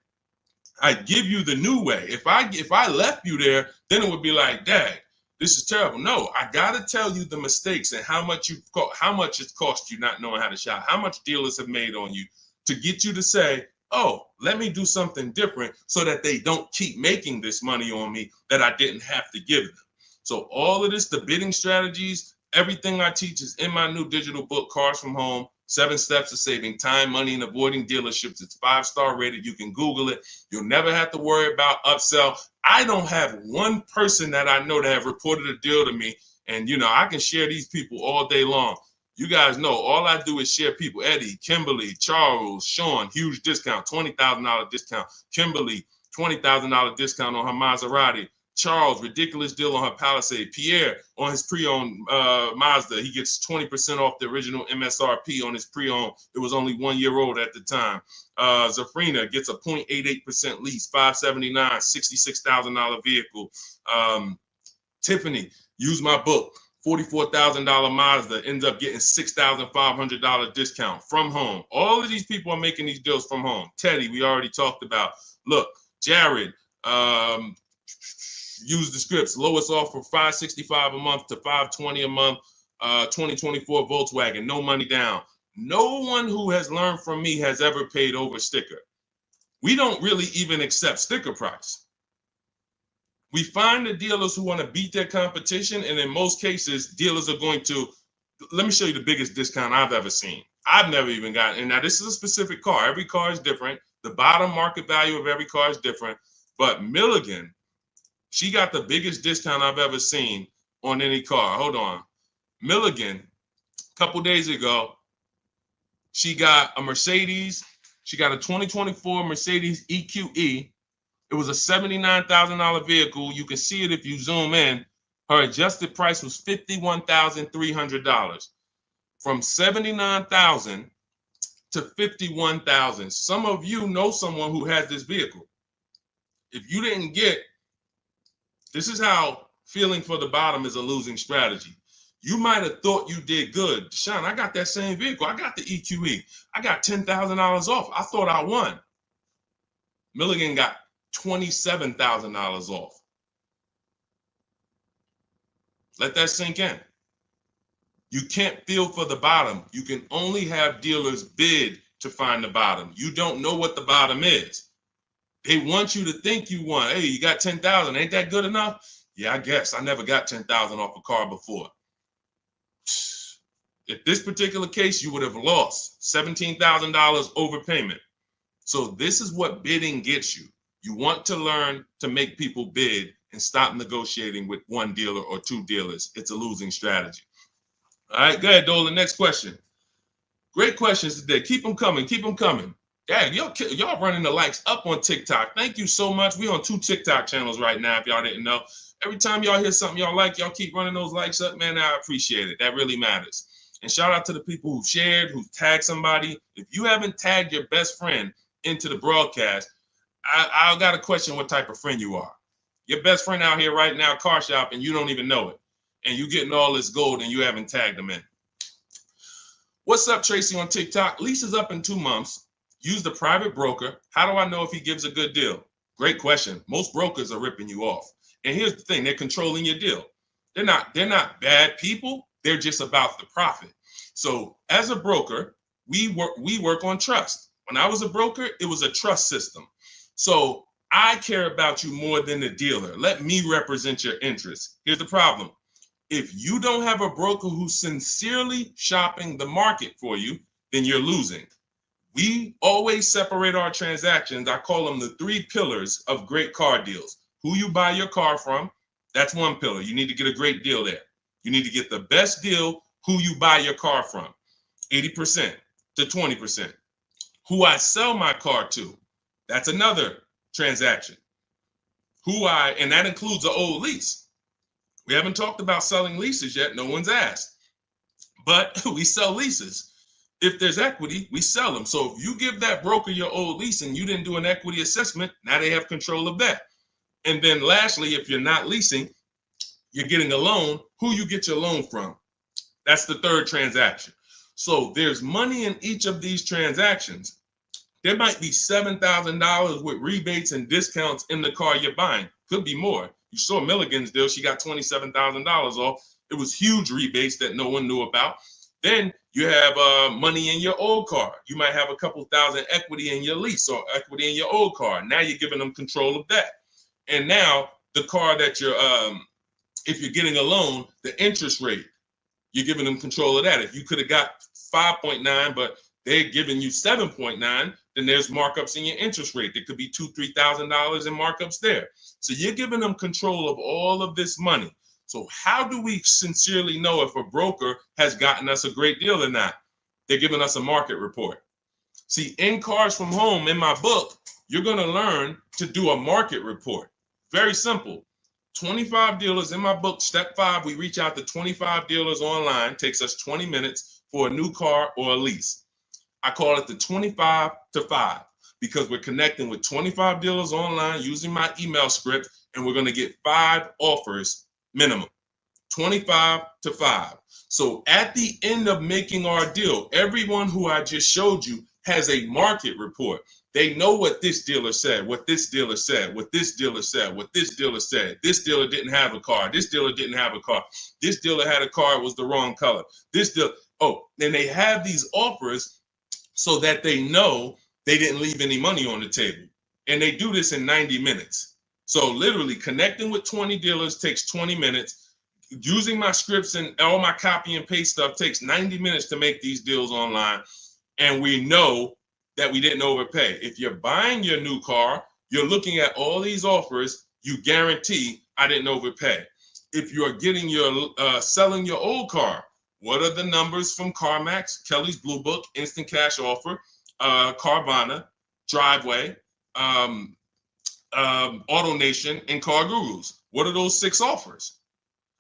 I give you the new way. If I left you there, then it would be like, dang, this is terrible. No, I gotta tell you the mistakes and how much it's cost you not knowing how to shop, how much dealers have made on you to get you to say, oh, let me do something different so that they don't keep making this money on me that I didn't have to give them. So all of this, the bidding strategies, everything I teach is in my new digital book, Cars from Home. 7 Steps of Saving Time, Money, and Avoiding Dealerships. It's 5-star rated. You can Google it. You'll never have to worry about upsell. I don't have one person that I know that have reported a deal to me. And, I can share these people all day long. You guys know all I do is share people. Eddie, Kimberly, Charles, Sean, huge discount, $20,000 discount. Kimberly, $20,000 discount on her Maserati. Charles, ridiculous deal on her Palisade. Pierre, on his pre-owned Mazda, he gets 20% off the original MSRP on his pre-owned. It was only 1 year old at the time. Zafrina gets a 0.88% lease, $579, $66,000 vehicle. Tiffany, use my book, $44,000 Mazda, ends up getting $6,500 discount from home. All of these people are making these deals from home. Teddy, we already talked about. Look, Jared, use the scripts. Lowest offer $565 a month to $520 a month. 2024 Volkswagen, no money down. No one who has learned from me has ever paid over sticker. We don't really even accept sticker price. We find the dealers who want to beat their competition, and in most cases, dealers are going to, let me show you the biggest discount I've ever seen. I've never even gotten, and now this is a specific car. Every car is different. The bottom market value of every car is different. But Milligan, she got the biggest discount I've ever seen on any car. Hold on. Milligan, a couple days ago, she got a Mercedes. She got a 2024 Mercedes EQE. It was a $79,000 vehicle. You can see it if you zoom in. Her adjusted price was $51,300. From $79,000 to $51,000. Some of you know someone who has this vehicle. If you didn't get, this is how feeling for the bottom is a losing strategy. You might have thought you did good. Deshone, I got that same vehicle. I got the EQE. I got $10,000 off. I thought I won. Milligan got $27,000 off. Let that sink in. You can't feel for the bottom. You can only have dealers bid to find the bottom. You don't know what the bottom is. They want you to think you won. Hey, you got 10,000. Ain't that good enough? Yeah, I guess. I never got 10,000 off a car before. In this particular case, you would have lost $17,000 overpayment. So this is what bidding gets you. You want to learn to make people bid and stop negotiating with one dealer or two dealers. It's a losing strategy. All right, go ahead, Dolan. Next question. Great questions today. Keep them coming. Keep them coming. Dang, y'all running the likes up on TikTok. Thank you so much. We on 2 TikTok channels right now, if y'all didn't know. Every time y'all hear something y'all like, y'all keep running those likes up, man. I appreciate it. That really matters. And shout out to the people who shared, who tagged somebody. If you haven't tagged your best friend into the broadcast, I got to question what type of friend you are. Your best friend out here right now, car shop, and you don't even know it. And you getting all this gold and you haven't tagged them in. What's up, Tracy on TikTok? Lease is up in 2 months. Use the private broker. How do I know if he gives a good deal? Great question. Most brokers are ripping you off. And here's the thing, they're controlling your deal. They're not bad people. They're just about the profit. So as a broker, we work on trust. When I was a broker, it was a trust system. So I care about you more than the dealer. Let me represent your interests. Here's the problem. If you don't have a broker who's sincerely shopping the market for you, then you're losing. We always separate our transactions. I call them the 3 pillars of great car deals. Who you buy your car from, that's one pillar. You need to get a great deal there. You need to get the best deal, who you buy your car from, 80% to 20%. Who I sell my car to, that's another transaction. And that includes an old lease. We haven't talked about selling leases yet. No one's asked. But we sell leases. If there's equity, we sell them. So if you give that broker your old lease and you didn't do an equity assessment, now they have control of that. And then lastly, if you're not leasing, you're getting a loan, who you get your loan from. That's the 3rd transaction. So there's money in each of these transactions. There might be $7,000 with rebates and discounts in the car you're buying. Could be more. You saw Milligan's deal. She got $27,000 off. It was huge rebates that no one knew about. Then you have money in your old car. You might have a couple thousand equity in your lease or equity in your old car. Now you're giving them control of that. And now the car that you're, if you're getting a loan, the interest rate, you're giving them control of that. If you could have got 5.9, but they're giving you 7.9, then there's markups in your interest rate. There could be $2,000, $3,000 in markups there. So you're giving them control of all of this money. So how do we sincerely know if a broker has gotten us a great deal or not? They're giving us a market report. See, in Cars from Home, in my book, you're going to learn to do a market report. Very simple. 25 dealers in my book, step 5, we reach out to 25 dealers online. Takes us 20 minutes for a new car or a lease. I call it the 25 to 5 because we're connecting with 25 dealers online using my email script, and we're going to get 5 offers minimum. 25 to 5. So at the end of making our deal, everyone who I just showed you has a market report. They know what this dealer said, what this dealer said, what this dealer said, what this dealer said. This dealer didn't have a car. This dealer didn't have a car. This dealer had a car, it was the wrong color. This dealer, then they have these offers so that they know they didn't leave any money on the table. And they do this in 90 minutes. So literally connecting with 20 dealers takes 20 minutes. Using my scripts and all my copy and paste stuff takes 90 minutes to make these deals online. And we know that we didn't overpay. If you're buying your new car, you're looking at all these offers, you guarantee I didn't overpay. If you're getting your selling your old car, what are the numbers from CarMax, Kelly's Blue Book, Instant Cash Offer, Carvana, Driveway, AutoNation, and Car Gurus? What are those 6 offers?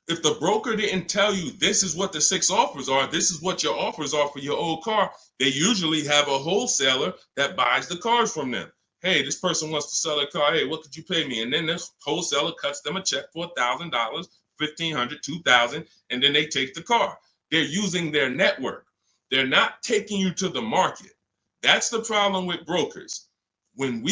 If the broker didn't tell you this is what the 6 offers are, this is what your offers are for your old car, they usually have a wholesaler that buys the cars from them. Hey, this person wants to sell a car. Hey, what could you pay me? And then this wholesaler cuts them a check for $1,000, $1,500, $2,000, and then they take the car. They're using their network. They're not taking you to the market. That's the problem with brokers. When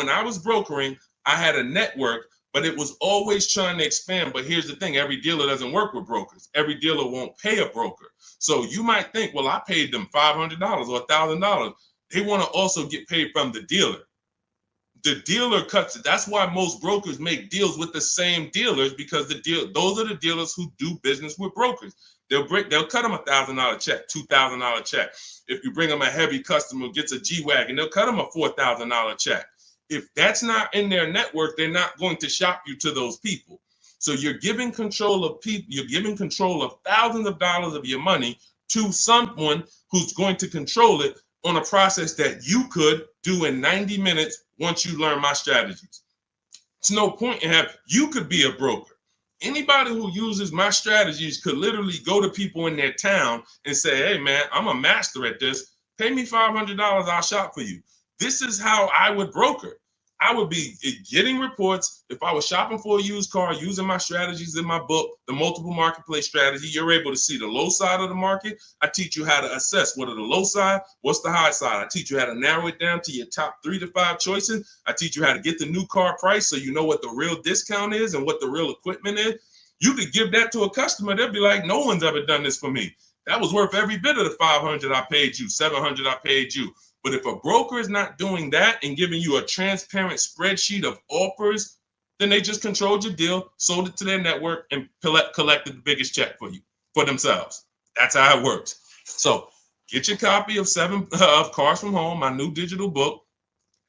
I was brokering, I had a network, but it was always trying to expand. But here's the thing, every dealer doesn't work with brokers. Every dealer won't pay a broker. So you might think, well, I paid them $500 or $1,000. They want to also get paid from the dealer. The dealer cuts it. That's why most brokers make deals with the same dealers, because those are the dealers who do business with brokers. They'll cut them $1,000 check, $2,000 check. If you bring them a heavy customer who gets a G-Wagon, they'll cut them a $4,000 check. If that's not in their network, they're not going to shop you to those people. So you're giving control of people, you're giving control of thousands of dollars of your money to someone who's going to control it on a process that you could do in 90 minutes once you learn my strategies. It's no point in you could be a broker. Anybody who uses my strategies could literally go to people in their town and say, hey, man, I'm a master at this. Pay me $500, I'll shop for you. This is how I would broker. I would be getting reports. If I was shopping for a used car, using my strategies in my book, the multiple marketplace strategy, you're able to see the low side of the market. I teach you how to assess what are the low side, what's the high side. I teach you how to narrow it down to your top 3 to 5 choices. I teach you how to get the new car price so you know what the real discount is and what the real equipment is. You could give that to a customer. They'll be like, no one's ever done this for me. That was worth every bit of the $500 I paid you, $700 I paid you. But if a broker is not doing that and giving you a transparent spreadsheet of offers, then they just controlled your deal, sold it to their network, and collected the biggest check for you, for themselves. That's how it works. So get your copy of Cars from Home, my new digital book,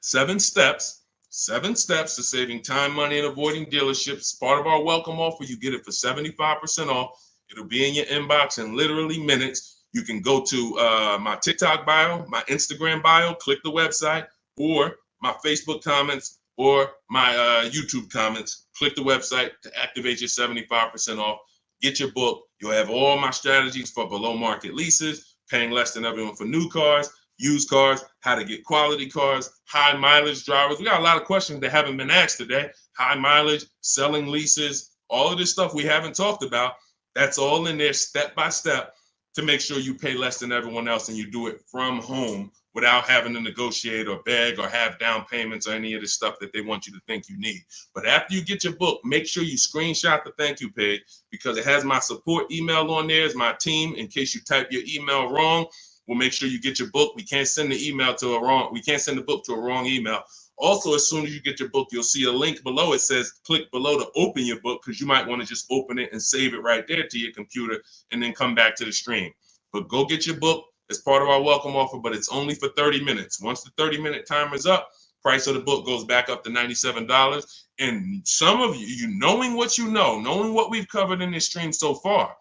7 steps to saving time, money, and avoiding dealerships. Part of our welcome offer. You get it for 75% off. It'll be in your inbox in literally minutes. You can go to my TikTok bio, my Instagram bio, click the website, or my Facebook comments, or my YouTube comments. Click the website to activate your 75% off. Get your book. You'll have all my strategies for below market leases, paying less than everyone for new cars, used cars, how to get quality cars, high mileage drivers. We got a lot of questions that haven't been asked today. High mileage, selling leases, all of this stuff we haven't talked about. That's all in there step by step to make sure you pay less than everyone else and you do it from home without having to negotiate or beg or have down payments or any of the stuff that they want you to think you need. But after you get your book, make sure you screenshot the thank you page because it has my support email on there as my team. In case you type your email wrong, we'll make sure you get your book. We can't send the book to a wrong email. Also, as soon as you get your book, you'll see a link below. It says click below to open your book because you might want to just open it and save it right there to your computer and then come back to the stream. But go get your book. It's part of our welcome offer, but it's only for 30 minutes. Once the 30-minute timer is up, price of the book goes back up to $97. And some of you knowing what you know, knowing what we've covered in this stream so far,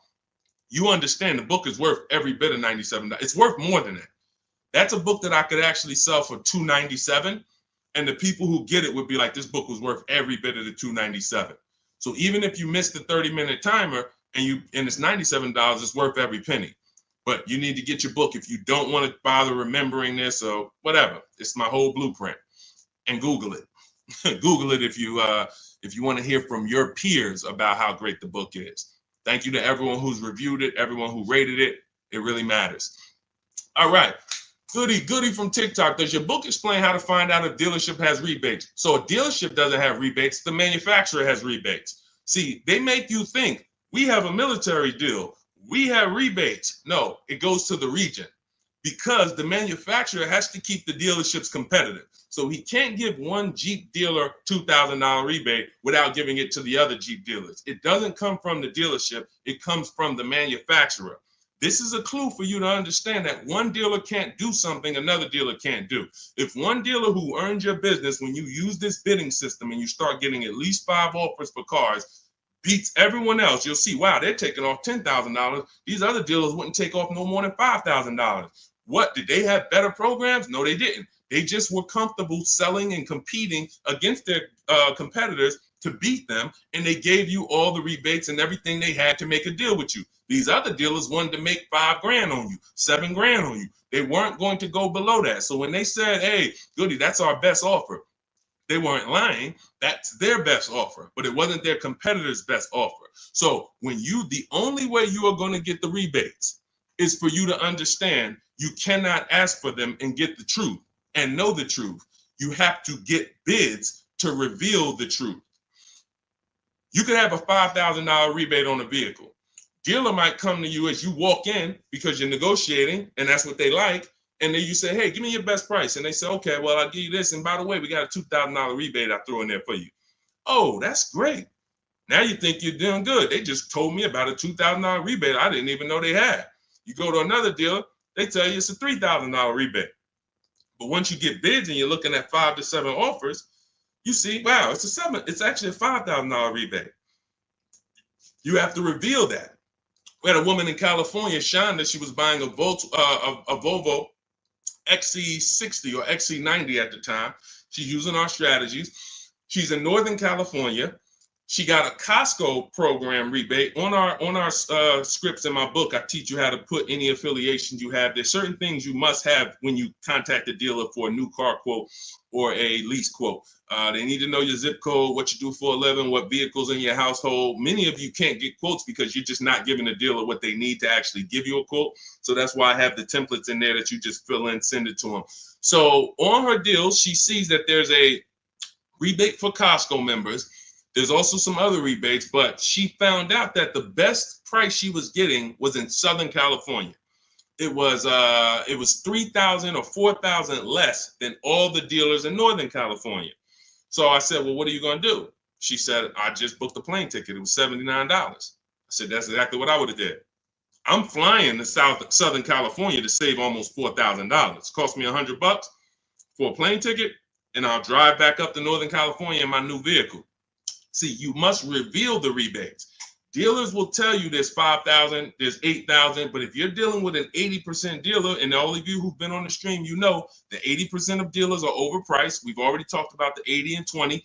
you understand the book is worth every bit of $97. It's worth more than that. That's a book that I could actually sell for $297. And the people who get it would be like, this book was worth every bit of the $297. So even if you missed the 30-minute timer and it's $97, it's worth every penny. But you need to get your book if you don't want to bother remembering this or whatever. It's my whole blueprint. And Google it. Google it if you want to hear from your peers about how great the book is. Thank you to everyone who's reviewed it, everyone who rated it. It really matters. All right. Goody from TikTok. Does your book explain how to find out if dealership has rebates? So a dealership doesn't have rebates. The manufacturer has rebates. See, they make you think we have a military deal. We have rebates. No, it goes to the region because the manufacturer has to keep the dealerships competitive. So he can't give one Jeep dealer $2,000 rebate without giving it to the other Jeep dealers. It doesn't come from the dealership. It comes from the manufacturer. This is a clue for you to understand that one dealer can't do something another dealer can't do. If one dealer who earned your business, when you use this bidding system and you start getting at least 5 offers for cars, beats everyone else, you'll see, wow, they're taking off $10,000. These other dealers wouldn't take off no more than $5,000. What, did they have better programs? No, they didn't. They just were comfortable selling and competing against their competitors to beat them, and they gave you all the rebates and everything they had to make a deal with you. These other dealers wanted to make $5,000 on you, $7,000 on you. They weren't going to go below that. So when they said, hey, Goody, that's our best offer, they weren't lying. That's their best offer, but it wasn't their competitor's best offer. So the only way you are going to get the rebates is for you to understand you cannot ask for them and get the truth and know the truth. You have to get bids to reveal the truth. You could have a $5,000 rebate on a vehicle. Dealer might come to you as you walk in because you're negotiating and that's what they like. And then you say, hey, give me your best price. And they say, okay, well, I'll give you this. And by the way, we got a $2,000 rebate I threw in there for you. Oh, that's great. Now you think you're doing good. They just told me about a $2,000 rebate I didn't even know they had. You go to another dealer, they tell you it's a $3,000 rebate. But once you get bids and you're looking at 5 to 7 offers, you see, wow, it's actually a $5,000 rebate. You have to reveal that. We had a woman in California, Shonda, she was buying a Volvo XC60 or XC90 at the time. She's using our strategies. She's in Northern California. She got a Costco program rebate on our scripts in my book. I teach you how to put any affiliations you have. There's certain things you must have when you contact a dealer for a new car quote or a lease quote. They need to know your zip code, what you do for a living, what vehicles in your household. Many of you can't get quotes because you're just not giving the dealer what they need to actually give you a quote. So that's why I have the templates in there that you just fill in, send it to them. So on her deal, she sees that there's a rebate for Costco members. There's also some other rebates, but she found out that the best price she was getting was in Southern California. It was 3,000 or 4,000 less than all the dealers in Northern California. So I said, well, what are you going to do? She said, I just booked a plane ticket. It was $79. I said, that's exactly what I would have did. I'm flying to Southern California to save almost $4,000. It cost me $100 for a plane ticket, and I'll drive back up to Northern California in my new vehicle. See, you must reveal the rebates. Dealers will tell you there's 5,000, there's 8,000, but if you're dealing with an 80% dealer, and all of you who've been on the stream, you know the 80% of dealers are overpriced. We've already talked about the 80 and 20.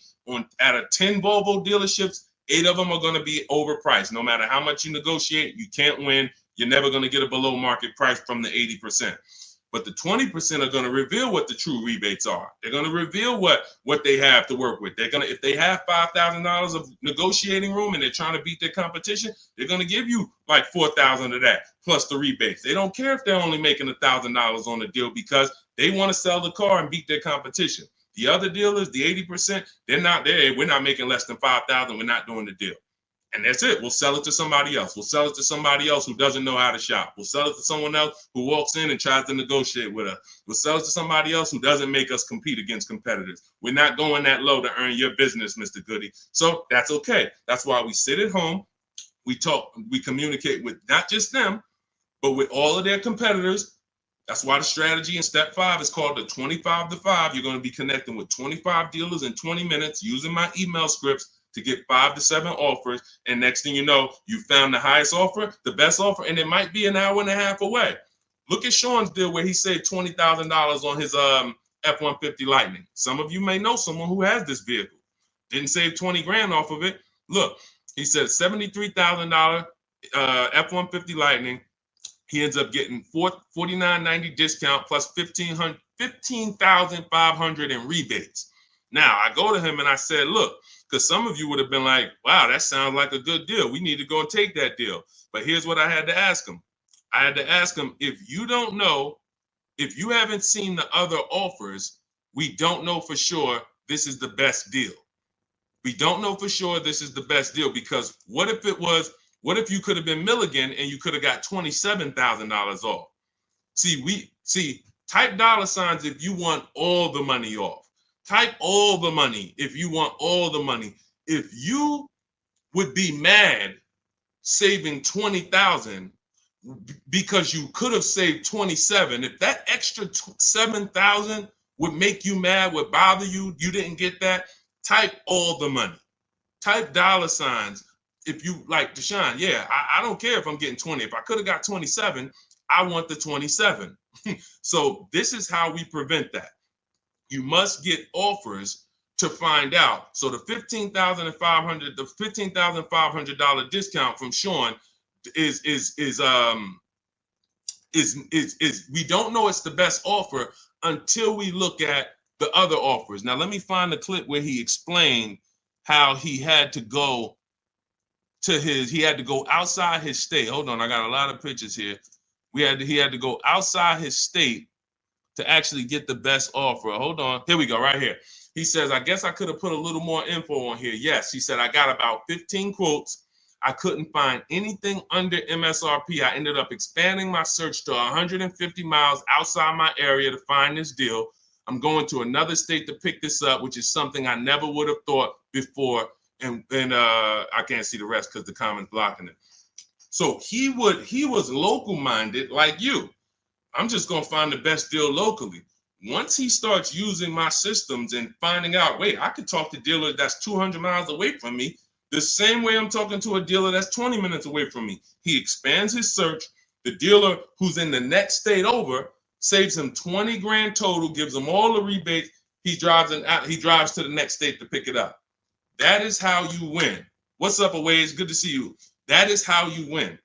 Out of 10 Volvo dealerships, 8 of them are going to be overpriced. No matter how much you negotiate, you can't win. You're never going to get a below market price from the 80%. But the 20% are going to reveal what the true rebates are. They're going to reveal what they have to work with. They're going to, if they have $5,000 of negotiating room and they're trying to beat their competition, they're going to give you like 4,000 of that plus the rebates. They don't care if they're only making $1,000 on the deal because they want to sell the car and beat their competition. The other dealers, the 80%, they're not there. We're not making less than 5,000. We're not doing the deal. And that's it. We'll sell it to somebody else. We'll sell it to somebody else who doesn't know how to shop. We'll sell it to someone else who walks in and tries to negotiate with us. We'll sell it to somebody else who doesn't make us compete against competitors. We're not going that low to earn your business, Mr. Goody. So that's okay. That's why we sit at home. We talk, we communicate with not just them, but with all of their competitors. That's why the strategy in step 5 is called the 25 to 5. You're going to be connecting with 25 dealers in 20 minutes using my email scripts to get 5 to 7 offers. And next thing you know, you found the highest offer, the best offer, and it might be an hour and a half away. Look at Sean's deal where he saved $20,000 on his F-150 Lightning. Some of you may know someone who has this vehicle. Didn't save 20 grand off of it. Look, he said $73,000 F-150 Lightning. He ends up getting $49.90 discount plus $15,500 in rebates. Now, I go to him and I said, look, because some of you would have been like, wow, that sounds like a good deal. We need to go and take that deal. But here's what I had to ask him. I had to ask him, if you don't know, if you haven't seen the other offers, we don't know for sure this is the best deal. We don't know for sure this is the best deal because what if you could have been Milligan and you could have got $27,000 off? Type dollar signs if you want all the money off. Type all the money if you want all the money. If you would be mad saving 20,000 because you could have saved 27, if that extra 7,000 would make you mad, would bother you, you didn't get that, type all the money. Type dollar signs if you like Deshone. Yeah, I don't care if I'm getting 20. If I could have got 27, I want the 27. So this is how we prevent that. You must get offers to find out. So the $15,500 discount from Sean is we don't know it's the best offer until we look at the other offers. Now let me find the clip where he explained how he had to go outside his state. Hold on, I got a lot of pictures here. He had to go outside his state to actually get the best offer. Hold on. Here we go, right here. He says, I guess I could have put a little more info on here. Yes, he said, I got about 15 quotes. I couldn't find anything under MSRP. I ended up expanding my search to 150 miles outside my area to find this deal. I'm going to another state to pick this up, which is something I never would have thought before. And I can't see the rest because the comment's blocking it. So he was local minded like you. I'm just going to find the best deal locally. Once he starts using my systems and finding out, wait, I could talk to a dealer that's 200 miles away from me the same way I'm talking to a dealer that's 20 minutes away from me. He expands his search. The dealer who's in the next state over saves him 20 grand total, gives him all the rebates. He drives to the next state to pick it up. That is how you win. What's up, Aways? Good to see you. That is how you win.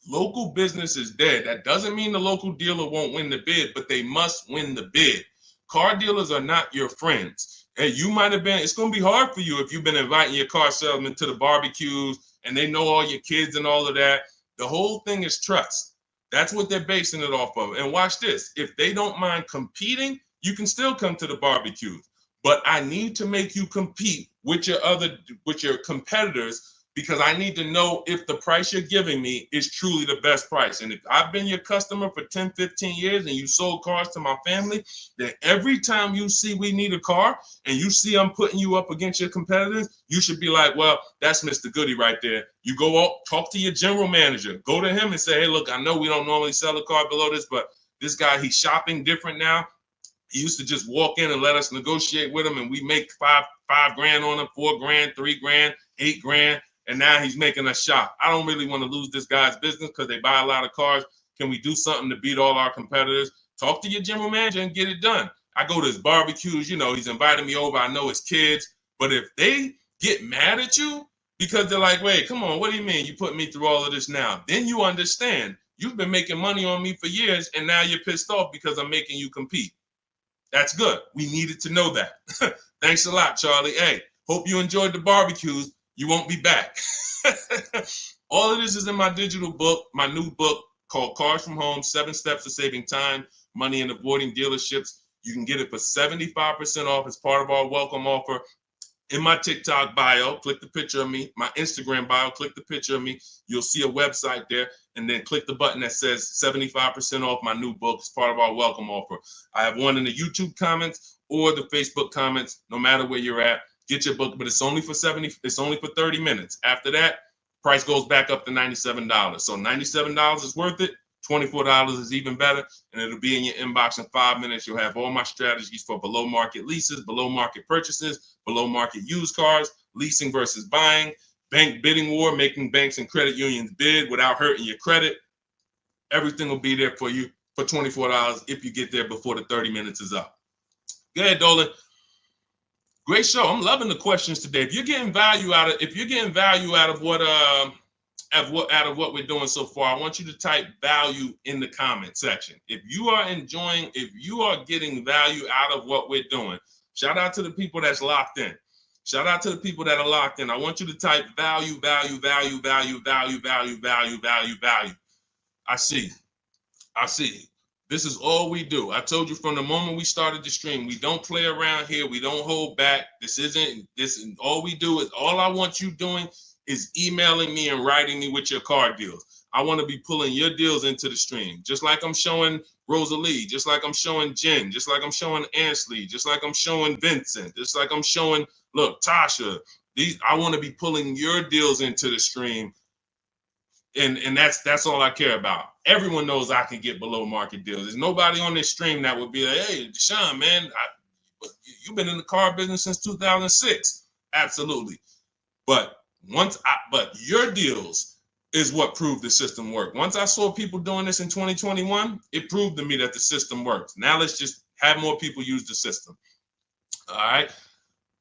Local business is dead. That doesn't mean the local dealer won't win the bid, but they must win the bid. Car dealers are not your friends. And you might have been, it's going to be hard for you if you've been inviting your car salesman to the barbecues and they know all your kids and all of that. The whole thing is trust. That's what they're basing it off of. And watch this. If they don't mind competing, you can still come to the barbecues. But I need to make you compete with your competitors, because I need to know if the price you're giving me is truly the best price. And if I've been your customer for 10, 15 years and you sold cars to my family, then every time you see we need a car and you see I'm putting you up against your competitors, you should be like, well, that's Mr. Goody right there. You go out, talk to your general manager, go to him and say, hey, look, I know we don't normally sell a car below this, but this guy, he's shopping different now. He used to just walk in and let us negotiate with him, and we make five grand on him, 4 grand, 3 grand, 8 grand. And now he's making us shop. I don't really want to lose this guy's business because they buy a lot of cars. Can we do something to beat all our competitors? Talk to your general manager and get it done. I go to his barbecues, he's inviting me over. I know his kids. But if they get mad at you because they're like, wait, come on, what do you mean you put me through all of this now? Then you understand. You've been making money on me for years, and now you're pissed off because I'm making you compete. That's good. We needed to know that. Thanks a lot, Charlie. Hey, hope you enjoyed the barbecues. You won't be back. All of this is in my digital book, my new book called Cars from Home, 7 Steps to Saving Time, Money, and Avoiding Dealerships. You can get it for 75% off as part of our welcome offer. In my TikTok bio, click the picture of me. My Instagram bio, click the picture of me. You'll see a website there, and then click the button that says 75% off my new book as part of our welcome offer. I have one in the YouTube comments or the Facebook comments, no matter where you're at. Get your book, but it's only for 30 minutes. After that, price goes back up to $97. So $97 is worth it. $24 is even better, and it'll be in your inbox in 5 minutes. You'll have all my strategies for below market leases, below market purchases, below market used cars, leasing versus buying, bank bidding war, making banks and credit unions bid without hurting your credit. Everything will be there for you for $24 if you get there before the 30 minutes is up. Go ahead, Dolan. Great show. I'm loving the questions today. If you're getting value out of what we're doing so far, I want you to type value in the comment section. If you are getting value out of what we're doing, shout out to the people that's locked in. Shout out to the people that are locked in. I want you to type value. I see. This is all we do. I told you from the moment we started the stream, we don't play around here. We don't hold back. All we do is, all I want you doing is emailing me and writing me with your car deals. I want to be pulling your deals into the stream, just like I'm showing Rosalie, just like I'm showing Jen, just like I'm showing Ansley, just like I'm showing Vincent, just like I'm showing, look, Tasha. I want to be pulling your deals into the stream. And that's all I care about. Everyone knows I can get below market deals. There's nobody on this stream that would be like, hey, Deshone, man, you've been in the car business since 2006. Absolutely. But your deals is what proved the system worked. Once I saw people doing this in 2021, it proved to me that the system works. Now let's just have more people use the system. All right,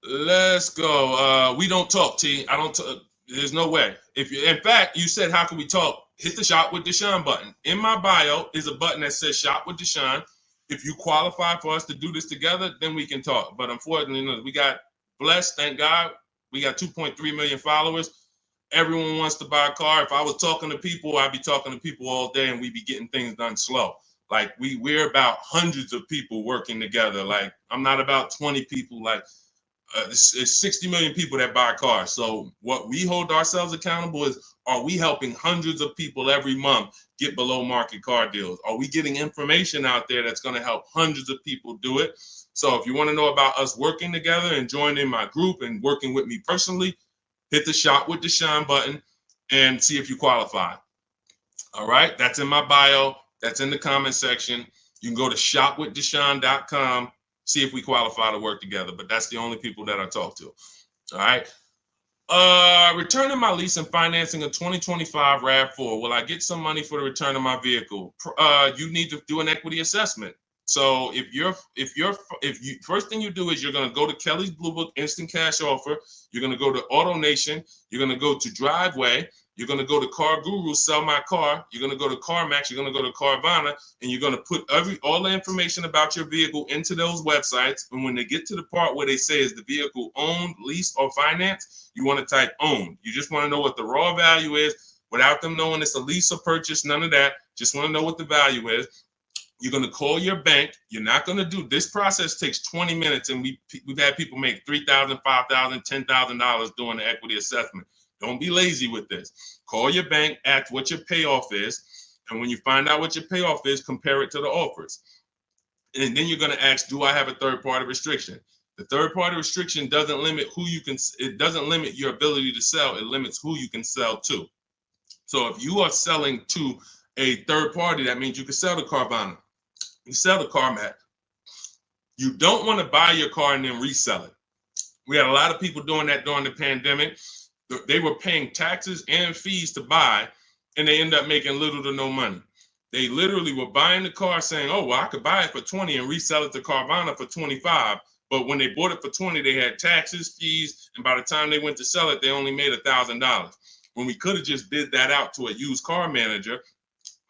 let's go. We don't talk, T. I don't talk. There's no way. In fact, you said, how can we talk? Hit the Shop with Deshone button. In my bio is a button that says Shop with Deshone. If you qualify for us to do this together, then we can talk. But unfortunately, we got blessed, thank God. We got 2.3 million followers. Everyone wants to buy a car. If I was talking to people, I'd be talking to people all day and we'd be getting things done slow. Like we're about hundreds of people working together. Like I'm not about 20 people. Like it's 60 million people that buy cars. So what we hold ourselves accountable is, are we helping hundreds of people every month get below market car deals? Are we getting information out there that's going to help hundreds of people do it? So if you want to know about us working together and joining my group and working with me personally, hit the Shop with Deshone button and see if you qualify. All right, that's in my bio. That's in the comment section. You can go to shopwithdeshone.com. See if we qualify to work together, but that's the only people that I talk to. All right. Returning my lease and financing a 2025 RAV4. Will I get some money for the return of my vehicle? You need to do an equity assessment. So if you first thing you do is you're gonna go to Kelly's Blue Book Instant Cash Offer. You're gonna go to Auto Nation. You're gonna go to Driveway. You're gonna go to Car Guru, Sell My Car. You're gonna go to CarMax. You're gonna go to Carvana, and you're gonna put all the information about your vehicle into those websites. And when they get to the part where they say is the vehicle owned, leased, or financed, you want to type owned. You just want to know what the raw value is without them knowing it's a lease or purchase. None of that. Just want to know what the value is. You're going to call your bank. You're not going to do this process takes 20 minutes, and we've had people make $3,000, $5,000, $10,000 doing the equity assessment. Don't be lazy with this. Call your bank, ask what your payoff is, and when you find out what your payoff is, compare it to the offers. And then you're going to ask, do I have a third-party restriction? The third-party restriction doesn't limit who you can. It doesn't limit your ability to sell. It limits who you can sell to. So if you are selling to a third party, that means you can sell to Carvana. You sell the CarMax. You don't want to buy your car and then resell it. We had a lot of people doing that during the pandemic. They were paying taxes and fees to buy, and they end up making little to no money. They literally were buying the car saying, oh, well, I could buy it for 20 and resell it to Carvana for 25. But when they bought it for 20, they had taxes, fees, and by the time they went to sell it, they only made $1,000. When we could have just bid that out to a used car manager,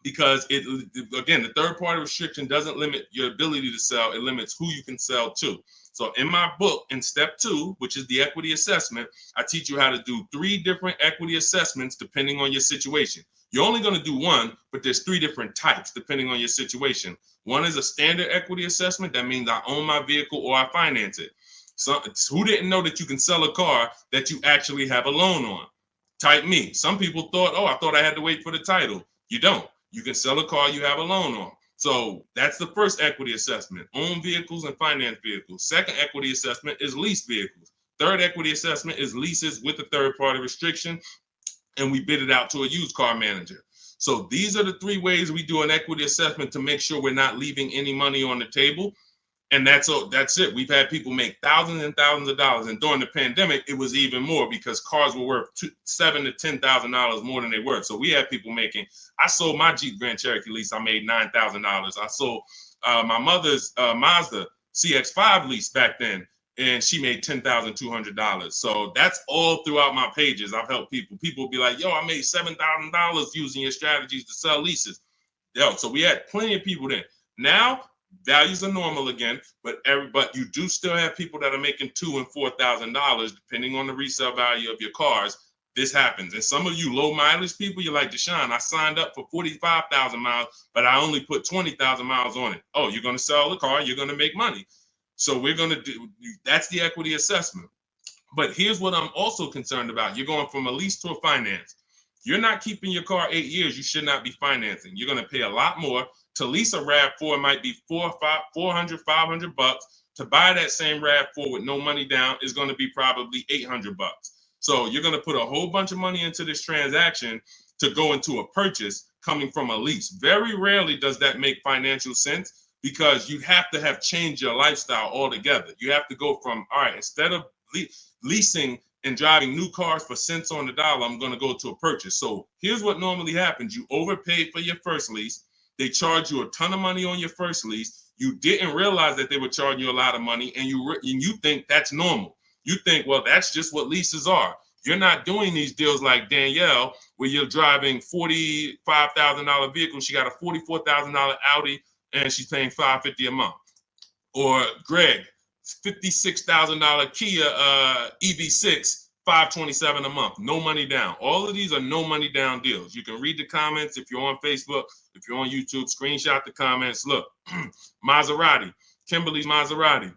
because again, the third party restriction doesn't limit your ability to sell. It limits who you can sell to. So in my book, in step 2, which is the equity assessment, I teach you how to do 3 different equity assessments depending on your situation. You're only going to do one, but there's 3 different types depending on your situation. One is a standard equity assessment. That means I own my vehicle or I finance it. So who didn't know that you can sell a car that you actually have a loan on? Type me. Some people thought, oh, I thought I had to wait for the title. You don't. You can sell a car you have a loan on. So that's the first equity assessment, own vehicles and finance vehicles. Second equity assessment is lease vehicles. Third equity assessment is leases with a third party restriction, and we bid it out to a used car manager. So these are the 3 ways we do an equity assessment to make sure we're not leaving any money on the table. And that's it. We've had people make thousands and thousands of dollars. And during the pandemic, it was even more because cars were worth $7,000 to $10,000 more than they were. So we had people making, I sold my Jeep Grand Cherokee lease. I made $9,000. I sold my mother's Mazda CX-5 lease back then, and she made $10,200. So that's all throughout my pages. I've helped people. People be like, yo, I made $7,000 using your strategies to sell leases. Yo, so we had plenty of people then. Now, values are normal again, but you do still have people that are making $2,000 and $4,000 depending on the resale value of your cars. This happens, and some of you low mileage people, you're like, Deshone, I signed up for 45,000 miles, but I only put 20,000 miles on it. Oh, you're going to sell the car, you're going to make money. So we're going to do that's the equity assessment. But here's what I'm also concerned about: you're going from a lease to a finance. You're not keeping your car 8 years. You should not be financing. You're going to pay a lot more. To lease a RAV4, it might be $400, $500. To buy that same RAV4 with no money down is going to be probably $800. So you're going to put a whole bunch of money into this transaction to go into a purchase coming from a lease. Very rarely does that make financial sense because you have to have changed your lifestyle altogether. You have to go from, all right, instead of leasing and driving new cars for cents on the dollar, I'm going to go to a purchase. So here's what normally happens. You overpaid for your first lease. They charge you a ton of money on your first lease. You didn't realize that they were charging you a lot of money, and you think that's normal. You think, well, that's just what leases are. You're not doing these deals like Danielle, where you're driving $45,000 vehicle. She got a $44,000 Audi, and she's paying $550 a month. Or Greg, $56,000 Kia EV6, $527 a month, no money down. All of these are no money down deals. You can read the comments if you're on Facebook, if you're on YouTube, screenshot the comments. Look, Maserati, Kimberly's Maserati,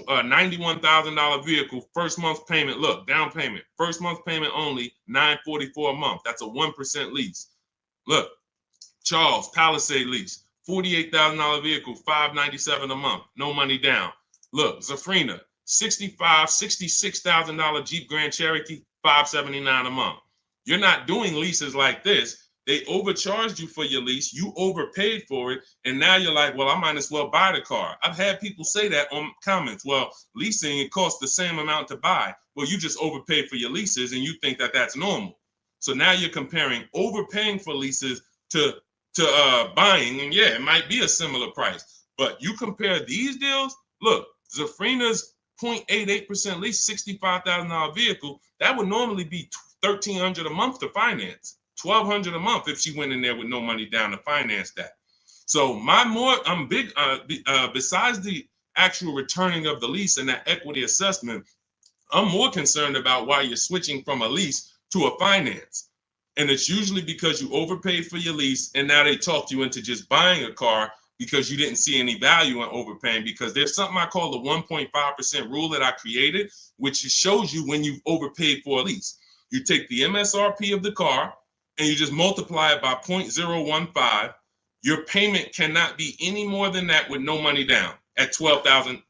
$91,000 vehicle, first month's payment. Look, down payment, first month's payment only $944 a month. That's a 1% lease. Look, Charles Palisade lease, $48,000 vehicle, $597 a month, no money down. Look, Zafrina, $66,000 Jeep Grand Cherokee, $579 a month. You're not doing leases like this. They overcharged you for your lease. You overpaid for it. And now you're like, well, I might as well buy the car. I've had people say that on comments. Well, leasing, it costs the same amount to buy. Well, you just overpaid for your leases and you think that that's normal. So now you're comparing overpaying for leases to buying. And yeah, it might be a similar price. But you compare these deals, look, Zafrina's 0.88% lease, $65,000 vehicle, that would normally be $1,300 a month to finance, $1,200 a month if she went in there with no money down to finance that. So I'm big, besides the actual returning of the lease and that equity assessment, I'm more concerned about why you're switching from a lease to a finance. And it's usually because you overpaid for your lease and now they talked you into just buying a car because you didn't see any value in overpaying, because there's something I call the 1.5% rule that I created, which shows you when you've overpaid for a lease. You take the MSRP of the car and you just multiply it by 0.015. Your payment cannot be any more than that with no money down at 12,000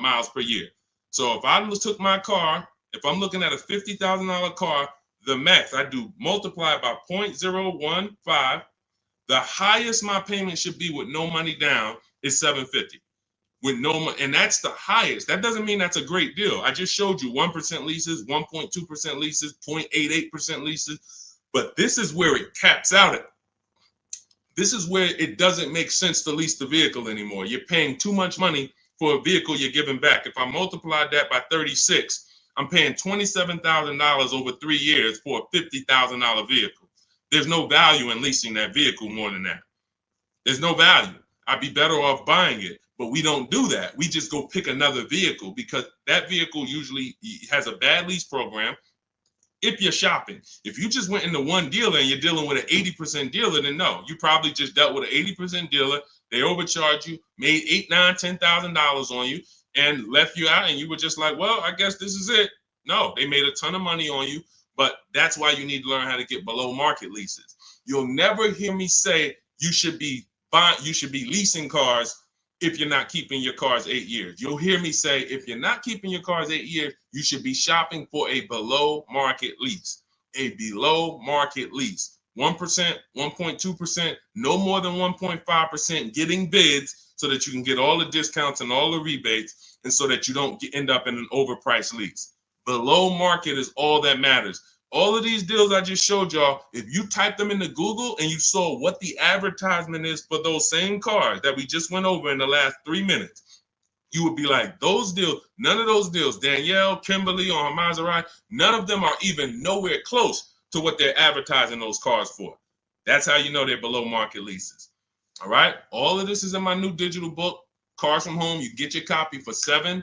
miles per year. So if I took my car, if I'm looking at a $50,000 car, the max I do multiply by 0.015. The highest my payment should be with no money down is $750. With no money, and that's the highest. That doesn't mean that's a great deal. I just showed you 1% leases, 1.2% leases, 0.88% leases, but this is where it caps out at. This is where it doesn't make sense to lease the vehicle anymore. You're paying too much money for a vehicle you're giving back. If I multiplied that by 36, I'm paying $27,000 over 3 years for a $50,000 vehicle. There's no value in leasing that vehicle more than that. There's no value. I'd be better off buying it, but we don't do that. We just go pick another vehicle because that vehicle usually has a bad lease program. If you're shopping, if you just went into one dealer and you're dealing with an 80% dealer, then no, you probably just dealt with an 80% dealer. They overcharged you, made $8,000, $9,000, $10,000 on you, and left you out. And you were just like, well, I guess this is it. No, they made a ton of money on you, but that's why you need to learn how to get below market leases. You'll never hear me say you should be leasing cars if you're not keeping your cars 8 years. You'll hear me say, if you're not keeping your cars 8 years, you should be shopping for a below market lease. A below market lease. 1%, 1.2%, no more than 1.5%, getting bids so that you can get all the discounts and all the rebates, and so that you don't end up in an overpriced lease. Below market is all that matters. All of these deals I just showed y'all, if you type them into Google and you saw what the advertisement is for those same cars that we just went over in the last 3 minutes, you would be like, those deals, none of those deals, Danielle, Kimberly, or Maserati, none of them are even nowhere close to what they're advertising those cars for. That's how you know they're below market leases. All right. All of this is in my new digital book, Cars from Home. You get your copy for 75%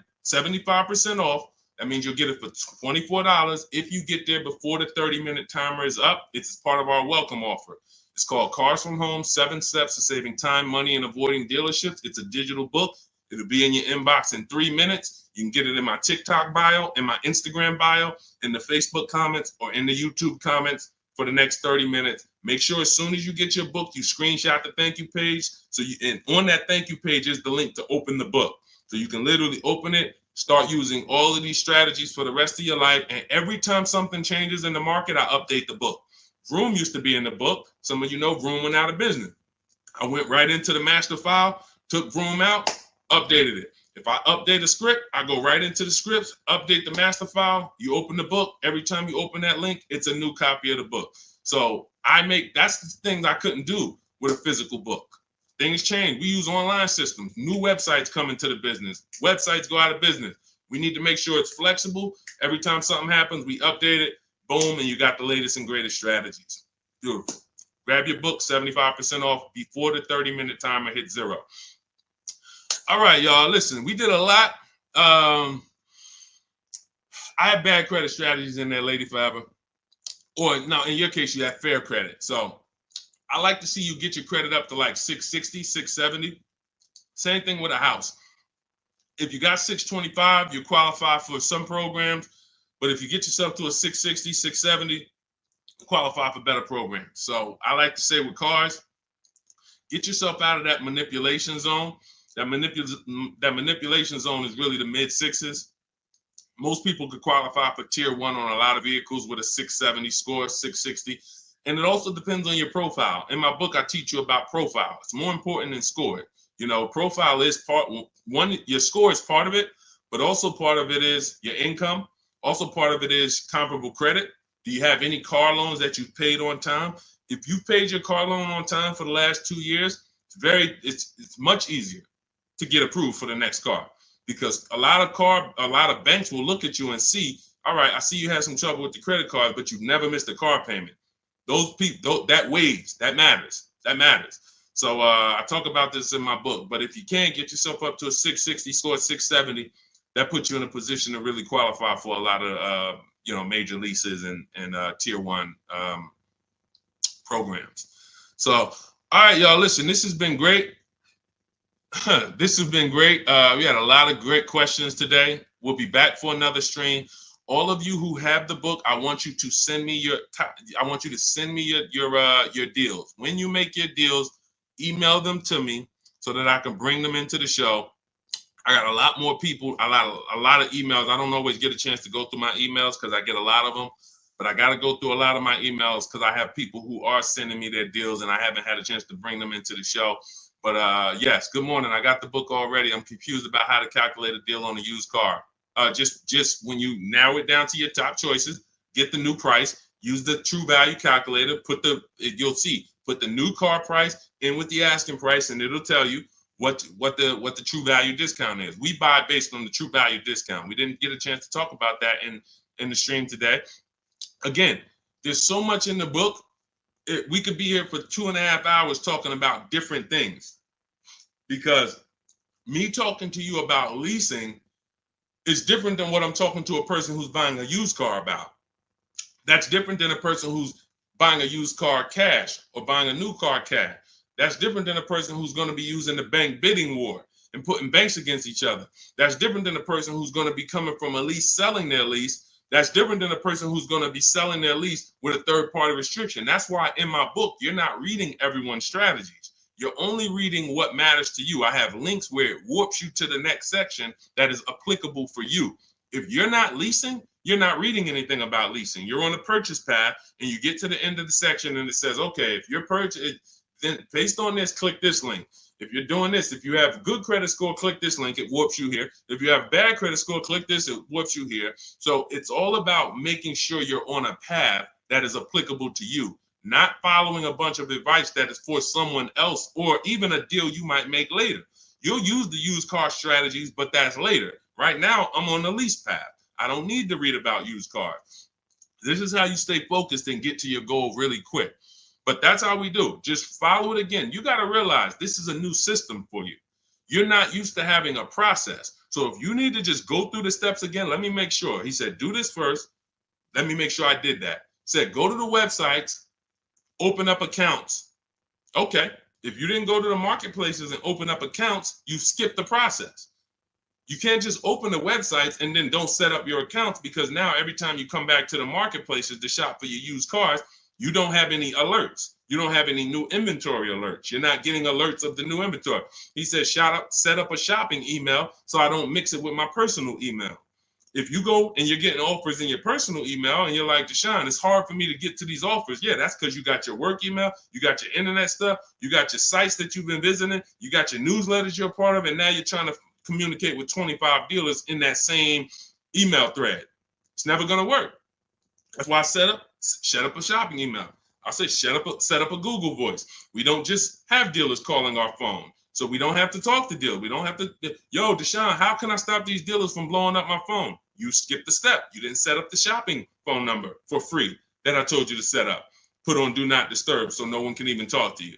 off. That means you'll get it for $24 if you get there before the 30-minute timer is up. It's part of our welcome offer. It's called Cars from Home, 7 Steps to Saving Time, Money, and Avoiding Dealerships. It's a digital book. It'll be in your inbox in 3 minutes. You can get it in my TikTok bio, in my Instagram bio, in the Facebook comments, or in the YouTube comments for the next 30 minutes. Make sure as soon as you get your book, you screenshot the thank you page. And on that thank you page is the link to open the book. So you can literally open it, start using all of these strategies for the rest of your life. And every time something changes in the market, I update the book. Vroom used to be in the book. Some of you know Vroom went out of business. I went right into the master file, took Vroom out, updated it. If I update a script, I go right into the scripts, update the master file. You open the book. Every time you open that link, it's a new copy of the book. So that's the things I couldn't do with a physical book. Things change. We use online systems. New websites come into the business. Websites go out of business. We need to make sure it's flexible. Every time something happens, we update it. Boom, and you got the latest and greatest strategies. Beautiful. Grab your book, 75% off before the 30-minute timer hits 0. All right, y'all. Listen, we did a lot. I have bad credit strategies in there, Lady Forever. Or no, in your case, you have fair credit. So I like to see you get your credit up to like 660, 670. Same thing with a house. If you got 625, you qualify for some programs. But if you get yourself to a 660, 670, you qualify for better programs. So I like to say with cars, get yourself out of that manipulation zone. That manipulation zone is really the mid-6s. Most people could qualify for tier 1 on a lot of vehicles with a 670 score, 660. And it also depends on your profile. In my book, I teach you about profile. It's more important than score. You know, profile is part one. Your score is part of it, but also part of it is your income. Also part of it is comparable credit. Do you have any car loans that you've paid on time? If you've paid your car loan on time for the last 2 years, It's much easier to get approved for the next car, because a lot of banks will look at you and see, all right, I see you had some trouble with the credit card, but you've never missed a car payment. Those people, that weighs, that matters. So I talk about this in my book. But if you can't get yourself up to a 660 score, 670, that puts you in a position to really qualify for a lot of major leases and tier one programs. So, all right, y'all, listen, this has been great. This has been great. We had a lot of great questions today. We'll be back for another stream. All of you who have the book, I want you to send me your deals. When you make your deals, email them to me so that I can bring them into the show. I got a lot more people, a lot of emails. I don't always get a chance to go through my emails because I get a lot of them, but I got to go through a lot of my emails because I have people who are sending me their deals and I haven't had a chance to bring them into the show. But yes, good morning. I got the book already. I'm confused about how to calculate a deal on a used car. Just when you narrow it down to your top choices, get the new price, use the true value calculator, put the new car price in with the asking price, and it'll tell you what the true value discount is. We buy based on the true value discount. We didn't get a chance to talk about that in the stream today. Again, there's so much in the book. We could be here for 2.5 hours talking about different things, because me talking to you about leasing is different than what I'm talking to a person who's buying a used car about. That's different than a person who's buying a used car cash or buying a new car cash. That's different than a person who's going to be using the bank bidding war and putting banks against each other. That's different than a person who's going to be coming from a lease, selling their lease. That's different than a person who's going to be selling their lease with a third-party restriction. That's why in my book, you're not reading everyone's strategies. You're only reading what matters to you. I have links where it warps you to the next section that is applicable for you. If you're not leasing, you're not reading anything about leasing. You're on a purchase path and you get to the end of the section and it says, okay, if you're purchasing, then based on this, click this link. If you're doing this, if you have good credit score, click this link, it warps you here. If you have bad credit score, click this, it warps you here. So it's all about making sure you're on a path that is applicable to you, not following a bunch of advice that is for someone else or even a deal you might make later. You'll use the used car strategies, but that's later. Right now, I'm on the lease path. I don't need to read about used cars. This is how you stay focused and get to your goal really quick. But that's how we do. Just follow it again. You got to realize this is a new system for you. You're not used to having a process. So if you need to just go through the steps again, let me make sure. He said, do this first. Let me make sure I did that. Said, go to the websites, open up accounts. Okay. If you didn't go to the marketplaces and open up accounts, you skipped the process. You can't just open the websites and then don't set up your accounts, because now every time you come back to the marketplaces to shop for your used cars, you don't have any alerts. You don't have any new inventory alerts. You're not getting alerts of the new inventory. He says, set up a shopping email so I don't mix it with my personal email. If you go and you're getting offers in your personal email and you're like, Deshone, it's hard for me to get to these offers. Yeah, that's because you got your work email, you got your internet stuff, you got your sites that you've been visiting, you got your newsletters you're a part of, and now you're trying to communicate with 25 dealers in that same email thread. It's never going to work. That's why I set up a shopping email. I say set up a Google Voice. We don't just have dealers calling our phone, so we don't have to talk to dealers. We don't have to, yo, Deshone, how can I stop these dealers from blowing up my phone? You skipped the step. You didn't set up the shopping phone number for free that I told you to set up. Put on do not disturb so no one can even talk to you.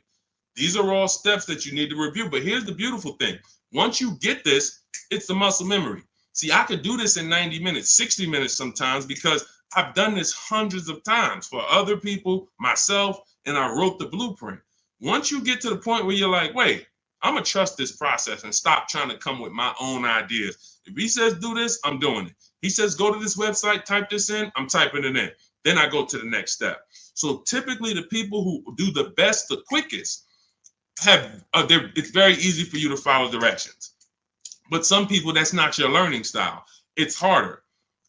These are all steps that you need to review. But here's the beautiful thing. Once you get this, it's the muscle memory. See, I could do this in 90 minutes, 60 minutes sometimes, because I've done this hundreds of times for other people, myself, and I wrote the blueprint. Once you get to the point where you're like, wait, I'm going to trust this process and stop trying to come with my own ideas. If he says do this, I'm doing it. He says go to this website, type this in, I'm typing it in. Then I go to the next step. So typically the people who do the best, the quickest, it's very easy for you to follow directions. But some people, that's not your learning style. It's harder.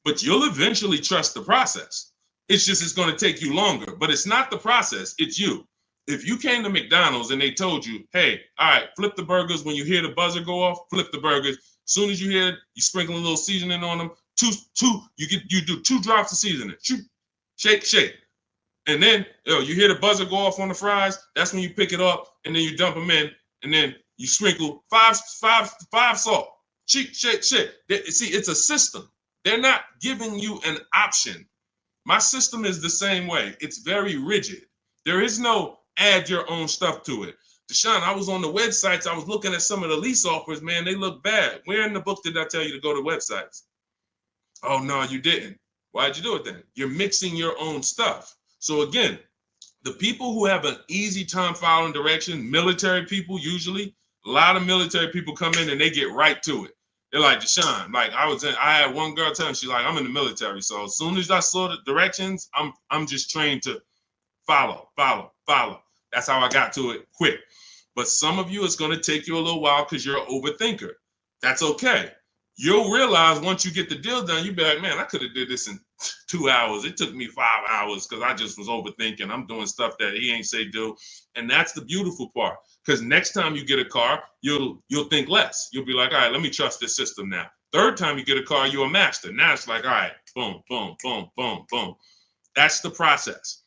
But you'll eventually trust the process. It's going to take you longer. But it's not the process, it's you. If you came to McDonald's and they told you, hey, all right, flip the burgers. When you hear the buzzer go off, flip the burgers. As soon as you hear it, you sprinkle a little seasoning on them. You do 2 drops of seasoning. Shake. And then you hear the buzzer go off on the fries. That's when you pick it up and then you dump them in. and then you sprinkle five salt. Shit. See, it's a system. They're not giving you an option. My system is the same way. It's very rigid. There is no add your own stuff to it. Deshone, I was on the websites. I was looking at some of the lease offers, man. They look bad. Where in the book did I tell you to go to websites? Oh, no, you didn't. Why'd you do it then? You're mixing your own stuff. So again, the people who have an easy time following direction, military people usually, a lot of military people come in and they get right to it. They're like, Deshone, like I had one girl tell me, she's like, I'm in the military. So as soon as I saw the directions, I'm just trained to follow. That's how I got to it quick. But some of you, it's going to take you a little while because you're an overthinker. That's okay. You'll realize once you get the deal done, you'll be like, man, I could have did this in 2 hours. It took me 5 hours because I just was overthinking. I'm doing stuff that he ain't say do. And that's the beautiful part. Because next time you get a car, you'll think less. You'll be like, all right, let me trust this system now. Third time you get a car, you're a master. Now it's like, all right, boom, boom, boom, boom, boom. That's the process.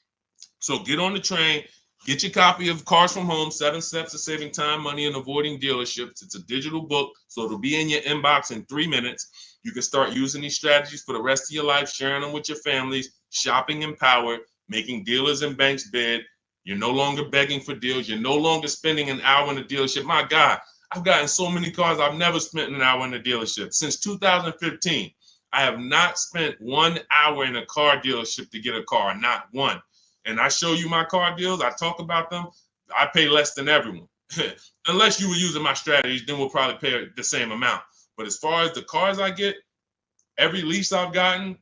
So get on the train. Get your copy of Cars from Home, 7 Steps to Saving Time, Money, and Avoiding Dealerships. It's a digital book, so it'll be in your inbox in 3 minutes. You can start using these strategies for the rest of your life, sharing them with your families, shopping empowered, making dealers and banks bid. You're no longer begging for deals. You're no longer spending an hour in a dealership. My God, I've gotten so many cars. I've never spent an hour in a dealership. Since 2015, I have not spent 1 hour in a car dealership to get a car, not one. And I show you my car deals, I talk about them, I pay less than everyone. Unless you were using my strategies, then we'll probably pay the same amount. But as far as the cars I get, every lease I've gotten,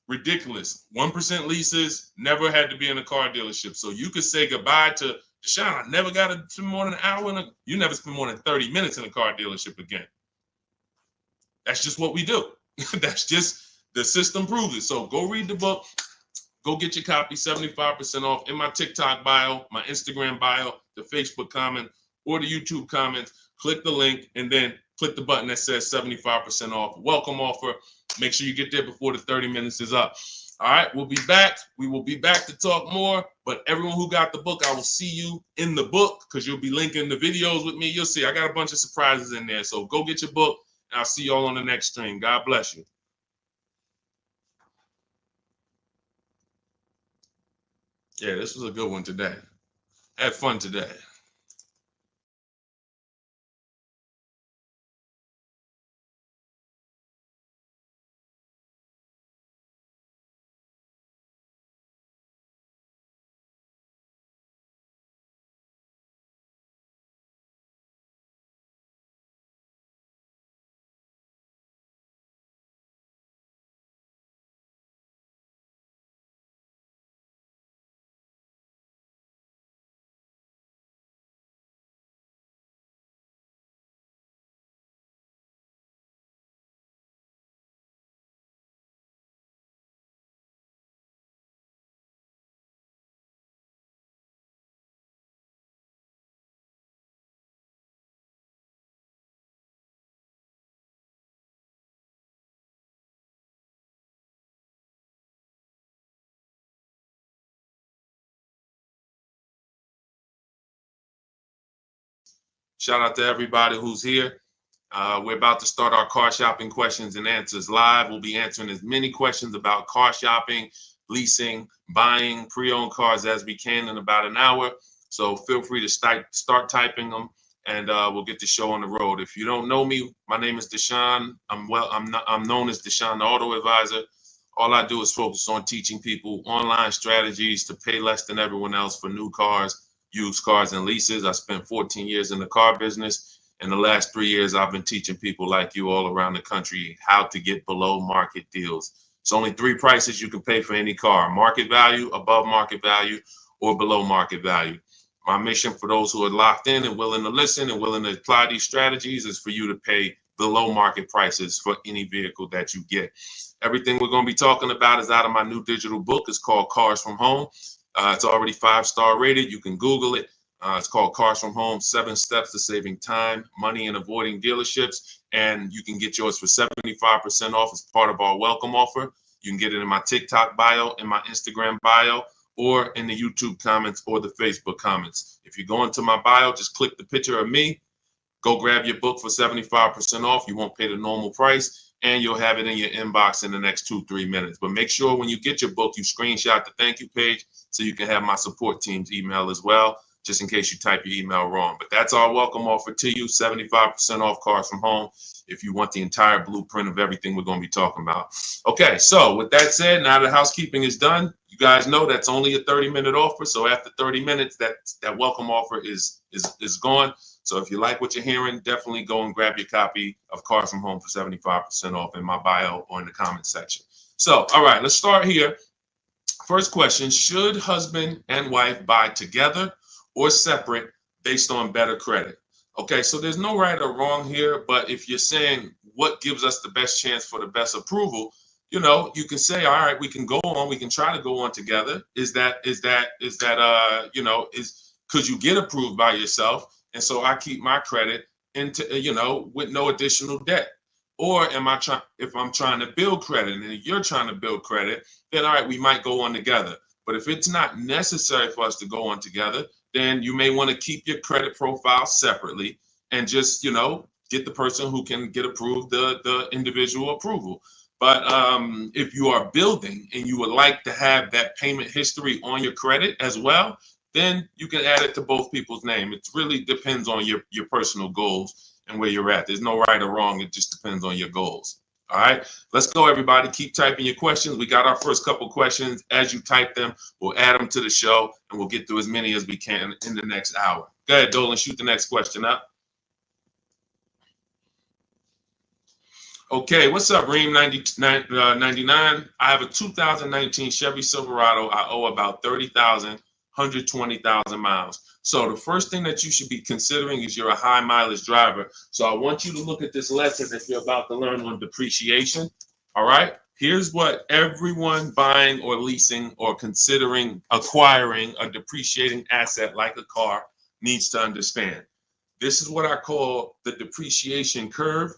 ridiculous. 1% leases, never had to be in a car dealership. So you could say goodbye to Deshone. I never got to spend more than an hour you never spend more than 30 minutes in a car dealership again. That's just what we do. That's just, the system proves it. So go read the book. Go get your copy, 75% off in my TikTok bio, my Instagram bio, the Facebook comment, or the YouTube comments. Click the link and then click the button that says 75% off. Welcome offer. Make sure you get there before the 30 minutes is up. All right, we'll be back. We will be back to talk more. But everyone who got the book, I will see you in the book because you'll be linking the videos with me. You'll see I got a bunch of surprises in there. So go get your book and I'll see you all on the next stream. God bless you. Yeah, this was a good one today. Had fun today. Shout out to everybody who's here. We're about to start our car shopping questions and answers live. We'll be answering as many questions about car shopping, leasing, buying, pre-owned cars as we can in about an hour. So feel free to start typing them, and we'll get the show on the road. If you don't know me, my name is Deshone. I'm known as Deshone, the Auto Advisor. All I do is focus on teaching people online strategies to pay less than everyone else for new cars, used cars, and leases. I spent 14 years in the car business. In the last 3 years, I've been teaching people like you all around the country how to get below market deals. It's only 3 prices you can pay for any car: market value, above market value, or below market value. My mission for those who are locked in and willing to listen and willing to apply these strategies is for you to pay below market prices for any vehicle that you get. Everything we're going to be talking about is out of my new digital book. It's called Cars from Home. It's already 5-star rated. You can Google it. It's called Cars from Home, 7 Steps to Saving Time, Money, and Avoiding Dealerships. And you can get yours for 75% off as part of our welcome offer. You can get it in my TikTok bio, in my Instagram bio, or in the YouTube comments or the Facebook comments. If you go into my bio, just click the picture of me, go grab your book for 75% off. You won't pay the normal price, and you'll have it in your inbox in the next 2-3 minutes. But make sure when you get your book, you screenshot the thank you page so you can have my support team's email as well, just in case you type your email wrong. But that's our welcome offer to you, 75% off Cars from Home, if you want the entire blueprint of everything we're going to be talking about. Okay, so with that said, now the housekeeping is done. You guys know that's only a 30-minute offer. So after 30 minutes, that welcome offer is gone. So if you like what you're hearing, definitely go and grab your copy of Cars from Home for 75% off in my bio or in the comment section. So, all right, let's start here. First question, should husband and wife buy together or separate based on better credit? Okay, so there's no right or wrong here, but if you're saying what gives us the best chance for the best approval, you know, you can say, all right, we can go on, we can try to go on together. Could you get approved by yourself? And so I keep my credit into, with no additional debt. Or if I'm trying to build credit and you're trying to build credit, then all right, we might go on together. But if it's not necessary for us to go on together, then you may want to keep your credit profile separately and just, get the person who can get approved the individual approval. But if you are building and you would like to have that payment history on your credit as well, then you can add it to both people's name. It really depends on your personal goals and where you're at. There's no right or wrong. It just depends on your goals. All right, let's go, everybody. Keep typing your questions. We got our first couple questions. As you type them, we'll add them to the show, and we'll get through as many as we can in the next hour. Go ahead, Dolan, shoot the next question up. Okay, what's up, Reem 99? I have a 2019 Chevy Silverado. I owe about 30,000, 120,000 miles. So the first thing that you should be considering is you're a high mileage driver. So I want you to look at this lesson that you're about to learn on depreciation. All right, here's what everyone buying or leasing or considering acquiring a depreciating asset like a car needs to understand. This is what I call the depreciation curve.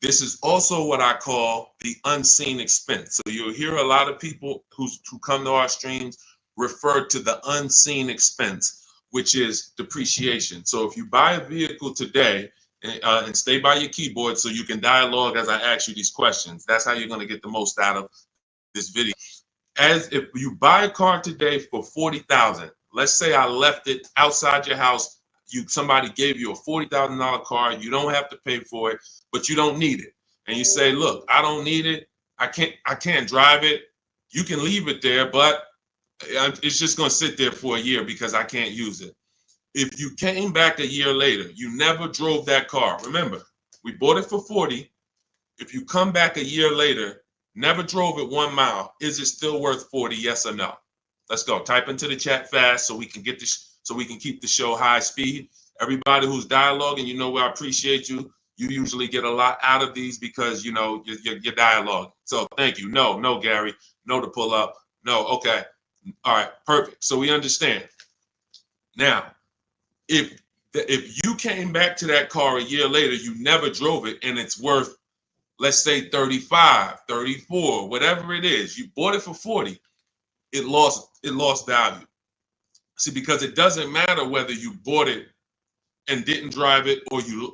This is also what I call the unseen expense. So you'll hear a lot of people who come to our streams refer to the unseen expense, which is depreciation. So if you buy a vehicle today, and stay by your keyboard so you can dialogue as I ask you these questions. That's how you're going to get the most out of this video. As if you buy a car today for 40,000, let's say I left it outside your house. Somebody gave you a $40,000 car. You don't have to pay for it, but you don't need it. And you say, look, I don't need it. I can't drive it. You can leave it there, but it's just going to sit there for a year because I can't use it. If you came back a year later, you never drove that car. Remember, we bought it for 40. If you come back a year later, never drove it 1 mile, is it still worth 40? Yes or no? Let's go. Type into the chat fast so we can get this, so we can keep the show high speed. Everybody who's dialoguing, you know, I appreciate you. You usually get a lot out of these because you know your dialogue. So thank you. No, Gary. No to pull up. No. Okay. All right. Perfect. So we understand. Now, if you came back to that car a year later, you never drove it, and it's worth, let's say 35, 34, whatever it is, you bought it for 40, it lost value. See, because it doesn't matter whether you bought it and didn't drive it, or you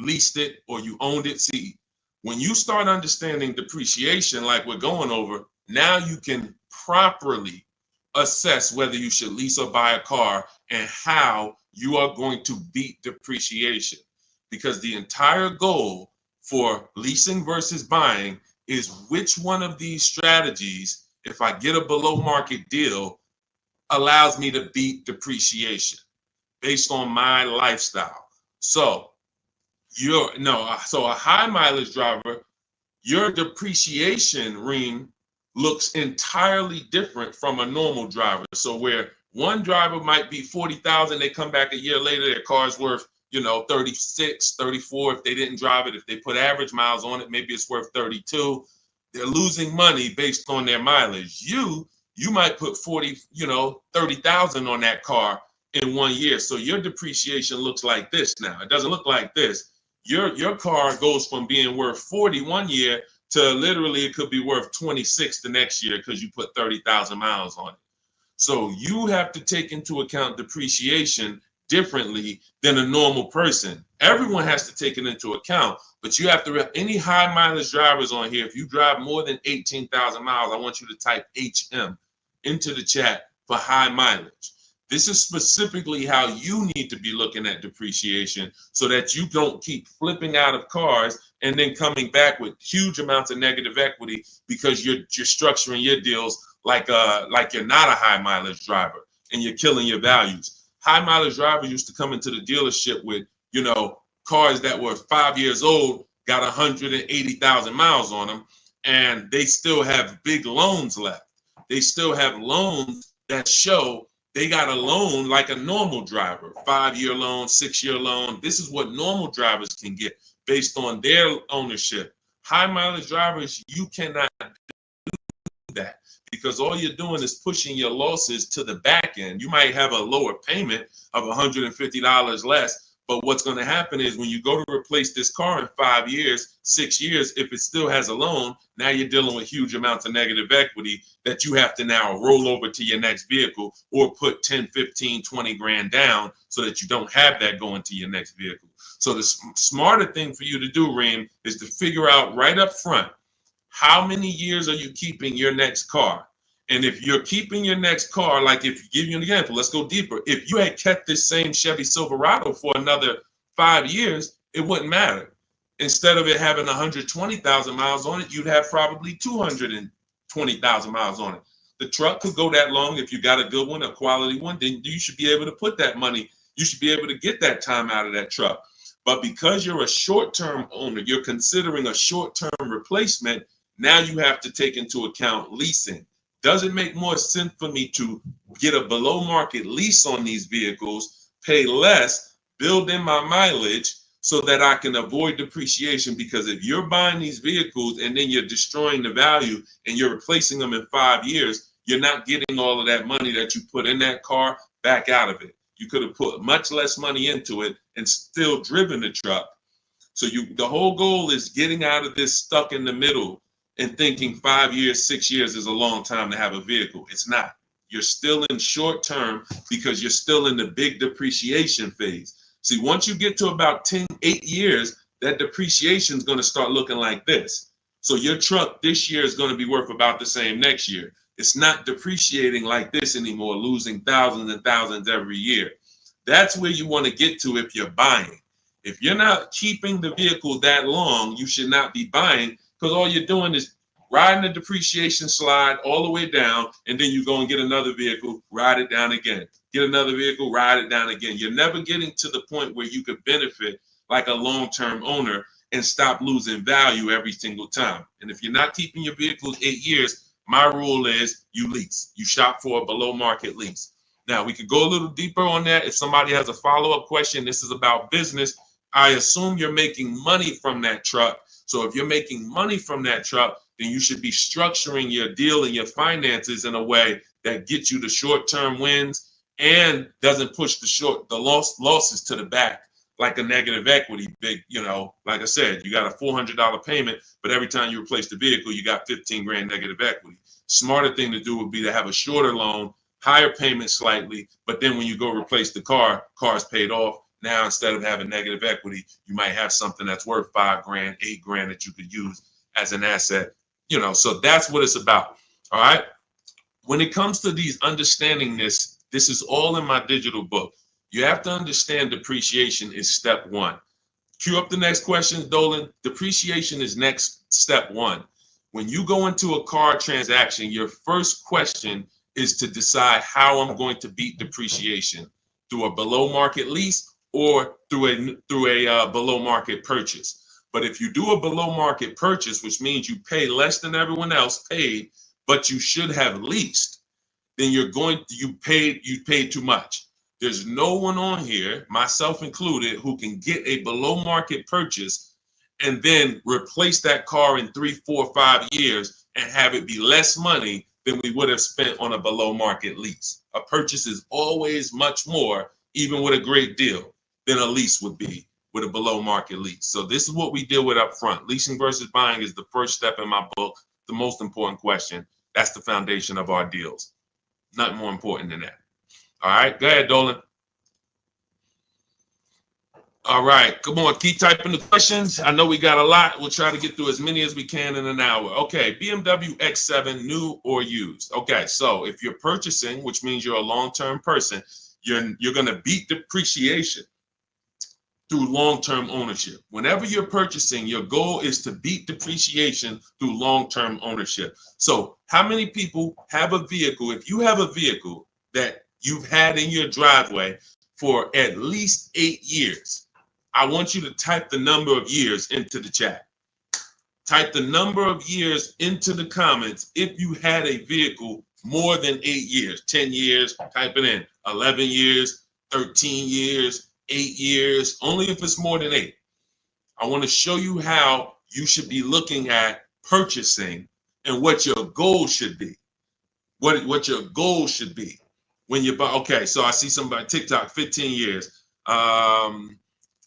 leased it, or you owned it. See, when you start understanding depreciation like we're going over, now you can properly assess whether you should lease or buy a car and how you are going to beat depreciation. Because the entire goal for leasing versus buying is which one of these strategies, if I get a below market deal, allows me to beat depreciation based on my lifestyle. So so a high mileage driver, your depreciation ring looks entirely different from a normal driver. So where one driver might be 40,000, they come back a year later, their car's worth, 36, 34 if they didn't drive it. If they put average miles on it, maybe it's worth 32. They're losing money based on their mileage. You might put 30,000 on that car in 1 year. So your depreciation looks like this now. It doesn't look like this. Your car goes from being worth 40 1 year to literally it could be worth 26 the next year because you put 30,000 miles on it. So you have to take into account depreciation differently than a normal person. Everyone has to take it into account, but you have to, any high mileage drivers on here, if you drive more than 18,000 miles, I want you to type HM into the chat for high mileage. This is specifically how you need to be looking at depreciation so that you don't keep flipping out of cars and then coming back with huge amounts of negative equity because you're structuring your deals like you're not a high mileage driver and you're killing your values. High mileage drivers used to come into the dealership with, cars that were 5 years old, got 180,000 miles on them, and they still have big loans left. They still have loans that show they got a loan like a normal driver, 5-year loan, 6-year loan. This is what normal drivers can get based on their ownership. High mileage drivers, you cannot do that because all you're doing is pushing your losses to the back end. You might have a lower payment of $150 less, but what's going to happen is when you go to replace this car in 5 years, 6 years, if it still has a loan, now you're dealing with huge amounts of negative equity that you have to now roll over to your next vehicle or put 10, 15, 20 grand down so that you don't have that going to your next vehicle. So the smarter thing for you to do, Reem, is to figure out right up front, how many years are you keeping your next car? And if you're keeping your next car, like if you give you an example, let's go deeper. If you had kept this same Chevy Silverado for another 5 years, it wouldn't matter. Instead of it having 120,000 miles on it, you'd have probably 220,000 miles on it. The truck could go that long. If you got a good one, a quality one, then you should be able to put that money. You should be able to get that time out of that truck. But because you're a short-term owner, you're considering a short-term replacement, now you have to take into account leasing. Does it make more sense for me to get a below market lease on these vehicles, pay less, build in my mileage so that I can avoid depreciation? Because if you're buying these vehicles and then you're destroying the value and you're replacing them in 5 years, you're not getting all of that money that you put in that car back out of it. You could have put much less money into it and still driven the truck. So the whole goal is getting out of this stuck in the middle and thinking 5 years, 6 years is a long time to have a vehicle. It's not. You're still in short term because you're still in the big depreciation phase. See, once you get to about 8 years, that depreciation is going to start looking like this. So your truck this year is going to be worth about the same next year. It's not depreciating like this anymore, losing thousands and thousands every year. That's where you want to get to if you're buying. If you're not keeping the vehicle that long, you should not be buying, because all you're doing is riding the depreciation slide all the way down, and then you go and get another vehicle, ride it down again. Get another vehicle, ride it down again. You're never getting to the point where you could benefit like a long-term owner and stop losing value every single time. And if you're not keeping your vehicles 8 years, my rule is you lease. You shop for a below-market lease. Now, we could go a little deeper on that. If somebody has a follow-up question, this is about business. I assume you're making money from that truck. So if you're making money from that truck, then you should be structuring your deal and your finances in a way that gets you the short-term wins and doesn't push the losses to the back like a negative equity. Big, like I said, you got a $400 payment, but every time you replace the vehicle, you got 15 grand negative equity. Smarter thing to do would be to have a shorter loan, higher payment slightly, but then when you go replace the car's paid off. Now, instead of having negative equity, you might have something that's worth 5 grand, 8 grand that you could use as an asset. So that's what it's about. All right. When it comes to these understanding this is all in my digital book. You have to understand depreciation is step one. Cue up the next question, Dolan. Depreciation is next step one. When you go into a car transaction, your first question is to decide how I'm going to beat depreciation, through a below market lease or through a below market purchase. But if you do a below market purchase, which means you pay less than everyone else paid, but you should have leased, then you paid too much. There's no one on here, myself included, who can get a below market purchase and then replace that car in 3, 4, 5 years and have it be less money than we would have spent on a below market lease. A purchase is always much more, even with a great deal, than a lease would be with a below market lease. So this is what we deal with up front. Leasing versus buying is the first step in my book, the most important question. That's the foundation of our deals. Nothing more important than that. All right, go ahead, Dolan. All right, come on, keep typing the questions. I know we got a lot. We'll try to get through as many as we can in an hour. Okay, BMW X7, new or used. Okay, so if you're purchasing, which means you're a long-term person, you're going to beat depreciation through long-term ownership. Whenever you're purchasing, your goal is to beat depreciation through long-term ownership. So how many people have a vehicle? If you have a vehicle that you've had in your driveway for at least 8 years, I want you to type the number of years into the chat. Type the number of years into the comments if you had a vehicle more than 8 years, 10 years, type it in, 11 years, 13 years, 8 years, only if it's more than 8. I want to show you how you should be looking at purchasing and what your goal should be. What your goal should be when you buy. Okay, so I see somebody TikTok 15 years.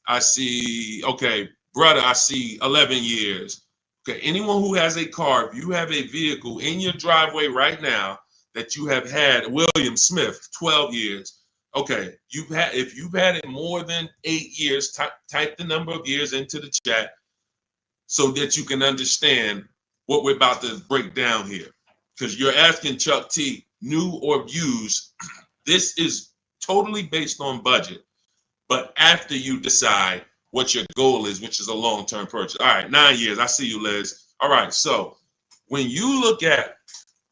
I see, okay, brother, I see 11 years. Okay, anyone who has a car, if you have a vehicle in your driveway right now that you have had, William Smith, 12 years. Okay, if you've had it more than 8 years, type the number of years into the chat so that you can understand what we're about to break down here. Because you're asking Chuck T, new or used. This is totally based on budget. But after you decide what your goal is, which is a long-term purchase. All right, 9 years. I see you, Liz. All right, so when you look at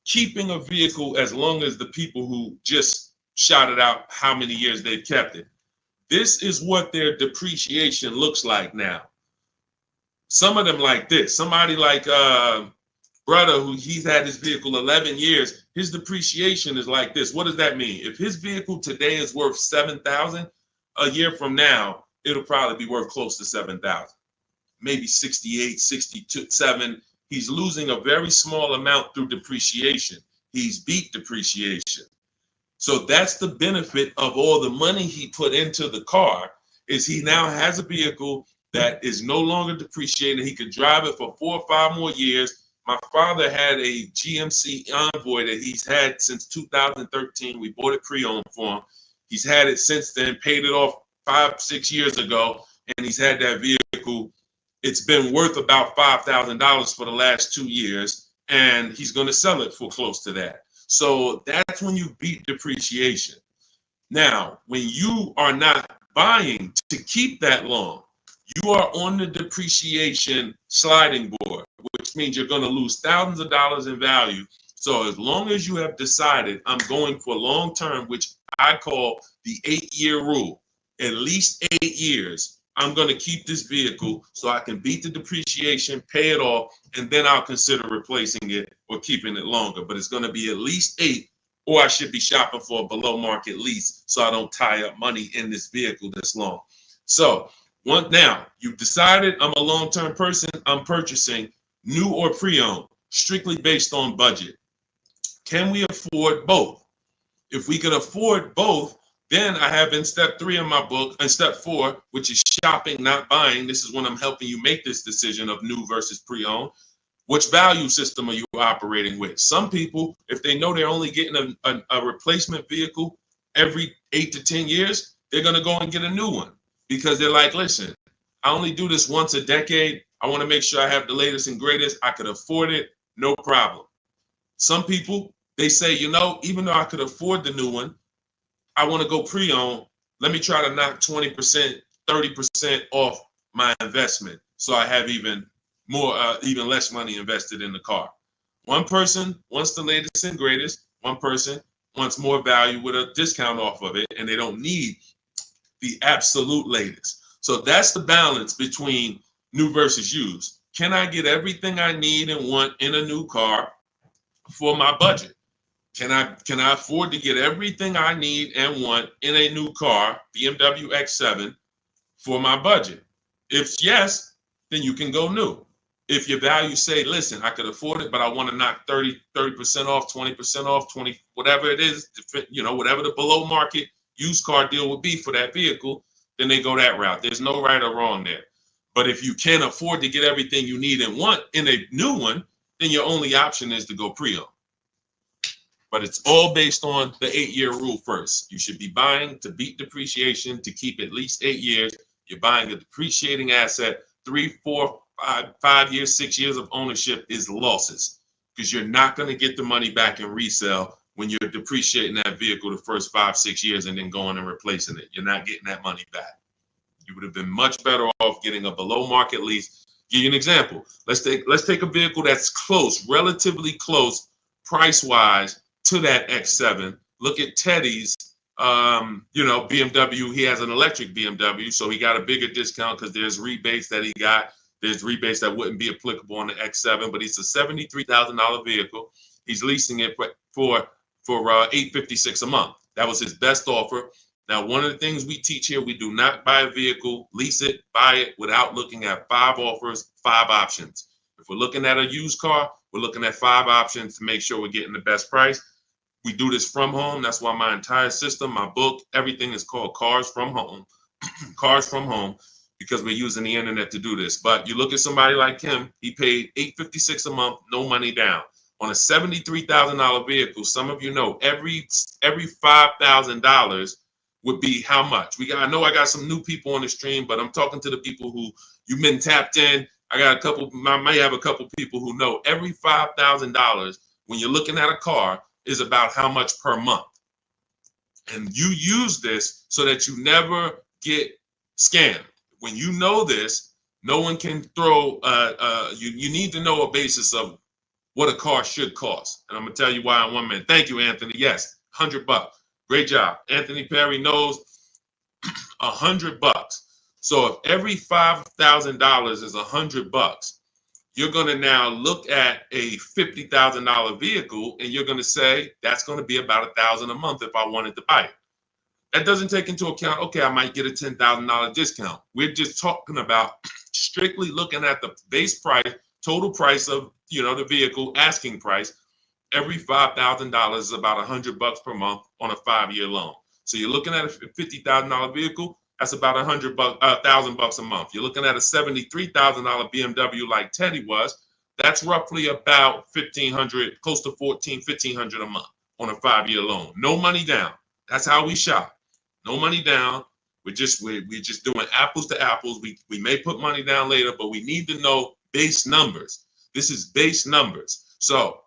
keeping a vehicle as long as the people who just shouted out how many years they've kept it, this is what their depreciation looks like now. Some of them like this. Somebody like brother who he's had his vehicle 11 years, his depreciation is like this. What does that mean? If his vehicle today is worth $7,000, a year from now, it'll probably be worth close to 7,000, maybe 68, 62, 7. He's losing a very small amount through depreciation. He's beat depreciation. So that's the benefit of all the money he put into the car, is he now has a vehicle that is no longer depreciated. He could drive it for 4 or 5 more years. My father had a GMC Envoy that he's had since 2013. We bought it pre-owned for him. He's had it since then, paid it off 5, 6 years ago, and he's had that vehicle. It's been worth about $5,000 for the last 2 years, and he's going to sell it for close to that. So that's when you beat depreciation. Now, when you are not buying to keep that long, you are on the depreciation sliding board, which means you're going to lose thousands of dollars in value. So as long as you have decided I'm going for long term, which I call the 8-year rule, at least 8 years, I'm going to keep this vehicle so I can beat the depreciation, pay it off, and then I'll consider replacing it or keeping it longer. But it's going to be at least 8, or I should be shopping for a below market lease so I don't tie up money in this vehicle this long. So now you've decided I'm a long-term person, I'm purchasing new or pre-owned, strictly based on budget. Can we afford both? If we can afford both, then I have in step 3 of my book, and step 4, which is shopping, not buying. This is when I'm helping you make this decision of new versus pre-owned. Which value system are you operating with? Some people, if they know they're only getting a replacement vehicle every 8 to 10 years, they're going to go and get a new one because they're like, listen, I only do this once a decade. I want to make sure I have the latest and greatest. I could afford it, no problem. Some people, they say, you know, even though I could afford the new one, I want to go pre-owned. Let me try to knock 20%, 30% off my investment so I have even less money invested in the car. One person wants the latest and greatest. One person wants more value with a discount off of it, and they don't need the absolute latest. So that's the balance between new versus used. Can I get everything I need and want in a new car for my budget? Can I afford to get everything I need and want in a new car, BMW X7, for my budget? If yes, then you can go new. If your value say, listen, I could afford it, but I want to knock 30% off, 20% off, 20, whatever it is, you know, whatever the below market used car deal would be for that vehicle, then they go that route. There's no right or wrong there. But if you can't afford to get everything you need and want in a new one, then your only option is to go pre-owned. But it's all based on the 8-year rule first. You should be buying to beat depreciation to keep at least 8 years. You're buying a depreciating asset. 3, 4, 5 years, 6 years of ownership is losses because you're not going to get the money back in resale when you're depreciating that vehicle the first 5, 6 years and then going and replacing it. You're not getting that money back. You would have been much better off getting a below market lease. Give you an example. Let's take a vehicle that's close, relatively close, price wise to that X7. Look at Teddy's, BMW. He has an electric BMW, so he got a bigger discount because there's rebates that he got. There's rebates that wouldn't be applicable on the X7, but it's a $73,000 vehicle. He's leasing it for $856 a month. That was his best offer. Now, one of the things we teach here, we do not buy a vehicle, lease it, buy it without looking at 5 offers, 5 options. If we're looking at a used car, we're looking at 5 options to make sure we're getting the best price. We do this from home. That's why my entire system, my book, everything is called Cars from Home. Cars from Home, because we're using the internet to do this. But you look at somebody like him, he paid $856 a month, no money down. On a $73,000 vehicle, some of you know every $5,000 would be how much? I know I got some new people on the stream, but I'm talking to the people who you've been tapped in. I may have a couple people who know every $5,000 when you're looking at a car is about how much per month. And you use this so that you never get scammed. When you know this, no one can throw, you need to know a basis of what a car should cost. And I'm gonna tell you why in 1 minute. Thank you, Anthony. Yes, $100. Great job. Anthony Perry knows $100. So if every $5,000 is $100, you're going to now look at a $50,000 vehicle and you're going to say that's going to be about $1,000 a month if I wanted to buy it. That doesn't take into account, okay, I might get a $10,000 discount. We're just talking about strictly looking at the base price, total price of the vehicle, asking price. Every $5,000 is about $100 per month on a 5-year loan. So you're looking at a $50,000 vehicle, that's about $1,000 a month. You're looking at a $73,000 BMW like Teddy was, that's roughly about $1,500, close to $1,500 a month on a 5-year loan. No money down. That's how we shop. No money down. We're just doing apples to apples. We may put money down later, but we need to know base numbers. This is base numbers. So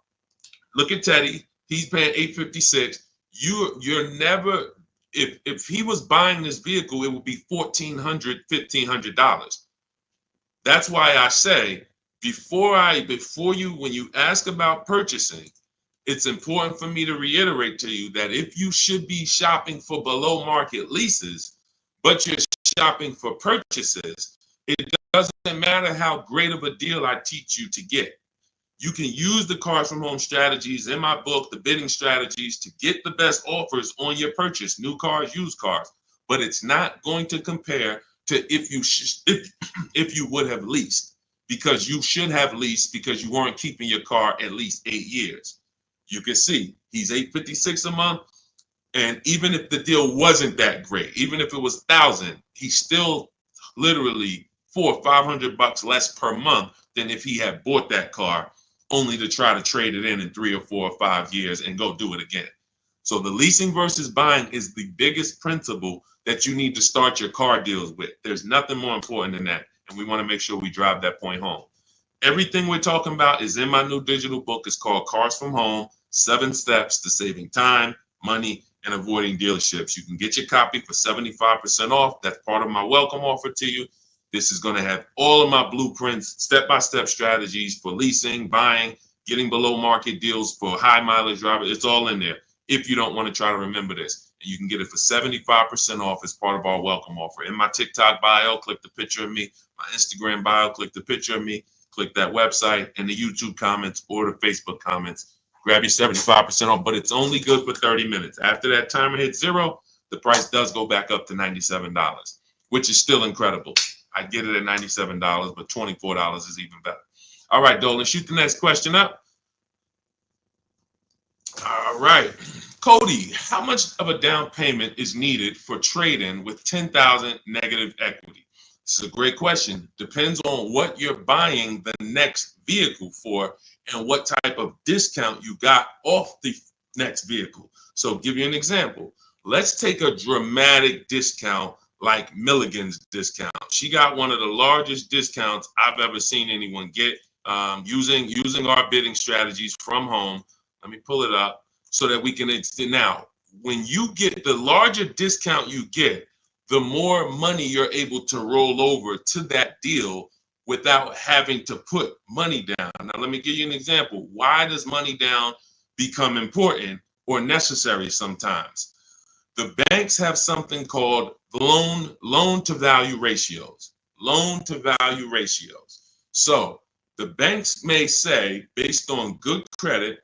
look at Teddy. He's paying $856. You're never, if he was buying this vehicle, it would be $1,400, $1,500. That's why I say when you ask about purchasing, it's important for me to reiterate to you that if you should be shopping for below market leases, but you're shopping for purchases, it doesn't matter how great of a deal I teach you to get. You can use the Cars from Home strategies in my book, the bidding strategies, to get the best offers on your purchase, new cars, used cars. But it's not going to compare to if you would have leased, because you should have leased because you weren't keeping your car at least 8 years. You can see he's $856 a month, and even if the deal wasn't that great, even if it was $1,000, he's still literally $400 or $500 less per month than if he had bought that car only to try to trade it in 3 or 4 or 5 years and go do it again. So the leasing versus buying is the biggest principle that you need to start your car deals with. There's nothing more important than that, and we want to make sure we drive that point home. Everything we're talking about is in my new digital book. It's called Cars from Home, 7 Steps to Saving Time, Money, and Avoiding Dealerships. You can get your copy for 75% off. That's part of my welcome offer to you. This is going to have all of my blueprints, step-by-step strategies for leasing, buying, getting below market deals for high mileage drivers. It's all in there if you don't want to try to remember this. You can get it for 75% off as part of our welcome offer. In my TikTok bio, click the picture of me. My Instagram bio, click the picture of me. Click that website and the YouTube comments or the Facebook comments. Grab your 75% off, but it's only good for 30 minutes. After that timer hits 0, the price does go back up to $97, which is still incredible. I get it at $97, but $24 is even better. All right, Dolan, shoot the next question up. All right. Cody, how much of a down payment is needed for trade-in with $10,000 negative equity? This is a great question. Depends on what you're buying the next vehicle for and what type of discount you got off the next vehicle. So give you an example. Let's take a dramatic discount like Milligan's discount. She got one of the largest discounts I've ever seen anyone get using our bidding strategies from home. Let me pull it up so that we can now. When you get the larger discount you get, the more money you're able to roll over to that deal without having to put money down. Now, let me give you an example. Why does money down become important or necessary sometimes? The banks have something called loan to value ratios. Loan to value ratios. So the banks may say, based on good credit,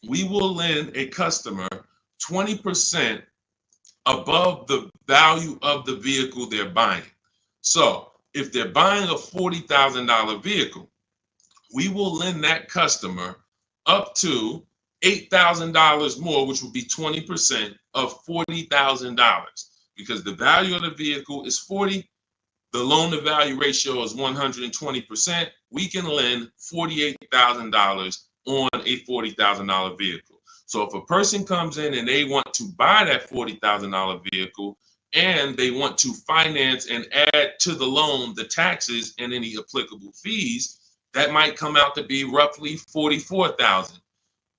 we will lend a customer 20% above the value of the vehicle they're buying. So if they're buying a $40,000 vehicle, we will lend that customer up to $8,000 more, which would be 20% of $40,000. Because the value of the vehicle is 40, the loan to value ratio is 120%. We can lend $48,000 on a $40,000 vehicle. So if a person comes in and they want to buy that $40,000 vehicle and they want to finance and add to the loan the taxes and any applicable fees, that might come out to be roughly $44,000.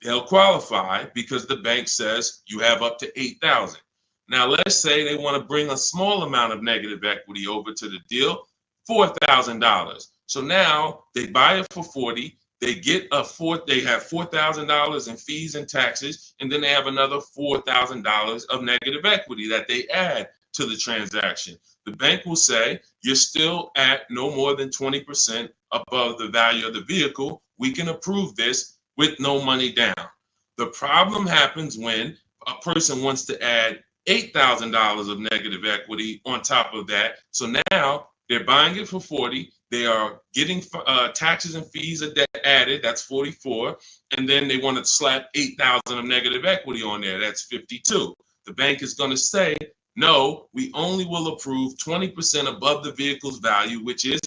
They'll qualify because the bank says you have up to $8,000. Now, let's say they want to bring a small amount of negative equity over to the deal, $4,000. So now they buy it for 40. They get they have $4,000 in fees and taxes, and then they have another $4,000 of negative equity that they add to the transaction. The bank will say you're still at no more than 20% above the value of the vehicle. We can approve this with no money down. The problem happens when a person wants to add $8,000 of negative equity on top of that. So now they're buying it for 40. They are getting taxes and fees added. That's 44. And then they want to slap 8,000 of negative equity on there. That's 52. The bank is going to say, no, we only will approve 20% above the vehicle's value, which is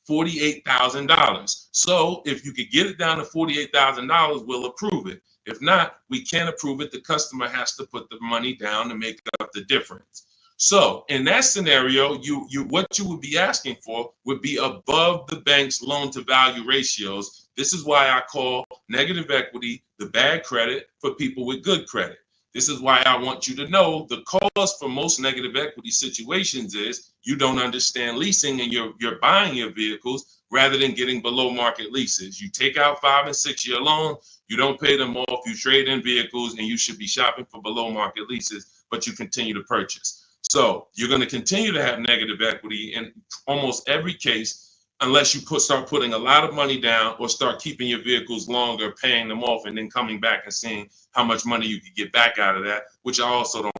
$48,000. So if you could get it down to $48,000, we'll approve it. If not, we can't approve it. The customer has to put the money down to make up the difference. So in that scenario, what you would be asking for would be above the bank's loan to value ratios. This is why I call negative equity the bad credit for people with good credit. This is why I want you to know the cause for most negative equity situations is you don't understand leasing and you're buying your vehicles rather than getting below market leases. You take out 5 and 6 year loans, you don't pay them off, you trade in vehicles, and you should be shopping for below market leases, but you continue to purchase. So you're going to continue to have negative equity in almost every case unless you start putting a lot of money down or start keeping your vehicles longer, paying them off, and then coming back and seeing how much money you could get back out of that, which I also don't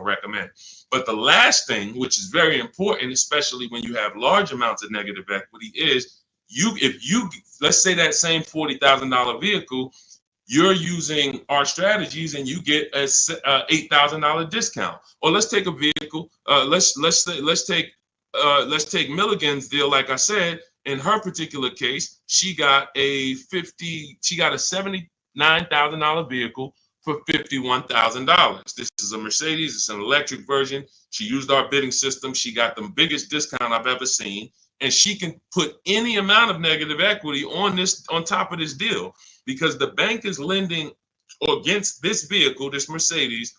recommend. But the last thing, which is very important, especially when you have large amounts of negative equity, is let's say that same $40,000 vehicle, you're using our strategies and you get a $8,000 discount. Or let's take a vehicle. Let's take Milligan's deal. Like I said, in her particular case, she got a $79,000 vehicle for $51,000. This is a Mercedes. It's an electric version. She used our bidding system. She got the biggest discount I've ever seen, and she can put any amount of negative equity on top of this deal because the bank is lending against this vehicle, this Mercedes,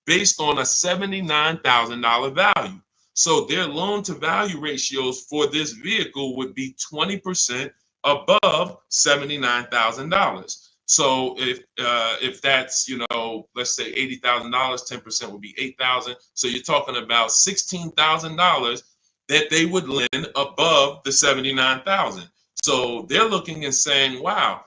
based on a $79,000 value. So their loan to value ratios for this vehicle would be 20% above $79,000. So if that's, let's say $80,000, 10% would be $8,000. So you're talking about $16,000 that they would lend above the $79,000. So they're looking and saying, wow,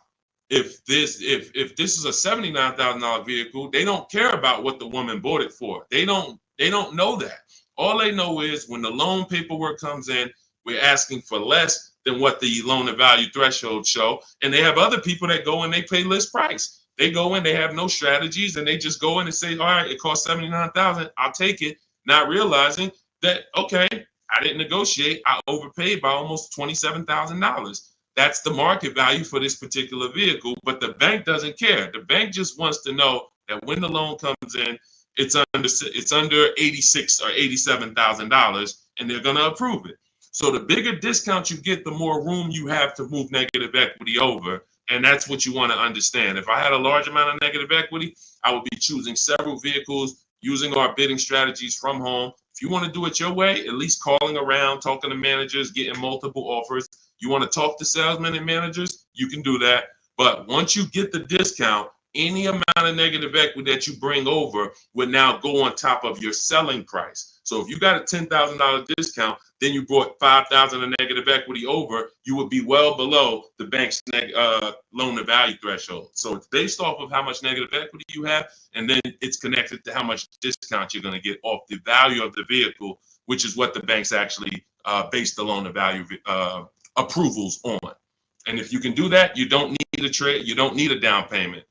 if this is a $79,000 vehicle, they don't care about what the woman bought it for. They don't know that. All they know is when the loan paperwork comes in, we're asking for less than what the loan to value threshold show. And they have other people that go and they pay list price. They go in, they have no strategies, and they just go in and say, all right, it costs $79,000, I'll take it, not realizing that, okay, I didn't negotiate, I overpaid by almost $27,000. that's the market value for this particular vehicle, but the bank doesn't care. The bank just wants to know that when the loan comes in, it's under $86,000 or $87,000, and they're going to approve it. So the bigger discount you get, the more room you have to move negative equity over, and that's what you want to understand. If I had a large amount of negative equity, I would be choosing several vehicles, using our bidding strategies from home. If you want to do it your way, at least calling around, talking to managers, getting multiple offers. You want to talk to salesmen and managers, you can do that. But once you get the discount, any amount of negative equity that you bring over would now go on top of your selling price. So if you got a $10,000 discount, then you brought $5,000 of negative equity over, you would be well below the bank's loan to value threshold. So it's based off of how much negative equity you have, and then it's connected to how much discount you're going to get off the value of the vehicle, which is what the banks actually base the loan to value approvals on. And if you can do that, you don't need a trade, you don't need a down payment.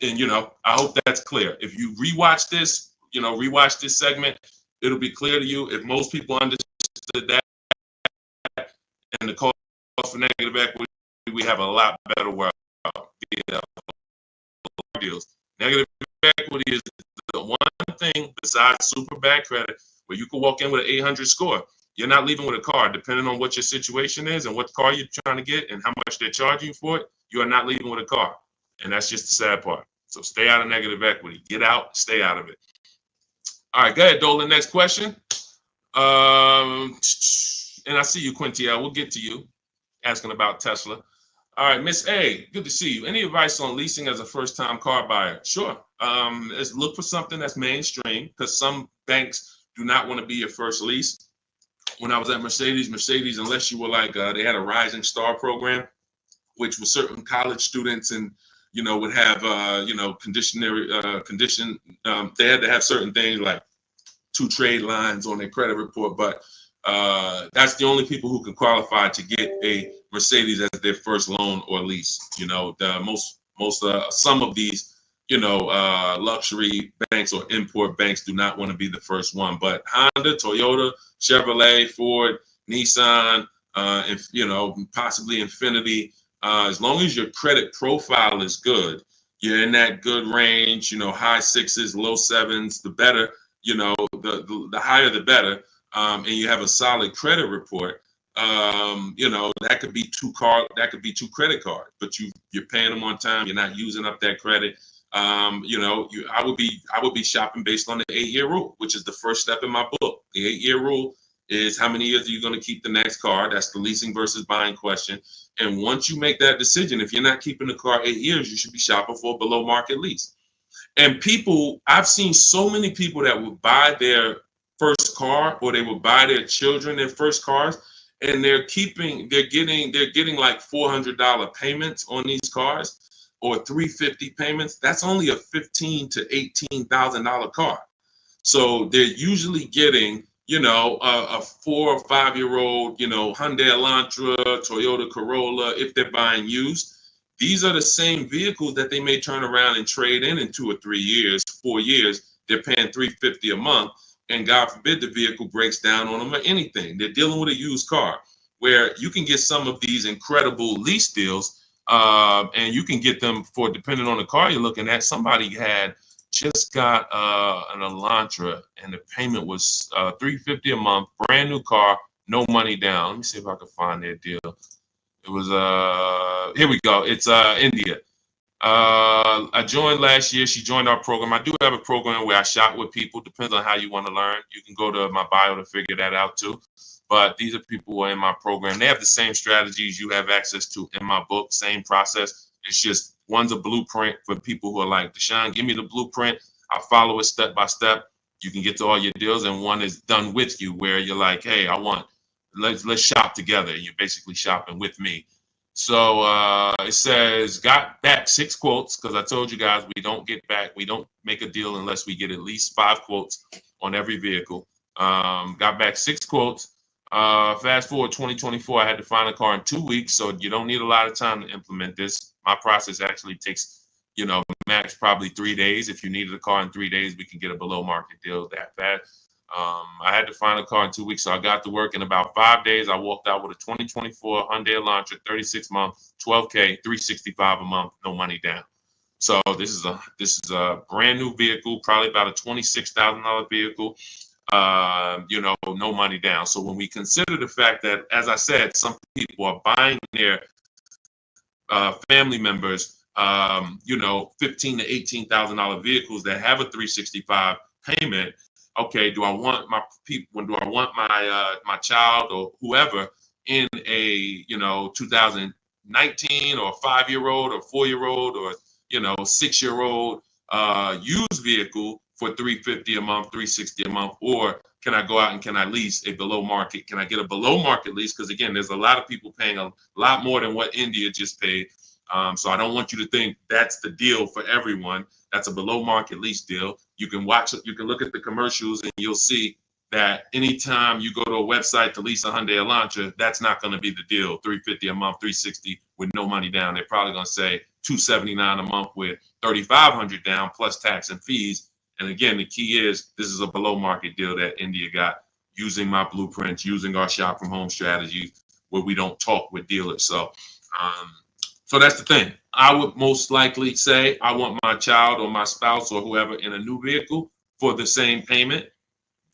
And I hope that's clear. If you rewatch this, rewatch this segment, it'll be clear to you. If most people understood that and the cost for negative equity, we have a lot better world. Deals. Negative equity is the one thing besides super bad credit where you can walk in with an 800 score. You're not leaving with a car, depending on what your situation is and what car you're trying to get and how much they're charging you for it. You are not leaving with a car. And that's just the sad part. So stay out of negative equity. Get out, stay out of it. All right, go ahead, Dolan. Next question. And I see you, Quinty. We'll get to you asking about Tesla. All right, Miss A, good to see you. Any advice on leasing as a first-time car buyer? Sure. Let's look for something that's mainstream because some banks do not want to be your first lease. When I was at Mercedes, unless you were like, they had a Rising Star program, which was certain college students and, would have, condition. They had to have certain things like 2 trade lines on their credit report, but that's the only people who can qualify to get a Mercedes as their first loan or lease. Some of these, luxury banks or import banks do not want to be the first one, but Honda, Toyota, Chevrolet, Ford, Nissan, and possibly Infiniti. As long as your credit profile is good, you're in that good range, high 6s, low 7s, the better, the higher the better, and you have a solid credit report, that could be 2 credit cards, but you're paying them on time, you're not using up that credit. I would be shopping based on the 8-year rule, which is the first step in my book. The 8-year rule is how many years are you going to keep the next car? That's the leasing versus buying question. And once you make that decision, if you're not keeping the car 8 years, you should be shopping for a below market lease. And I've seen so many people that would buy their first car or they would buy their children their first cars, and they're getting like $400 payments on these cars or $350 payments. That's only a $15,000 to $18,000 car. So they're usually getting, a 4 or 5-year-old, Hyundai Elantra, Toyota Corolla, if they're buying used. These are the same vehicles that they may turn around and trade in 2 or 3 years, 4 years. They're paying $350 a month, and God forbid the vehicle breaks down on them or anything. They're dealing with a used car, where you can get some of these incredible lease deals, and you can get them for, depending on the car you're looking at. Somebody had just got an Elantra, and the payment was $350 a month, brand new car, no money down. Let me see if I can find their deal. It was here we go. It's India. I joined last year. She joined our program. I do have a program where I shop with people. Depends on how you want to learn. You can go to my bio to figure that out too. But these are people who are in my program. They have the same strategies you have access to in my book. Same process. It's just one's a blueprint for people who are like, Deshone, give me the blueprint. I'll follow it step by step. You can get to all your deals, and one is done with you, where you're like, hey, let's shop together. You're basically shopping with me. So it says, got back 6 quotes, because I told you guys we don't make a deal unless we get at least 5 quotes on every vehicle. Got back 6 quotes. Fast forward 2024, I had to find a car in 2 weeks, so you don't need a lot of time to implement this. My process actually takes, max probably 3 days. If you needed a car in 3 days, we can get a below market deal that fast. I had to find a car in 2 weeks, so I got to work in about 5 days. I walked out with a 2024 Hyundai Elantra, 36 month, 12K, 365 a month, no money down. So this is a brand new vehicle, probably about a $26,000 vehicle. No money down. So when we consider the fact that, as I said, some people are buying their family members, $15,000 to $18,000 vehicles that have a 365 payment. Okay, do I want my people? Do I want my child or whoever in a 2019 or 5-year-old or 4-year-old or 6-year-old used vehicle for $350 a month, $360 a month, or can I go out and can I lease a below market? Can I get a below market lease? Because again, there's a lot of people paying a lot more than what India just paid. So I don't want you to think that's the deal for everyone. That's a below market lease deal. You can look at the commercials and you'll see that anytime you go to a website to lease a Hyundai Elantra, that's not going to be the deal. $350 a month, $360 with no money down. They're probably going to say $279 a month with $3,500 down plus tax and fees. And again, the key is this is a below market deal that India got using my blueprints, using our shop from home strategies where we don't talk with dealers. So that's the thing. I would most likely say I want my child or my spouse or whoever in a new vehicle for the same payment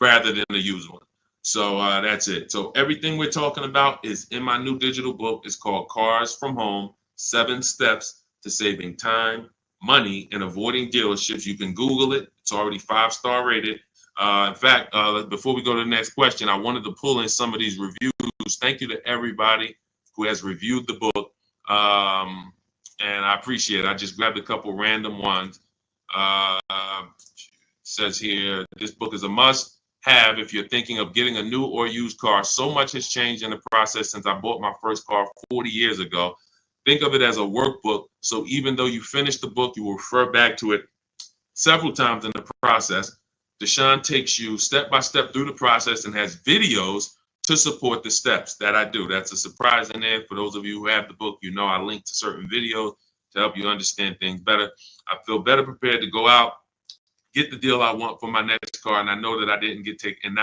rather than a used one. So that's it. So everything we're talking about is in my new digital book. It's called Cars from Home, 7 Steps to Saving Time, Money, and Avoiding Dealerships. You can Google it. It's already 5-star rated. In fact, before we go to the next question, I wanted to pull in some of these reviews. Thank you to everybody who has reviewed the book. And I appreciate it. I just grabbed a couple random ones. Says here, this book is a must have if you're thinking of getting a new or used car. So much has changed in the process since I bought my first car 40 years ago. Think of it as a workbook. So even though you finish the book, you will refer back to it several times in the process. Deshone takes you step by step through the process and has videos to support the steps that I do. That's a surprise in there. For those of you who have the book, I link to certain videos to help you understand things better. I feel better prepared to go out, get the deal I want for my next car, and I know that I didn't get taken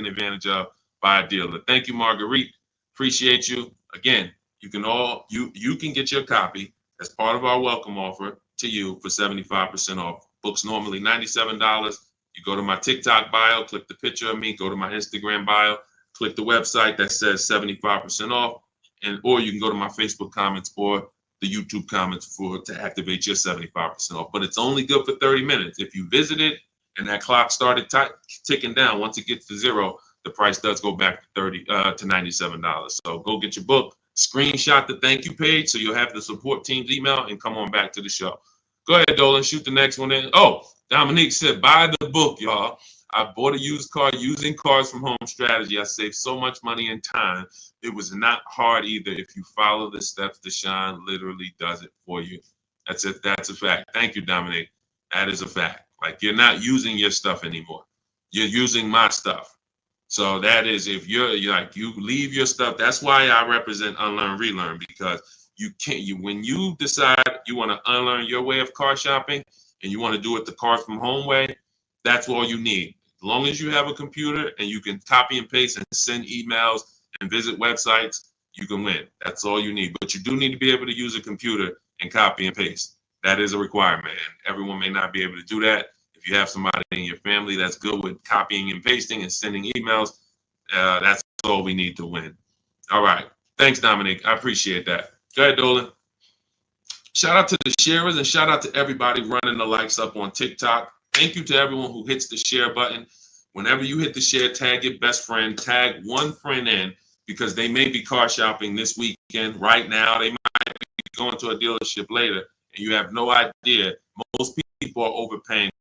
advantage of by a dealer. Thank you, Marguerite. Appreciate you. Again, you can get your copy as part of our welcome offer to you for 75% off. Books normally $97. You go to my TikTok bio, click the picture of me, go to my Instagram bio, click the website that says 75% off, or you can go to my Facebook comments or the YouTube comments to activate your 75% off. But it's only good for 30 minutes. If you visit it and that clock started ticking down, once it gets to 0, the price does go back to $97. So go get your book, screenshot the thank you page so you'll have the support team's email, and come on back to the show. Go ahead, Dolan, shoot the next one in. Oh, Dominique said, buy the book, y'all. I bought a used car using Cars from Home strategy. I saved so much money and time. It was not hard either. If you follow the steps, Deshone literally does it for you. That's it. That's a fact. Thank you, Dominique. That is a fact. Like, you're not using your stuff anymore. You're using my stuff. So that is, if you leave your stuff. That's why I represent Unlearn, Relearn, because when you decide you want to unlearn your way of car shopping and you want to do it the Cars from Home way, that's all you need. As long as you have a computer and you can copy and paste and send emails and visit websites, you can win. That's all you need. But you do need to be able to use a computer and copy and paste. That is a requirement. And everyone may not be able to do that. If you have somebody in your family that's good with copying and pasting and sending emails, that's all we need to win. All right. Thanks, Dominique. I appreciate that. Go ahead, Dolan. Shout out to the sharers and shout out to everybody running the likes up on TikTok. Thank you to everyone who hits the share button. Whenever you hit the share, tag your best friend, tag one friend in, because they may be car shopping this weekend. Right now, they might be going to a dealership later, and you have no idea. Most people are overpaying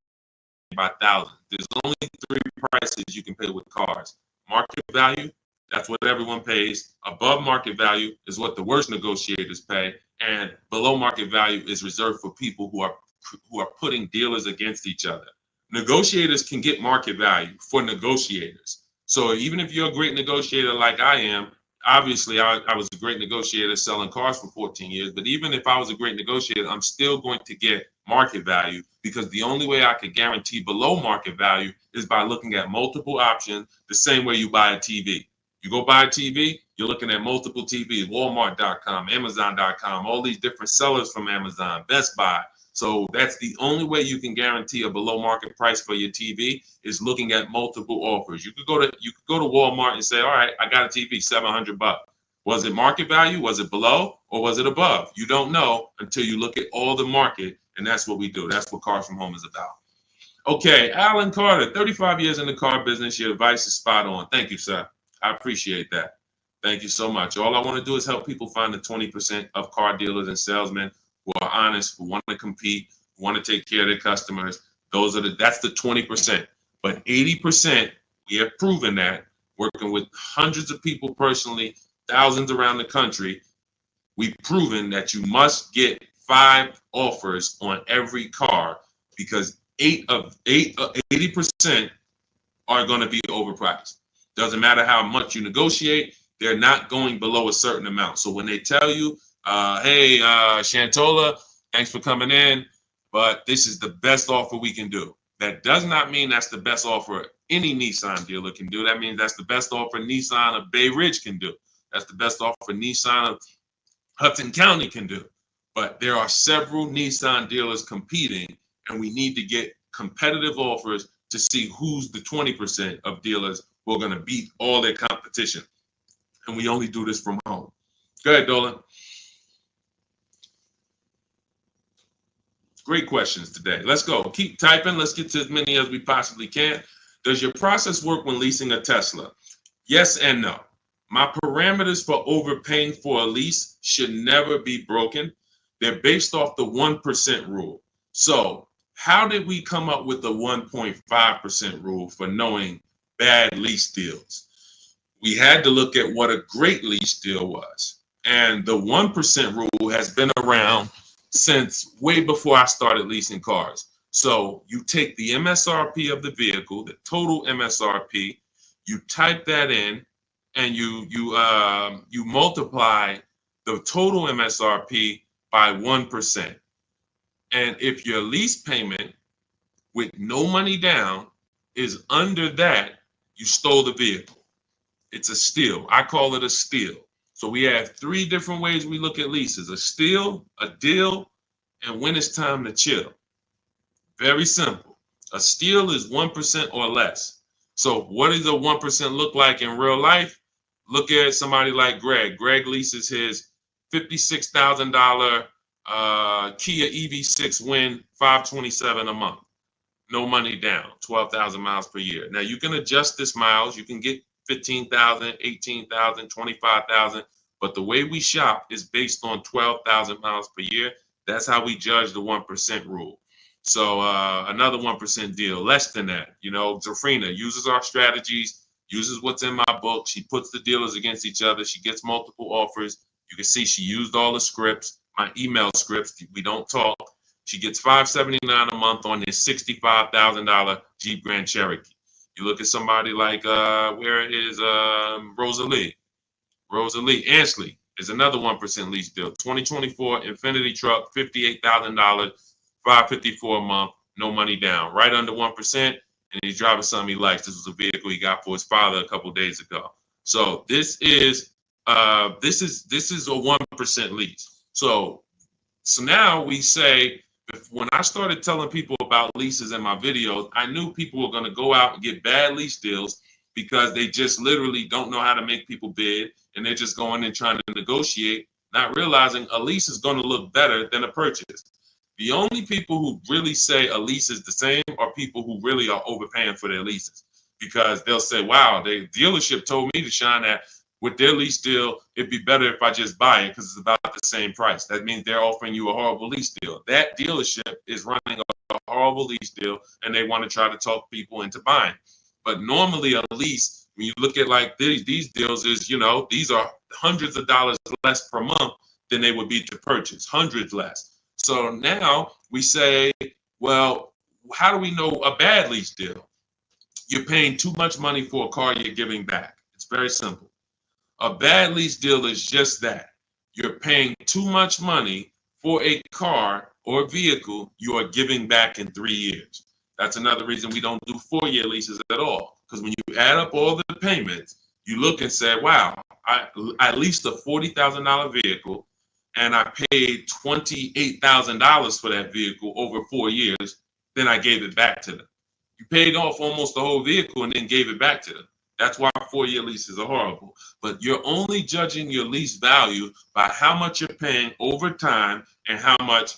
by thousands. There's only 3 prices you can pay with cars. Market value, that's what everyone pays. Above market value is what the worst negotiators pay. And below market value is reserved for people who are putting dealers against each other. Negotiators can get market value for negotiators. So even if you're a great negotiator like I am, obviously I was a great negotiator selling cars for 14 years, but even if I was a great negotiator, I'm still going to get market value, because the only way I could guarantee below market value is by looking at multiple options, the same way you buy a TV. You go buy a TV, you're looking at multiple TVs, Walmart.com, Amazon.com, all these different sellers from Amazon, Best Buy. So that's the only way you can guarantee a below market price for your TV, is looking at multiple offers. You could go to Walmart and say, all right, I got a TV, $700. Was it market value? Was it below? Or was it above? You don't know until you look at all the market, and that's what we do. That's what Cars from Home is about. Okay, Alan Carter, 35 years in the car business. Your advice is spot on. Thank you, sir. I appreciate that. Thank you so much. All I want to do is help people find the 20% of car dealers and salesmen who are honest, who want to compete, who want to take care of their customers. That's the 20%. But 80%, we have proven that, working with hundreds of people personally, thousands around the country, we've proven that you must get 5 offers on every car, because 80% are going to be overpriced. Doesn't matter how much you negotiate, they're not going below a certain amount. So when they tell you, hey, Shantola, thanks for coming in, but this is the best offer we can do, that does not mean that's the best offer any Nissan dealer can do. That means that's the best offer Nissan of Bay Ridge can do. That's the best offer Nissan of Hudson County can do. But there are several Nissan dealers competing, and we need to get competitive offers to see who's the 20% of dealers who are going to beat all their competition. And we only do this from home. Go ahead, Dolan. Great questions today. Let's go. Keep typing. Let's get to as many as we possibly can. Does your process work when leasing a Tesla? Yes and no. My parameters for overpaying for a lease should never be broken. They're based off the 1% rule. So how did we come up with the 1.5% rule for knowing bad lease deals? We had to look at what a great lease deal was. And the 1% rule has been around since way before I started leasing cars. So you take the MSRP of the vehicle, the total MSRP, you type that in, and you multiply the total MSRP by 1%. And if your lease payment with no money down is under that, you stole the vehicle. It's a steal. I call it a steal. So we have 3 different ways we look at leases: a steal, a deal, and when it's time to chill. Very simple. A steal is 1% or less. So what does a 1% look like in real life? Look at somebody like Greg. Greg leases his $56,000 Kia EV6 Win, $527 a month. No money down, 12,000 miles per year. Now you can adjust this miles. You can get 15,000, 18,000, 25,000. But the way we shop is based on 12,000 miles per year. That's how we judge the 1% rule. So another 1% deal, less than that. You know, Zafrina uses our strategies, uses what's in my book. She puts the dealers against each other. She gets multiple offers. You can see she used all the scripts, my email scripts. We don't talk. She gets $579 a month on this $65,000 Jeep Grand Cherokee. You look at somebody like, where is Rosalie? Rosalie Ansley is another 1% lease deal. 2024 Infinity truck, $58,000, $554 a month, no money down, right under 1%. And he's driving something he likes. This was a vehicle he got for his father a couple days ago. So this is a 1% lease. So now we say, when I started telling people about leases in my videos, I knew people were going to go out and get bad lease deals because they just literally don't know how to make people bid, and they're just going and trying to negotiate, not realizing a lease is going to look better than a purchase. The only people who really say a lease is the same are people who really are overpaying for their leases, because they'll say, wow, the dealership told me to shine that with their lease deal, it'd be better if I just buy it because it's about the same price. That means they're offering you a horrible lease deal. That dealership is running a horrible lease deal, and they want to try to talk people into buying. But normally a lease, when you look at like these deals, is, you know, these are hundreds of dollars less per month than they would be to purchase, hundreds less. So now we say, well, how do we know a bad lease deal? You're paying too much money for a car you're giving back. It's very simple. A bad lease deal is just that. You're paying too much money for a car or vehicle you are giving back in 3 years. That's another reason we don't do 4-year leases at all. Because when you add up all the payments, you look and say, wow, I leased a $40,000 vehicle and I paid $28,000 for that vehicle over 4 years. Then I gave it back to them. You paid off almost the whole vehicle and then gave it back to them. That's why 4-year leases are horrible. But you're only judging your lease value by how much you're paying over time and how much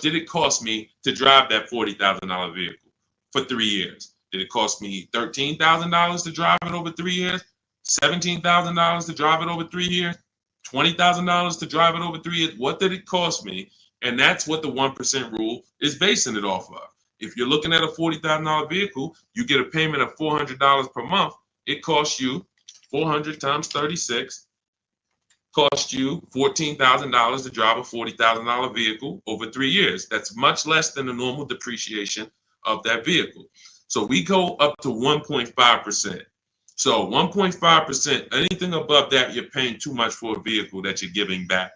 did it cost me to drive that $40,000 vehicle for 3 years. Did it cost me $13,000 to drive it over 3 years? $17,000 to drive it over 3 years? $20,000 to drive it over 3 years? What did it cost me? And that's what the 1% rule is basing it off of. If you're looking at a $40,000 vehicle, you get a payment of $400 per month. It costs you 400 times 36, cost you $14,000 to drive a $40,000 vehicle over 3 years. That's much less than the normal depreciation of that vehicle. So we go up to 1.5%. So 1.5%, anything above that, you're paying too much for a vehicle that you're giving back.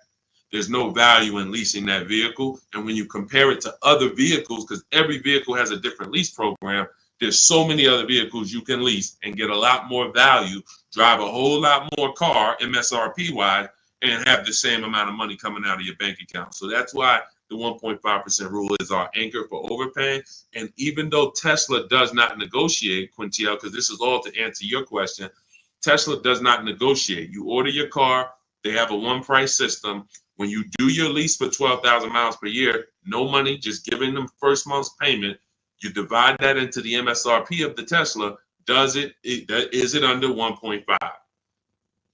There's no value in leasing that vehicle. And when you compare it to other vehicles, because every vehicle has a different lease program, there's so many other vehicles you can lease and get a lot more value, drive a whole lot more car MSRP wise, and have the same amount of money coming out of your bank account. So that's why the 1.5% rule is our anchor for overpaying. And even though Tesla does not negotiate, Quintiel, because this is all to answer your question, Tesla does not negotiate. You order your car, they have a one price system. When you do your lease for 12,000 miles per year, no money, just giving them first month's payment. You divide that into the MSRP of the Tesla. Is it under 1.5?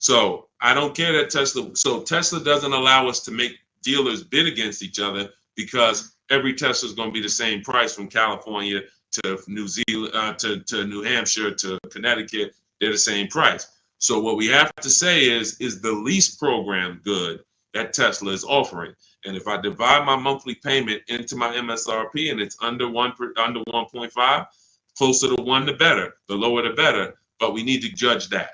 So I don't care that Tesla. So Tesla doesn't allow us to make dealers bid against each other because every Tesla is going to be the same price from California to New Zealand to New Hampshire to Connecticut. They're the same price. So what we have to say is the lease program good that Tesla is offering? And if I divide my monthly payment into my MSRP and it's under 1.5, closer to 1 the better, the lower the better. But we need to judge that.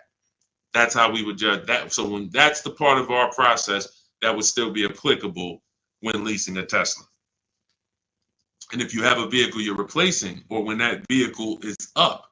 That's how we would judge that. So when that's the part of our process that would still be applicable when leasing a Tesla. And if you have a vehicle you're replacing, or when that vehicle is up,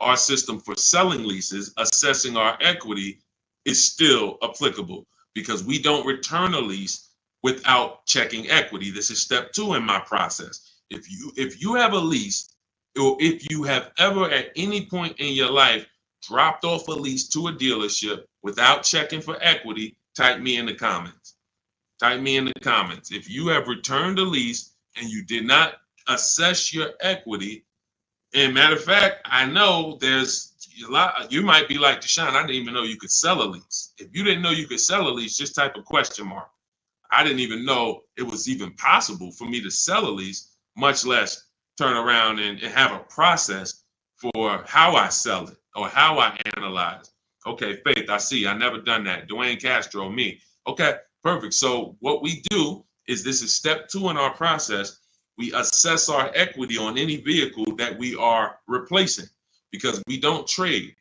our system for selling leases, assessing our equity is still applicable because we don't return a lease without checking equity. This is step 2 in my process. If you have a lease, or if you have ever at any point in your life dropped off a lease to a dealership without checking for equity, type me in the comments. Type me in the comments. If you have returned a lease and you did not assess your equity, and matter of fact, I know there's a lot, you might be like Deshone, I didn't even know you could sell a lease. If you didn't know you could sell a lease, just type a question mark. I didn't even know it was even possible for me to sell a lease, much less turn around and have a process for how I sell it or how I analyze. Okay, Faith, I see. I never done that. Dwayne Castro, me. Okay, perfect. So what we do is, this is step 2 in our process. We assess our equity on any vehicle that we are replacing because we don't trade.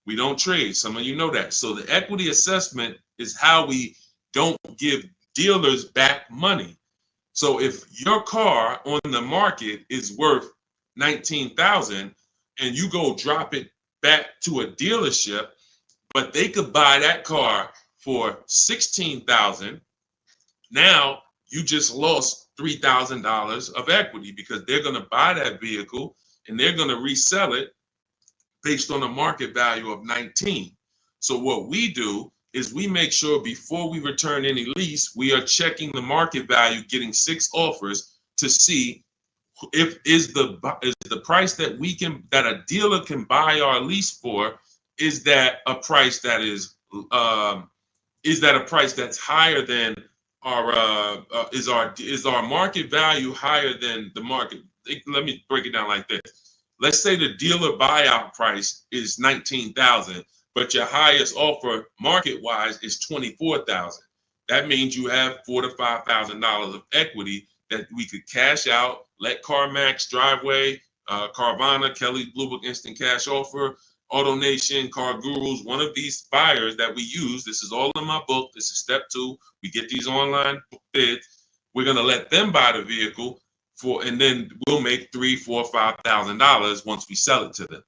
We don't trade. Some of you know that. So the equity assessment is how we don't give dealers back money. So if your car on the market is worth $19,000 and you go drop it back to a dealership, but they could buy that car for $16,000, now you just lost $3,000 of equity because they're going to buy that vehicle and they're going to resell it based on a market value of 19. So what we do is we make sure before we return any lease, we are checking the market value, getting 6 offers to see if is the price that a dealer can buy our lease for, is that a price that is a price that's higher than our is our market value higher than the market? Let me break it down like this. Let's say the dealer buyout price is $19,000, but your highest offer market-wise is $24,000. That means you have $4,000 to $5,000 of equity that we could cash out, let CarMax, Driveway, Carvana, Kelly's Blue Book Instant Cash Offer, AutoNation, Car Gurus, one of these buyers that we use. This is all in my book. This is step 2. We get these online bids. We're going to let them buy the vehicle and then we'll make $3,000, $4,000, $5,000 once we sell it to them.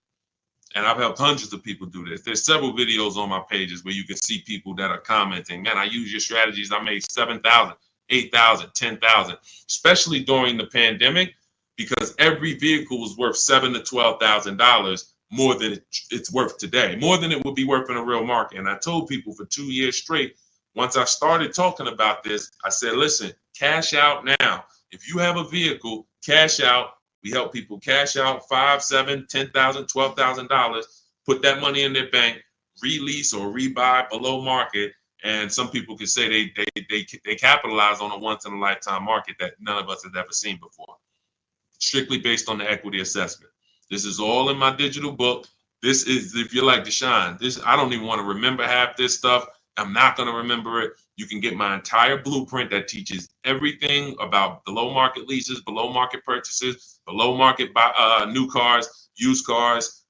And I've helped hundreds of people do this. There's several videos on my pages where you can see people that are commenting, man, I use your strategies. I made 7,000, 8,000, 10,000, especially during the pandemic, because every vehicle was worth $7,000 to $12,000 more than it's worth today, more than it would be worth in a real market. And I told people for 2 years straight, once I started talking about this, I said, listen, cash out now. If you have a vehicle, cash out. We help people cash out $5,000, $7,000, $10,000, $12,000, put that money in their bank, release or rebuy below market. And some people can say they capitalize on a once in a lifetime market that none of us have ever seen before. Strictly based on the equity assessment. This is all in my digital book. This is, if you're like Deshone, I don't even want to remember half this stuff. I'm not going to remember it. You can get my entire blueprint that teaches everything about below market leases, below market purchases, below market new cars, used cars,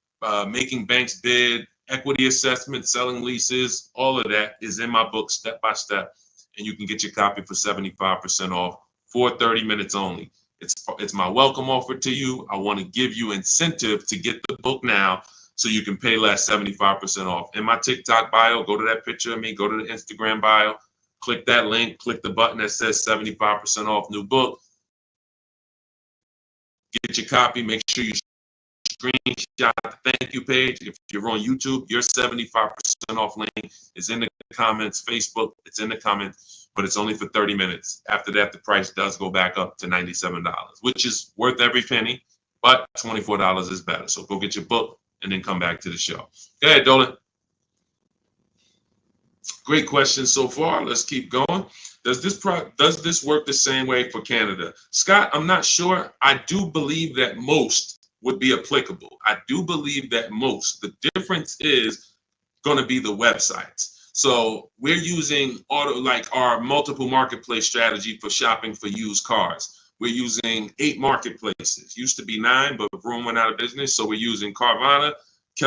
making banks bid, equity assessment, selling leases. All of that is in my book step by step. And you can get your copy for 75% off for 30 minutes only. It's my welcome offer to you. I want to give you incentive to get the book now so you can pay less, 75% off. In my TikTok bio, go to that picture of me, go to the Instagram bio, click that link, click the button that says 75% off new book. Get your copy. Make sure you screenshot the thank you page. If you're on YouTube, your 75% off link is in the comments. Facebook, it's in the comments, but it's only for 30 minutes. After that, the price does go back up to $97, which is worth every penny, but $24 is better. So go get your book and then come back to the show. Go ahead, Dolan. Great question so far. Let's keep going. Does this work the same way for Canada? Scott, I'm not sure. I do believe that most would be applicable. I do believe that most. The difference is going to be the websites. So we're using our multiple marketplace strategy for shopping for used cars. We're using 8 marketplaces. Used to be 9, but Vroom went out of business. So we're using Carvana,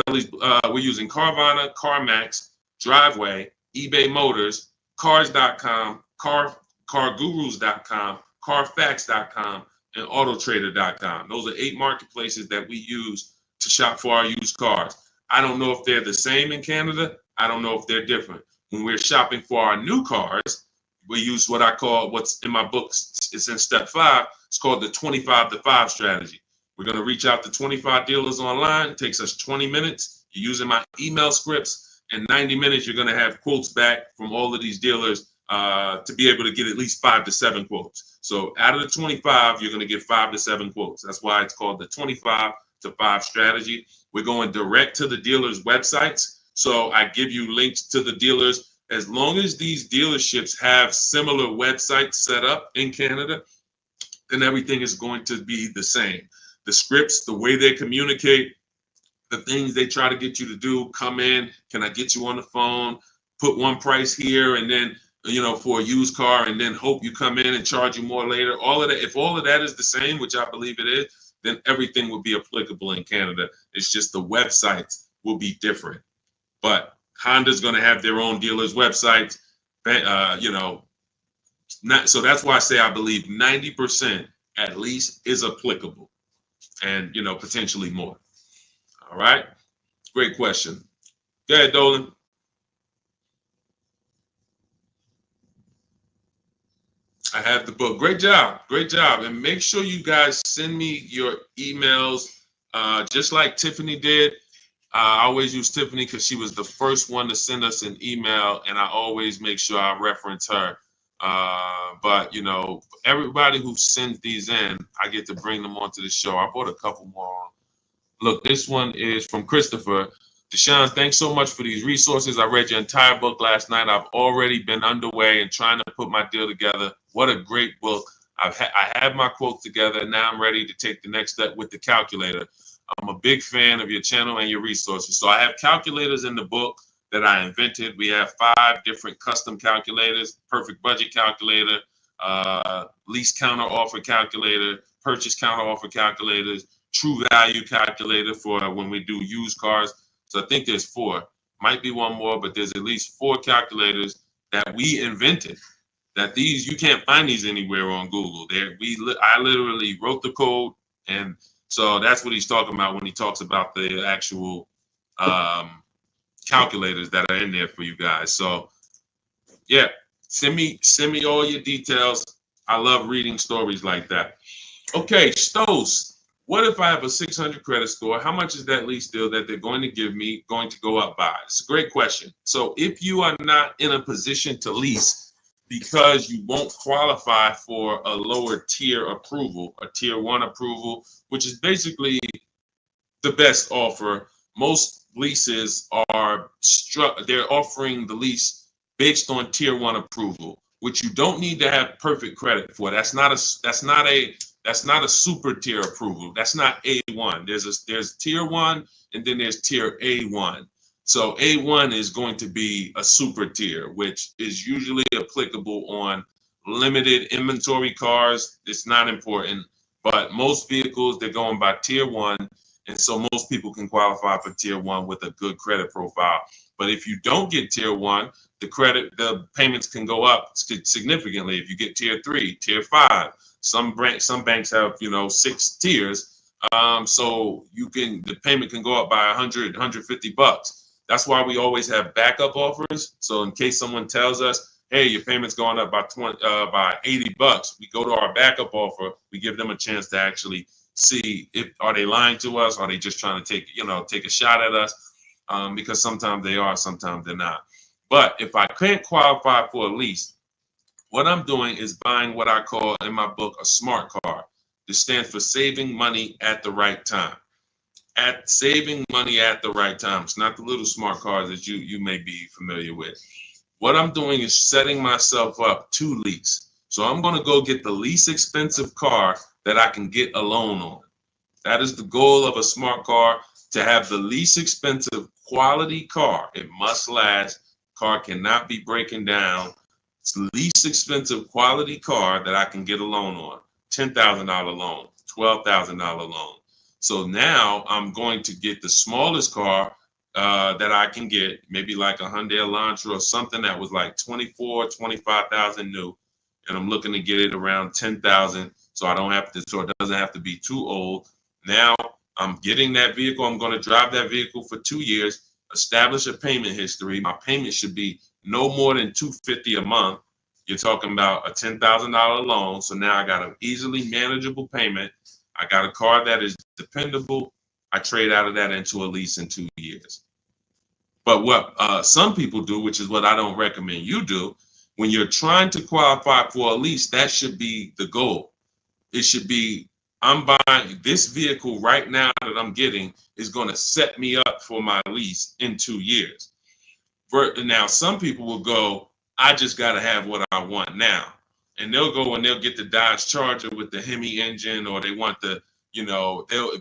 we're using Carvana, CarMax, Driveway, eBay Motors, Cars.com, CarGurus.com, Carfax.com, and Autotrader.com. Those are 8 marketplaces that we use to shop for our used cars. I don't know if they're the same in Canada. I don't know if they're different. When we're shopping for our new cars, we use what I call, what's in my books, it's in step 5. It's called the 25 to 5 strategy. We're going to reach out to 25 dealers online. It takes us 20 minutes. You're using my email scripts. In 90 minutes, you're going to have quotes back from all of these dealers to be able to get at least 5 to 7 quotes. So out of the 25, you're going to get 5 to 7 quotes. That's why it's called the 25 to 5 strategy. We're going direct to the dealers' websites. So I give you links to the dealers. As long as these dealerships have similar websites set up in Canada, then everything is going to be the same. The scripts, the way they communicate, the things they try to get you to do, come in, can I get you on the phone, put one price here, and then, for a used car, and then hope you come in and charge you more later. All of that, if all of that is the same, which I believe it is, then everything will be applicable in Canada. It's just the websites will be different. But Honda's going to have their own dealers' websites, so that's why I say I believe 90% at least is applicable, and potentially more. All right, great question. Go ahead, Dolan. I have the book. Great job, and make sure you guys send me your emails, just like Tiffany did. I always use Tiffany because she was the first one to send us an email, and I always make sure I reference her. But everybody who sends these in, I get to bring them onto the show. I brought a couple more. Look, this one is from Christopher. Deshone, thanks so much for these resources. I read your entire book last night. I've already been underway and trying to put my deal together. What a great book. I have my quotes together. Now I'm ready to take the next step with the calculator. I'm a big fan of your channel and your resources. So I have calculators in the book that I invented. We have 5 different custom calculators: perfect budget calculator, lease counter offer calculator, purchase counter offer calculators, true value calculator for when we do used cars. So I think there's 4, might be one more, but there's at least 4 calculators that we invented that these, you can't find these anywhere on Google. I literally wrote the code, and so that's what he's talking about when he talks about the actual calculators that are in there for you guys. So yeah, send me all your details. I love reading stories like that. Okay, Stos. What if I have a 600 credit score? How much is that lease deal that they're going to give me going to go up by? It's a great question. So if you are not in a position to lease because you won't qualify for a lower tier approval, a tier 1 approval, which is basically the best offer. Most leases are they're offering the lease based on tier 1 approval, which you don't need to have perfect credit for. That's not a super tier approval. That's not A1. There's tier 1 and then there's tier A1. So A1 is going to be a super tier, which is usually applicable on limited inventory cars. It's not important, but most vehicles, they're going by tier 1. And so most people can qualify for tier 1 with a good credit profile. But if you don't get tier 1, the payments can go up significantly. If you get tier 3, tier 5, some banks have 6 tiers, so the payment can go up by $100-$150. That's why we always have backup offers. So in case someone tells us, hey, your payment's going up by $80, we go to our backup offer. We give them a chance to actually see are they lying to us? Are they just trying to take a shot at us? Because sometimes they are, sometimes they're not. But if I can't qualify for a lease, what I'm doing is buying what I call in my book a smart card. This stands for saving money at the right time. Saving money at the right time. It's not the little smart cards that you may be familiar with. What I'm doing is setting myself up to lease. So I'm going to go get the least expensive car that I can get a loan on. That is the goal of a smart car, to have the least expensive quality car. It must last. Car cannot be breaking down. It's the least expensive quality car that I can get a loan on. $10,000 loan, $12,000 loan. So now I'm going to get the smallest car that I can get, maybe like a Hyundai Elantra or something that was like 24, 25,000 new. And I'm looking to get it around 10,000, so it doesn't have to be too old. Now I'm getting that vehicle. I'm going to drive that vehicle for 2 years, establish a payment history. My payment should be no more than $250 a month. You're talking about a $10,000 loan. So now I got an easily manageable payment. I got a car that is dependable. I trade out of that into a lease in 2 years. But what some people do, which is what I don't recommend you do, when you're trying to qualify for a lease, that should be the goal. It should be, I'm buying this vehicle right now that I'm getting is going to set me up for my lease in 2 years. Now, some people will go, I just got to have what I want now. And they'll go and they'll get the Dodge Charger with the Hemi engine, or they want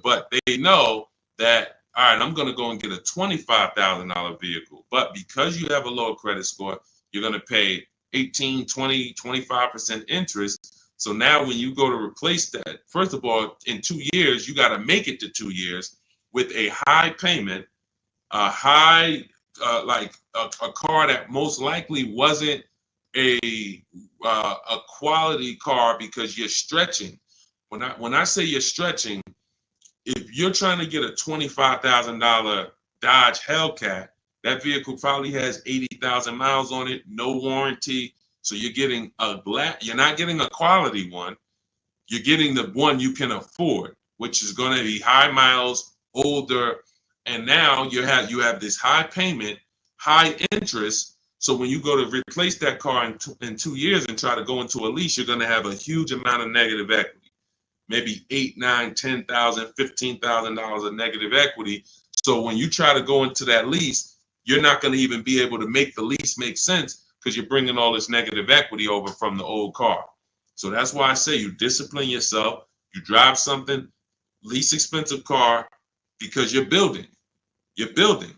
but they know that, all right, I'm going to go and get a $25,000 vehicle. But because you have a low credit score, you're going to pay 18, 20, 25% interest. So now when you go to replace that, first of all, in 2 years, you got to make it to 2 years with a high payment, a high, like a car that most likely wasn't a quality car, because you're stretching. When I say you're stretching, if you're trying to get a $25,000 Dodge Hellcat, that vehicle probably has 80,000 miles on it, no warranty. So you're getting you're not getting a quality one. You're getting the one you can afford, which is going to be high miles, older. And now you have this high payment, high interest. So when you go to replace that car in 2 years and try to go into a lease, you're going to have a huge amount of negative equity, maybe $8,000, $9,000, $10,000, $15,000 of negative equity. So when you try to go into that lease, you're not going to even be able to make the lease make sense, because you're bringing all this negative equity over from the old car. So that's why I say you discipline yourself. You drive something, least expensive car, because you're building. You're building.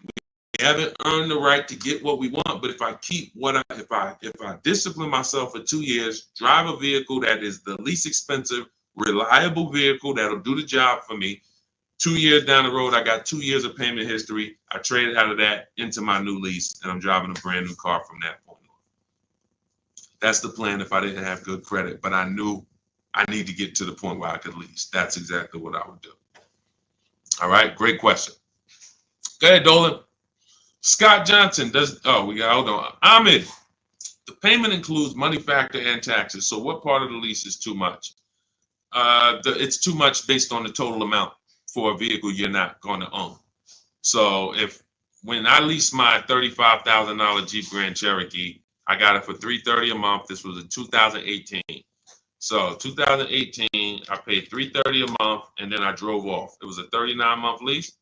We haven't earned the right to get what we want, but if I discipline myself for 2 years, drive a vehicle that is the least expensive, reliable vehicle that'll do the job for me, 2 years down the road, I got 2 years of payment history. I traded out of that into my new lease, and I'm driving a brand new car from that point on. That's the plan if I didn't have good credit, but I knew I need to get to the point where I could lease. That's exactly what I would do. All right, great question. Go ahead, Dolan. Scott Johnson hold on. Ahmed, the payment includes money factor and taxes. So what part of the lease is too much? It's too much based on the total amount for a vehicle you're not going to own. So when I leased my $35,000 Jeep Grand Cherokee, I got it for $330 a month. This was in 2018. So 2018, I paid $330 a month, and then I drove off. It was a 39-month lease.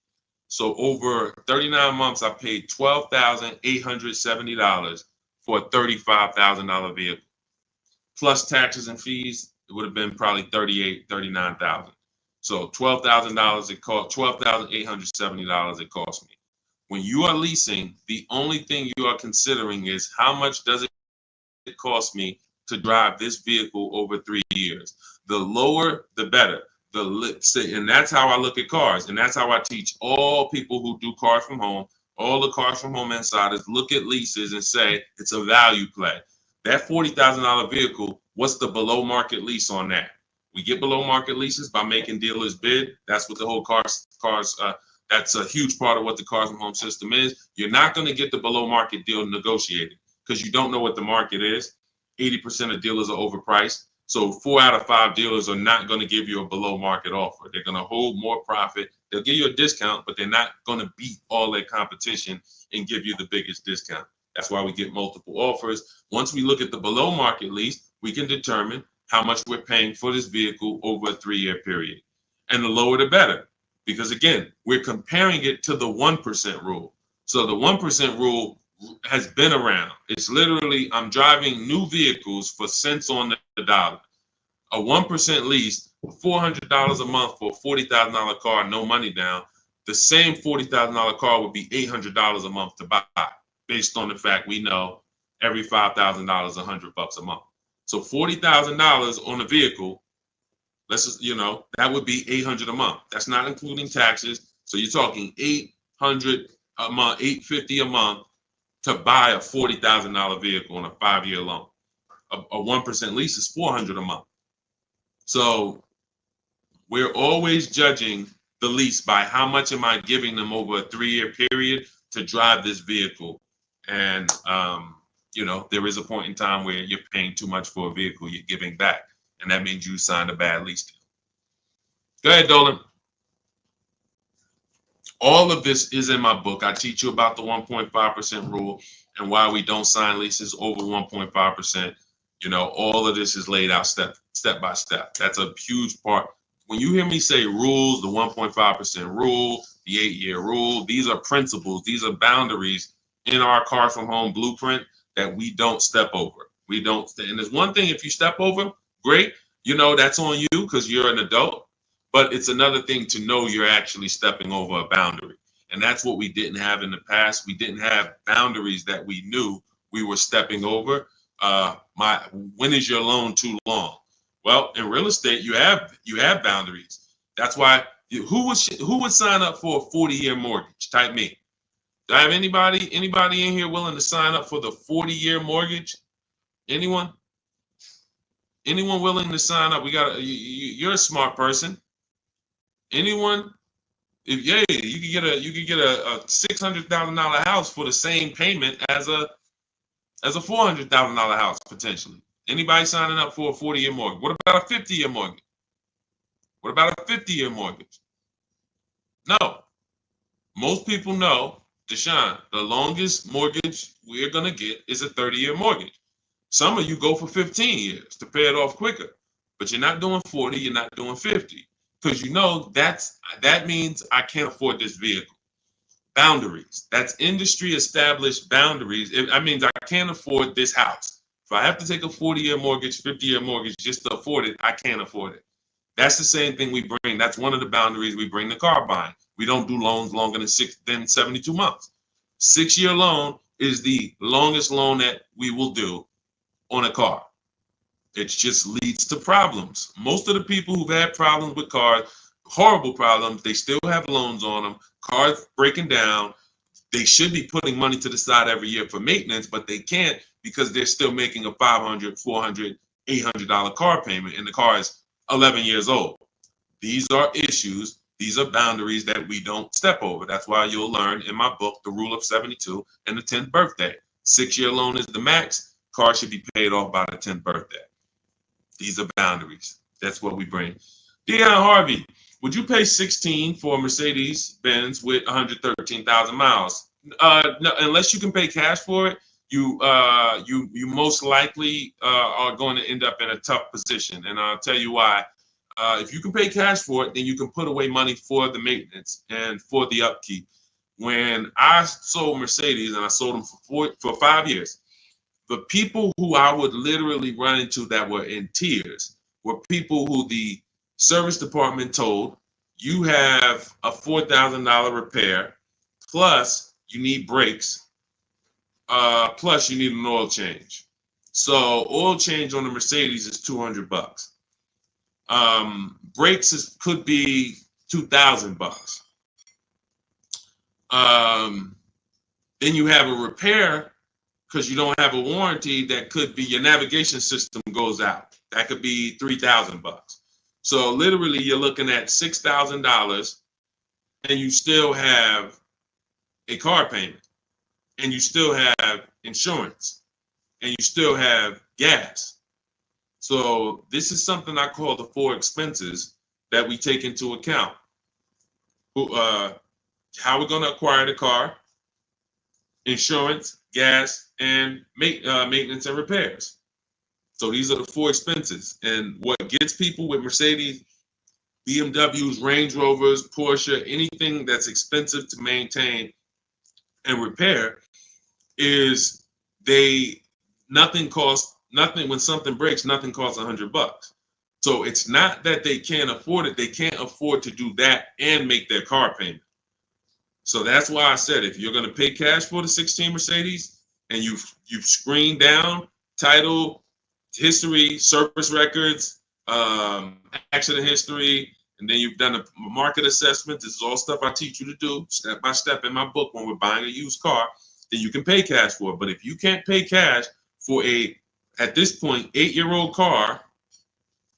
So over 39 months, I paid $12,870 for a $35,000 vehicle. Plus taxes and fees, it would have been probably $39,000. So $12,000 it cost, $12,870 it cost me. When you are leasing, the only thing you are considering is how much does it cost me to drive this vehicle over 3 years. The lower, the better. And that's how I look at cars, and that's how I teach all people who do cars from home, all the cars from home insiders, look at leases and say it's a value play. That $40,000 vehicle, what's the below market lease on that? We get below market leases by making dealers bid. That's what the whole cars. That's a huge part of what the cars from home system is. You're not going to get the below market deal negotiated because you don't know what the market is. 80% of dealers are overpriced. So 4 out of 5 dealers are not going to give you a below market offer. They're going to hold more profit. They'll give you a discount, but they're not going to beat all their competition and give you the biggest discount. That's why we get multiple offers. Once we look at the below market lease, we can determine how much we're paying for this vehicle over a 3-year period. And the lower the better. Because again, we're comparing it to the 1% rule. So the 1% rule has been around. It's literally, I'm driving new vehicles for cents on the dollar. A 1% lease, $400 a month for a $40,000 car, no money down. The same $40,000 car would be $800 a month to buy, based on the fact we know every $5,000 $100 a month. So $40,000 on a vehicle, that would be $800 a month. That's not including taxes. So you're talking $800 a month, $850 a month to buy a $40,000 vehicle on a 5-year loan. A 1% lease is $400 a month. So we're always judging the lease by how much am I giving them over a 3-year period to drive this vehicle. And, there is a point in time where you're paying too much for a vehicle you're giving back. And that means you signed a bad lease deal. Go ahead, Dolan. All of this is in my book. I teach you about the 1.5% rule and why we don't sign leases over 1.5%. All of this is laid out step by step. That's a huge part. When you hear me say rules, the 1.5% rule, the 8-year rule, these are principles. These are boundaries in our Cars from Home blueprint that we don't step over. We don't. And there's one thing, if you step over, great. That's on you because you're an adult. But it's another thing to know you're actually stepping over a boundary. And that's what we didn't have in the past. We didn't have boundaries that we knew we were stepping over. When is your loan too long? Well, in real estate, you have boundaries. That's why who would sign up for a 40-year mortgage? Type me. Do I have anybody in here willing to sign up for the 40-year mortgage? Anyone? Anyone willing to sign up? You're a smart person. Anyone? You could get a $600,000 house for the same payment as a $400,000 house potentially. Anybody signing up for a 40-year mortgage? What about a 50-year mortgage? What about a 50-year mortgage? No. Most people know, Deshone, the longest mortgage we're gonna get is a 30-year mortgage. Some of you go for 15 years to pay it off quicker, but you're not doing 40, you're not doing 50. Because that means I can't afford this vehicle. Boundaries. That's industry established boundaries. That means I can't afford this house. If I have to take a 40-year mortgage, 50-year mortgage just to afford it, I can't afford it. That's the same thing we bring. That's one of the boundaries we bring to car buying. We don't do loans longer than 72 months. 6-year loan is the longest loan that we will do on a car. It just leads to problems. Most of the people who've had problems with cars, horrible problems, they still have loans on them, cars breaking down. They should be putting money to the side every year for maintenance, but they can't because they're still making a $500, $400, $800 car payment, and the car is 11 years old. These are issues. These are boundaries that we don't step over. That's why you'll learn in my book, The Rule of 72 and the 10th birthday. 6-year loan is the max. Car should be paid off by the 10th birthday. These are boundaries. That's what we bring. Deion Harvey, would you pay 16 for a Mercedes-Benz with 113,000 miles? No, unless you can pay cash for it, you most likely are going to end up in a tough position. And I'll tell you why. If you can pay cash for it, then you can put away money for the maintenance and for the upkeep. When I sold Mercedes, and I sold them for 5 years, the people who I would literally run into that were in tears were people who the service department told, you have a $4,000 repair, plus you need brakes, plus you need an oil change. So oil change on the Mercedes is $200. Brakes could be $2,000. Then you have a repair because you don't have a warranty that could be your navigation system goes out. That could be $3,000. So literally you're looking at $6,000 and you still have a car payment and you still have insurance and you still have gas. So this is something I call the 4 expenses that we take into account. How we're going to acquire the car, insurance, gas, and maintenance and repairs. So these are the 4 expenses. And what gets people with Mercedes, BMWs, Range Rovers, Porsche, anything that's expensive to maintain and repair is nothing when something breaks, nothing costs $100. So it's not that they can't afford it. They can't afford to do that and make their car payment. So that's why I said, if you're going to pay cash for the 16 Mercedes and you've screened down title, history, service records, accident history, and then you've done a market assessment, this is all stuff I teach you to do step by step in my book when we're buying a used car, then you can pay cash for it. But if you can't pay cash for at this point, 8-year-old car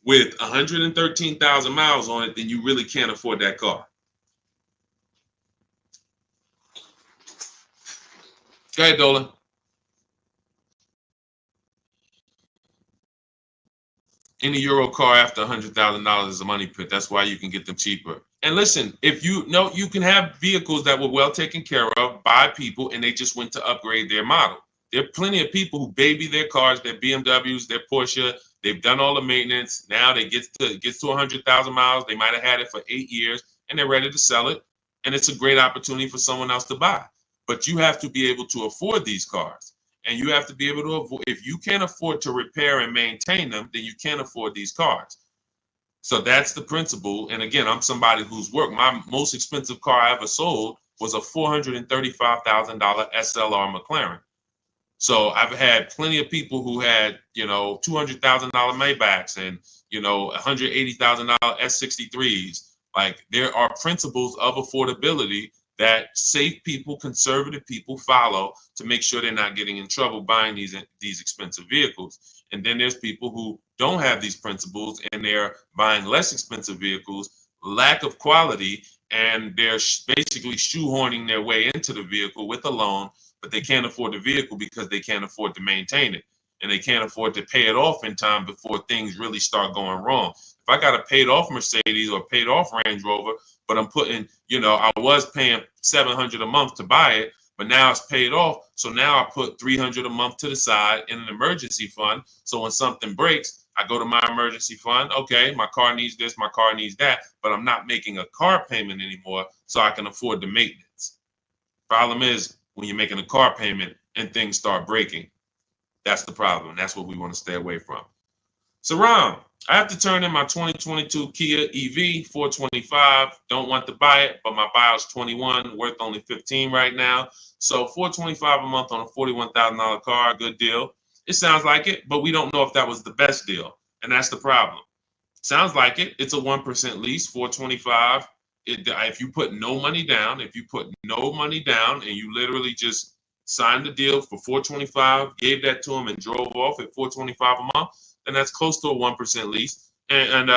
with 113,000 miles on it, then you really can't afford that car. Go ahead, Dolan. Any Euro car after $100,000 is a money pit. That's why you can get them cheaper. And listen, if you know, you can have vehicles that were well taken care of by people and they just went to upgrade their model. There are plenty of people who baby their cars, their BMWs, their Porsche. They've done all the maintenance. Now they get to 100,000 miles. They might have had it for 8 years and they're ready to sell it. And it's a great opportunity for someone else to buy. But you have to be able to afford these cars. And you have to be able to avoid, if you can't afford to repair and maintain them, then you can't afford these cars. So that's the principle. And again, I'm somebody who's worked. My most expensive car I ever sold was a $435,000 SLR McLaren. So I've had plenty of people who had, $200,000 Maybachs and, $180,000 S63s. Like, there are principles of affordability that safe people, conservative people follow to make sure they're not getting in trouble buying these expensive vehicles. And then there's people who don't have these principles and they're buying less expensive vehicles, lack of quality, and they're basically shoehorning their way into the vehicle with a loan, but they can't afford the vehicle because they can't afford to maintain it. And they can't afford to pay it off in time before things really start going wrong. If I got a paid off Mercedes or paid off Range Rover, but I'm putting, I was paying $700 a month to buy it, but now it's paid off. So now I put $300 a month to the side in an emergency fund. So when something breaks, I go to my emergency fund. Okay, my car needs this, my car needs that, but I'm not making a car payment anymore, so I can afford the maintenance. Problem is, when you're making a car payment and things start breaking, that's the problem. That's what we want to stay away from. So Ron, I have to turn in my 2022 Kia EV 425. Don't want to buy it, but my buyer's 21, worth only 15 right now. So 425 a month on a $41,000 car, good deal. It sounds like it, but we don't know if that was the best deal, and that's the problem. Sounds like it. It's a 1% lease, 425. If you put no money down, and you literally just signed the deal for $425, gave that to him, and drove off at $425 a month, then that's close to a 1% lease. And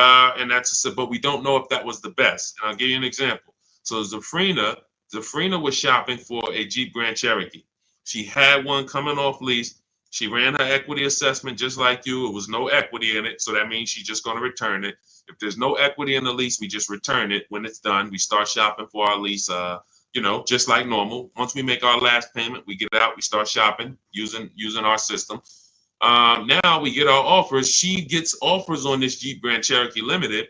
that's but we don't know if that was the best. And I'll give you an example. So Zafrina was shopping for a Jeep Grand Cherokee. She had one coming off lease. She ran her equity assessment just like you. It was no equity in it, so that means she's just going to return it. If there's no equity in the lease, we just return it. When it's done, we start shopping for our lease, just like normal. Once we make our last payment, we get out, we start shopping using our system. Now we get our offers. She gets offers on this Jeep Grand Cherokee Limited,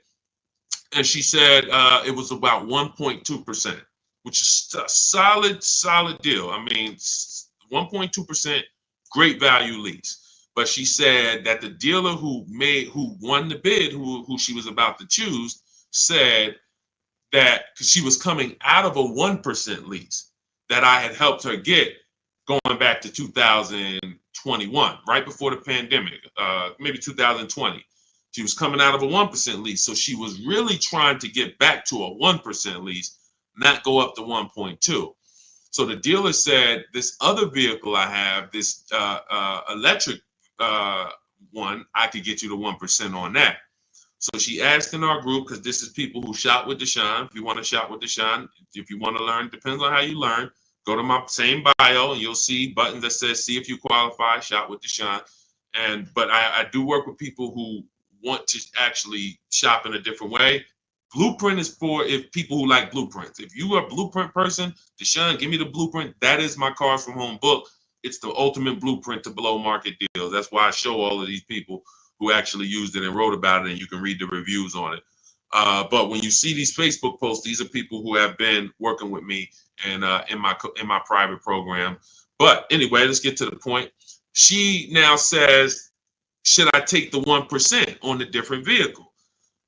and she said it was about 1.2%, which is a solid deal. I mean, 1.2%, great value lease. But she said that the dealer who won the bid, who she was about to choose, said that because she was coming out of a 1% lease that I had helped her get going back to 2021, right before the pandemic, maybe 2020. She was coming out of a 1% lease. So she was really trying to get back to a 1% lease, not go up to 1.2. So the dealer said, this other vehicle I have, this electric one, I could get you to 1% on that. So she asked in our group, because this is people who shop with Deshone. If you want to shop with Deshone, if you want to learn, depends on how you learn. Go to my same bio and you'll see buttons that says, see if you qualify, shop with Deshone. But I do work with people who want to actually shop in a different way. Blueprint is for people who like blueprints. If you are a blueprint person, Deshone, give me the blueprint. That is my Cars from Home book. It's the ultimate blueprint to below market deals. That's why I show all of these people who actually used it and wrote about it, and you can read the reviews on it. But when you see these Facebook posts, these are people who have been working with me and in my private program. But anyway, let's get to the point. She now says, should I take the 1% on the different vehicle?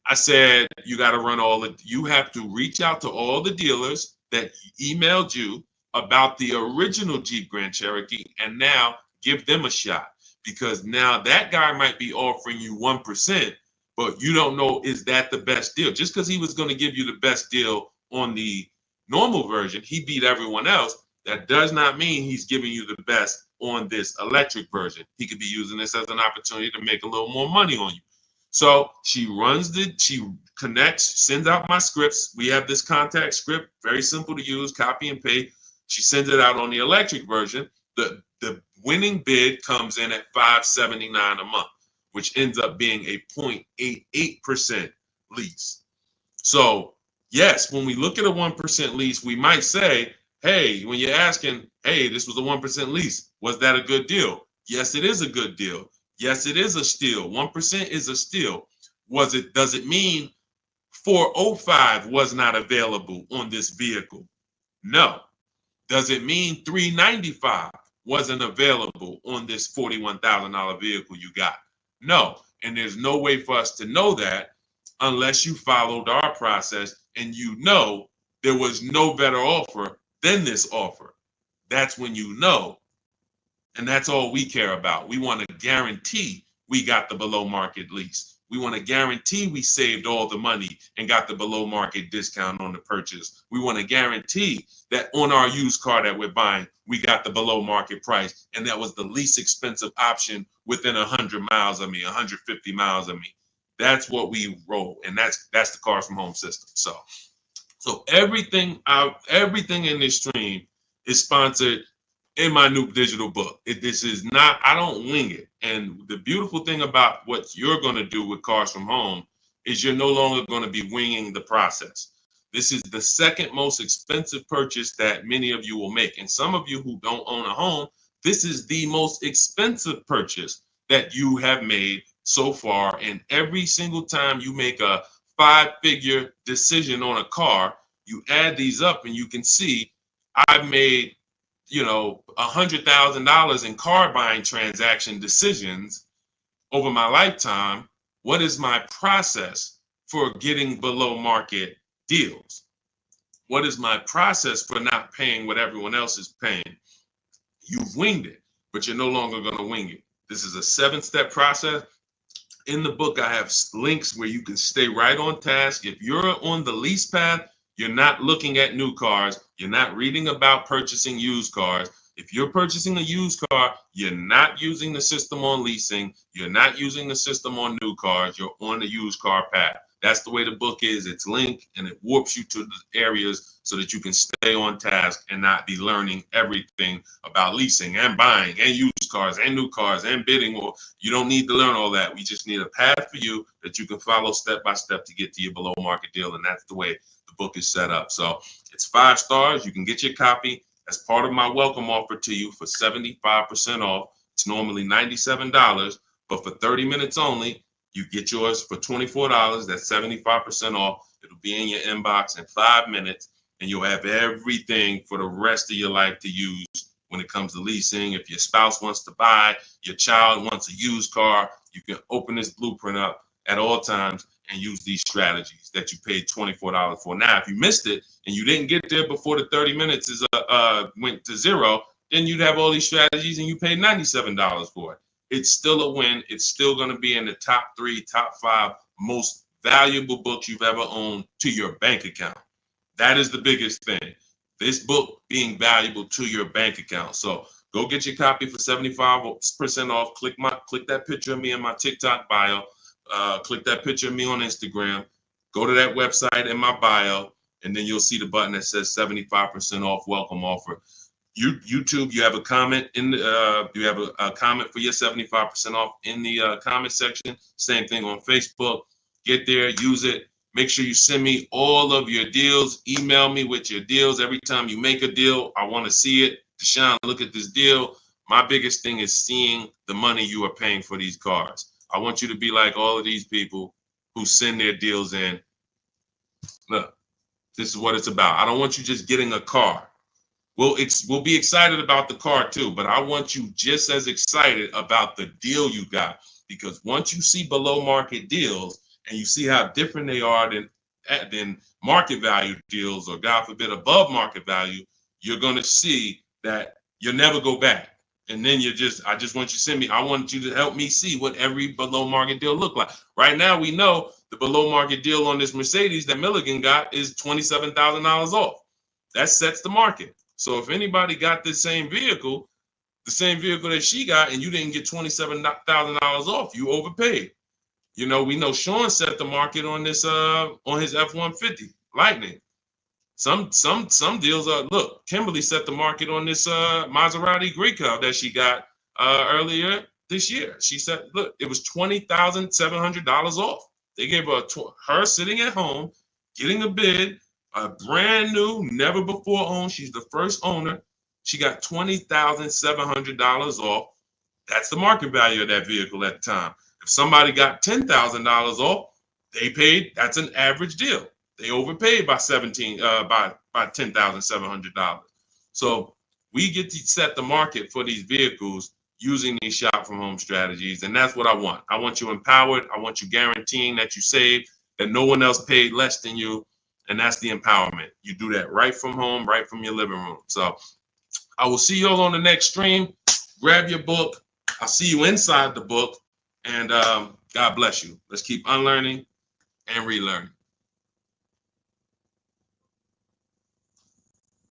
I said, you got to you have to reach out to all the dealers that emailed you about the original Jeep Grand Cherokee and now give them a shot, because now that guy might be offering you 1%, but you don't know, is that the best deal? Just because he was going to give you the best deal on the normal version, he beat everyone else. That does not mean he's giving you the best on this electric version. He could be using this as an opportunity to make a little more money on you. So she connects, sends out my scripts. We have this contact script, very simple to use, copy and paste. She sends it out on the electric version. The winning bid comes in at $579 a month, which ends up being a 0.88% lease. So yes, when we look at a 1% lease, we might say, hey, when you're asking, hey, this was a 1% lease, was that a good deal? Yes, it is a good deal. Yes, it is a steal. 1% is a steal. Does it mean 405 was not available on this vehicle? No. Does it mean 395 wasn't available on this $41,000 vehicle you got? No. And there's no way for us to know that unless you followed our process and you know there was no better offer than this offer. That's when you know. And that's all we care about. We want to guarantee we got the below market lease. We want to guarantee we saved all the money and got the below market discount on the purchase. We want to guarantee that on our used car that we're buying, we got the below market price. And that was the least expensive option within 100 miles of me, 150 miles of me. That's what we roll. And that's the Cars from Home system. So everything in this stream is sponsored in my new digital book. This is not, I don't wing it. And the beautiful thing about what you're going to do with Cars from Home is you're no longer going to be winging the process. This is the second most expensive purchase that many of you will make. And some of you who don't own a home, this is the most expensive purchase that you have made so far. And every single time you make a 5-figure decision on a car, you add these up and you can see I've made $100,000 in car buying transaction decisions over my lifetime. What is my process for getting below market deals? What is my process for not paying what everyone else is paying? You've winged it, but you're no longer going to wing it. This is a 7-step process. In the book, I have links where you can stay right on task. If you're on the lease path, you're not looking at new cars. You're not reading about purchasing used cars. If you're purchasing a used car, you're not using the system on leasing. You're not using the system on new cars. You're on the used car path. That's the way the book is. It's linked and it warps you to the areas so that you can stay on task and not be learning everything about leasing and buying and used cars and new cars and bidding. Or you don't need to learn all that. We just need a path for you that you can follow step by step to get to your below market deal. And that's the way the book is set up. So it's 5 stars. You can get your copy as part of my welcome offer to you for 75% off. It's normally $97, but for 30 minutes only, you get yours for $24. That's 75% off. It'll be in your inbox in 5 minutes, and you'll have everything for the rest of your life to use when it comes to leasing. If your spouse wants to buy, your child wants a used car, you can open this blueprint up at all times and use these strategies that you paid $24 for. Now, if you missed it and you didn't get there before the 30 minutes is went to zero, then you'd have all these strategies and you paid $97 for it. It's still a win. It's still going to be in the top 3, top 5 most valuable books you've ever owned to your bank account. That is the biggest thing. This book being valuable to your bank account. So go get your copy for 75% off. Click that picture of me in my TikTok bio. Click that picture of me on Instagram. Go to that website in my bio, and then you'll see the button that says 75% off welcome offer. YouTube, you have a comment in the, you have a comment for your 75% off in the comment section. Same thing on Facebook. Get there, use it. Make sure you send me all of your deals. Email me with your deals. Every time you make a deal, I want to see it. Deshone, look at this deal. My biggest thing is seeing the money you are paying for these cars. I want you to be like all of these people who send their deals in. Look, this is what it's about. I don't want you just getting a car. We'll be excited about the car too, but I want you just as excited about the deal you got, because once you see below market deals and you see how different they are than market value deals, or God forbid above market value, you're going to see that you'll never go back. And then I just want you to send me, I want you to help me see what every below market deal look like. Right now, we know the below market deal on this Mercedes that Milligan got is $27,000 off. That sets the market. So if anybody got this same vehicle, the same vehicle that she got, and you didn't get $27,000 off, you overpaid. You know, we know Sean set the market on this on his F-150 Lightning. Some deals are, look, Kimberly set the market on this Maserati Greco that she got earlier this year. She said, look, it was $20,700 off. They gave her sitting at home, getting a bid, a brand new, never before owned. She's the first owner. She got $20,700 off. That's the market value of that vehicle at the time. If somebody got $10,000 off, they paid. That's an average deal. They overpaid by $10,700. So we get to set the market for these vehicles using these shop from home strategies, and that's what I want. I want you empowered. I want you guaranteeing that you save, that no one else paid less than you. And that's the empowerment. You do that right from home, right from your living room. So I will see you all on the next stream. Grab your book. I'll see you inside the book. And God bless you. Let's keep unlearning and relearning.